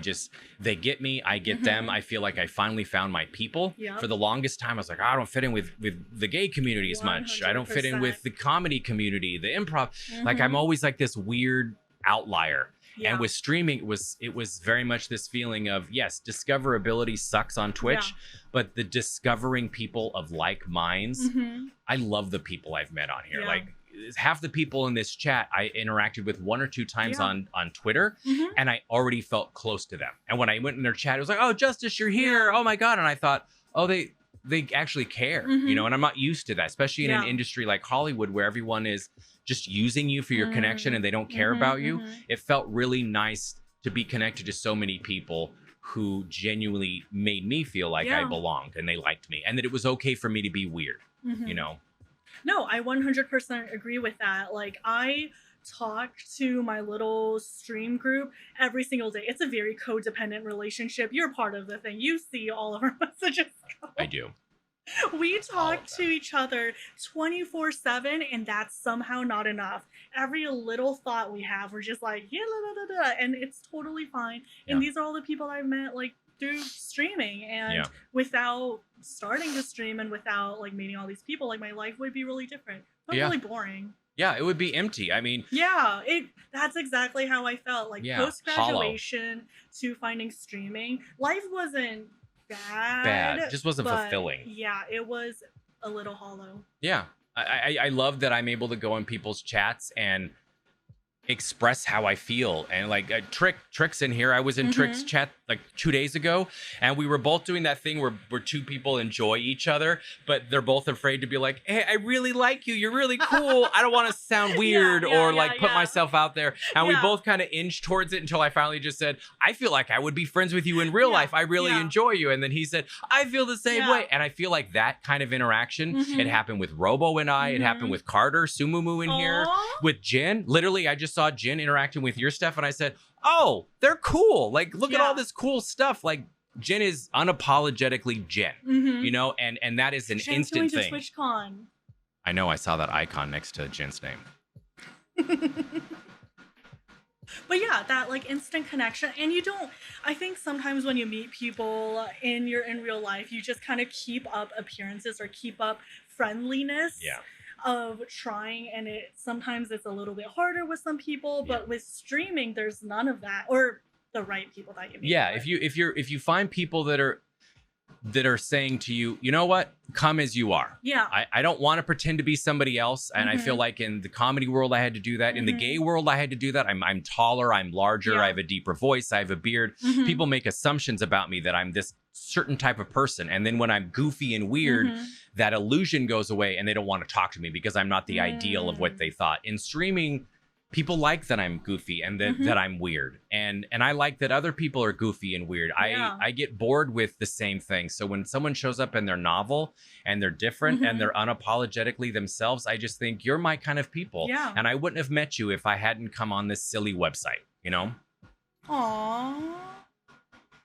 they get me, I get them. I feel like I finally found my people. Yep. For the longest time, I was like, I don't fit in with the gay community as much. I don't fit in 100%. with the comedy community, the improv. Like, I'm always like this weird outlier. Yeah. And with streaming, it was very much this feeling of, yes, discoverability sucks on Twitch, but the discovering people of like minds, I love the people I've met on here. Yeah. Like, half the people in this chat I interacted with 1 or 2 times on Twitter, and I already felt close to them. And when I went in their chat, it was like, oh, Justice, you're here. Oh my God. And I thought, oh, they actually care, you know, and I'm not used to that, especially in an industry like Hollywood where everyone is just using you for your connection and they don't care about you. It felt really nice to be connected to so many people who genuinely made me feel like I belonged and they liked me and that it was okay for me to be weird, you know? No, I 100% agree with that. Like, I talk to my little stream group every single day. It's a very codependent relationship. You're part of the thing. You see all of our messages go. I do. We talk to each other 24/7, and that's somehow not enough. Every little thought we have, we're just like, and it's totally fine. And these are all the people I've met, like, through streaming, and Yeah. without starting to stream and without like meeting all these people, like my life would be really different. But Yeah. really boring. Yeah, it would be empty. I mean, Yeah, that's exactly how I felt. Like Yeah, post graduation to finding streaming, life wasn't bad. It just wasn't but fulfilling. Yeah, it was a little hollow. Yeah. I love that I'm able to go in people's chats and express how I feel. And like Trick's in here. I was in Trick's chat like 2 days ago, and we were both doing that thing where two people enjoy each other, but they're both afraid to be like, hey, I really like you. You're really cool. I don't want to sound weird put myself out there. And we both kind of inched towards it until I finally just said, I feel like I would be friends with you in real life. I really enjoy you. And then he said, I feel the same way. And I feel like that kind of interaction, it happened with Robo and I, it happened with Carter, Sumumu in here, with Jen. Literally, I just saw Jen interacting with your stuff, and I said, oh, they're cool. Like, look at all this cool stuff. Like, Jen is unapologetically Jen, you know, and that is an Jen's instant going to thing. TwitchCon. I know, I saw that icon next to Jen's name. But yeah, that like instant connection. And you don't, I think sometimes when you meet people in real life, you just kind of keep up appearances or keep up friendliness. Yeah. Of trying, and sometimes it's a little bit harder with some people, but with streaming there's none of that, or the right people that you meet. Yeah, if you find people that are saying to you, you know what, come as you are. Yeah. I don't want to pretend to be somebody else, and I feel like in the comedy world I had to do that. In the gay world I had to do that. I'm taller, I'm larger, I have a deeper voice, I have a beard. People make assumptions about me that I'm this certain type of person, and then when I'm goofy and weird, that illusion goes away and they don't want to talk to me because I'm not the ideal of what they thought. In streaming, people like that I'm goofy and that I'm weird, and I like that other people are goofy and weird. I get bored with the same thing. So when someone shows up and they're novel and they're different and they're unapologetically themselves, I just think you're my kind of people. Yeah. And I wouldn't have met you if I hadn't come on this silly website, you know? Aww.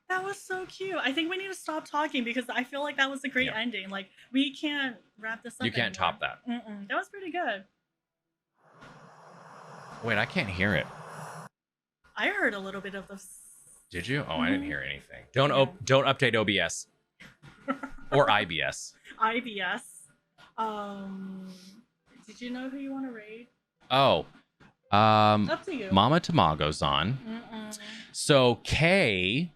That was so cute. I think we need to stop talking because I feel like that was a great ending. Like, we can't wrap this up. You can't top that. That was pretty good. Wait, I can't hear it. I heard a little bit of this. Did you? Oh, I didn't hear anything. Don't update OBS or IBS. IBS. Did you know who you want to raid? Oh, Up to you. Mama Tamago's on. So Kay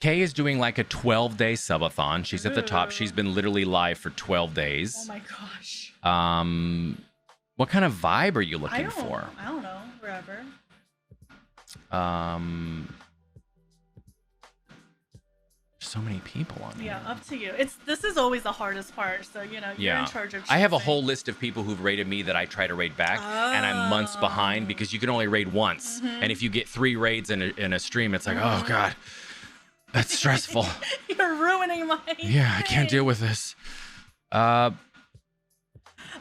is doing like a 12-day subathon. She's at the top. She's been literally live for 12 days. Oh my gosh. What kind of vibe are you looking for? I don't know. Wherever. So many people on here. Yeah, up to you. This is always the hardest part. So, you know, you're in charge of choosing. I have a whole list of people who've raided me that I try to raid back, and I'm months behind because you can only raid once. And if you get 3 raids in a stream, it's like, oh God, that's stressful. You're ruining my Yeah, I can't deal with this.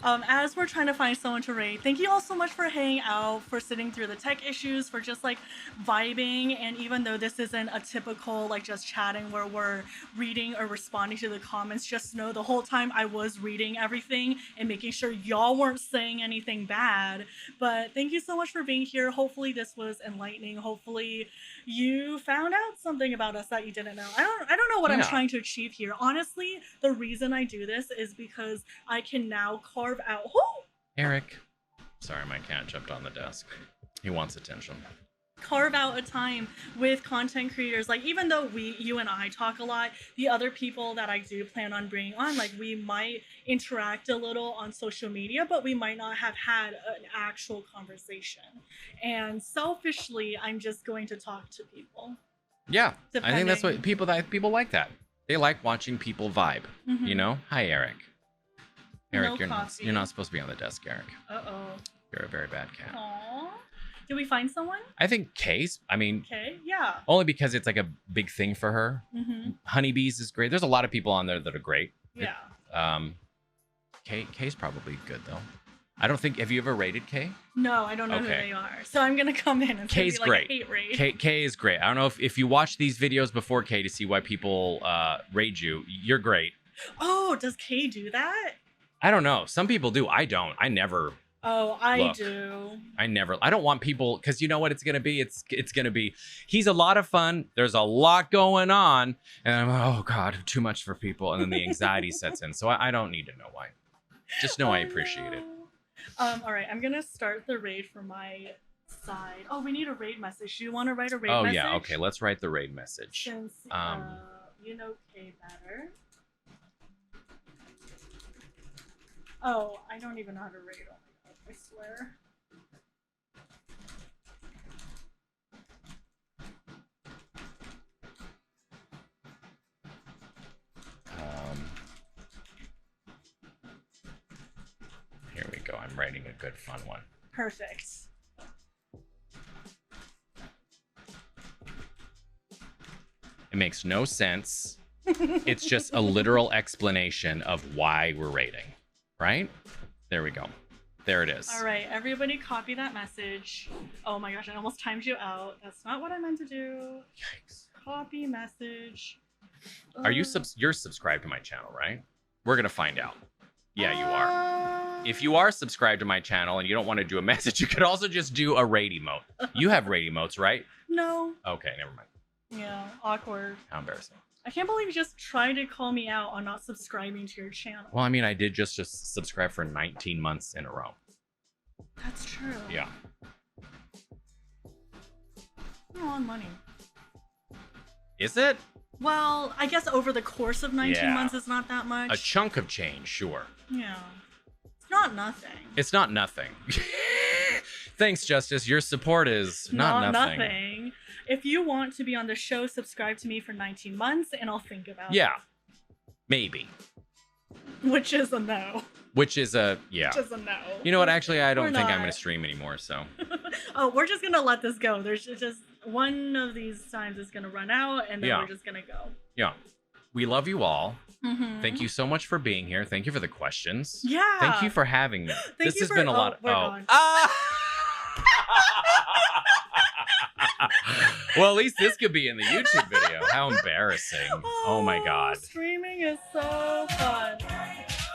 As we're trying to find someone to raid, thank you all so much for hanging out, for sitting through the tech issues, for just like vibing. And even though this isn't a typical like just chatting where we're reading or responding to the comments, just know the whole time I was reading everything and making sure y'all weren't saying anything bad. But thank you so much for being here. Hopefully this was enlightening. Hopefully you found out something about us that you didn't know. I don't know what I'm trying to achieve here. Honestly, the reason I do this is because I can now carve out. Eric. Sorry, my cat jumped on the desk. He wants attention. Carve out a time with content creators. Like, even though you and I talk a lot, the other people that I do plan on bringing on, like, we might interact a little on social media, but we might not have had an actual conversation. And selfishly, I'm just going to talk to people. Yeah, I think that's what people like that. They like watching people vibe. You know? Hi, Eric. Eric, you're not supposed to be on the desk, Eric. Uh-oh. You're a very bad cat. Aww. Did we find someone? I think Kay's. I mean, yeah. Only because it's like a big thing for her. Honeybees is great. There's a lot of people on there that are great. Yeah. Kay's probably good though. I don't think. Have you ever rated Kay? No, I don't know who they are. So I'm gonna come in and Kay's be like great. a hate raid. Kay is great. I don't know if you watch these videos before Kay to see why people raid you. You're great. Oh, does Kay do that? I don't know. Some people do. I don't. I never Oh, I Look. do. I don't want people, because you know what it's gonna be? It's gonna be, he's a lot of fun, there's a lot going on, and I'm like, oh God, too much for people, and then the anxiety sets in. So I don't need to know why. Just know I appreciate it. All right, I'm gonna start the raid from my side. Oh, we need a raid message. Do you want to write a raid Oh message? yeah, okay, let's write the raid message. Since you know Kay better. Oh, I don't even know how to raid. Oh my god, I swear. Here we go. I'm writing a good fun one. Perfect. It makes no sense. It's just a literal explanation of why we're rating, right? There we go. There it is. All right, everybody copy that message. Oh my gosh, I almost timed you out. That's not what I meant to do. Yikes. Copy message. Are you you're subscribed to my channel, right? We're gonna find out. Yeah, you are. If you are subscribed to my channel and you don't want to do a message, you could also just do a raid emote. You have raid emotes, right? No. Okay, never mind. Yeah, awkward. How embarrassing. I can't believe you just tried to call me out on not subscribing to your channel. Well, I mean, I did just subscribe for 19 months in a row. That's true. Yeah. A lot of money. Is it? Well, I guess over the course of 19 Yeah. months, it's not that much. A chunk of change, sure. Yeah. It's not nothing. It's not nothing. Thanks, Justice. Your support is not nothing. If you want to be on the show, subscribe to me for 19 months and I'll think about Yeah. Maybe. it. Which is a no. Which is a, yeah. Which is a no. You know what? Actually, I don't We're think I'm not. going to stream anymore, so. Oh, we're just going to let this go. There's just one of these times is going to run out and then Yeah. we're just going to go. Yeah. We love you all. Mm-hmm. Thank you so much for being here. Thank you for the questions. Yeah. Thank you for having me. Thank This you has for- been a lot. we're gone. Well, at least this could be in the YouTube video. How embarrassing. Oh my God. Streaming is so fun.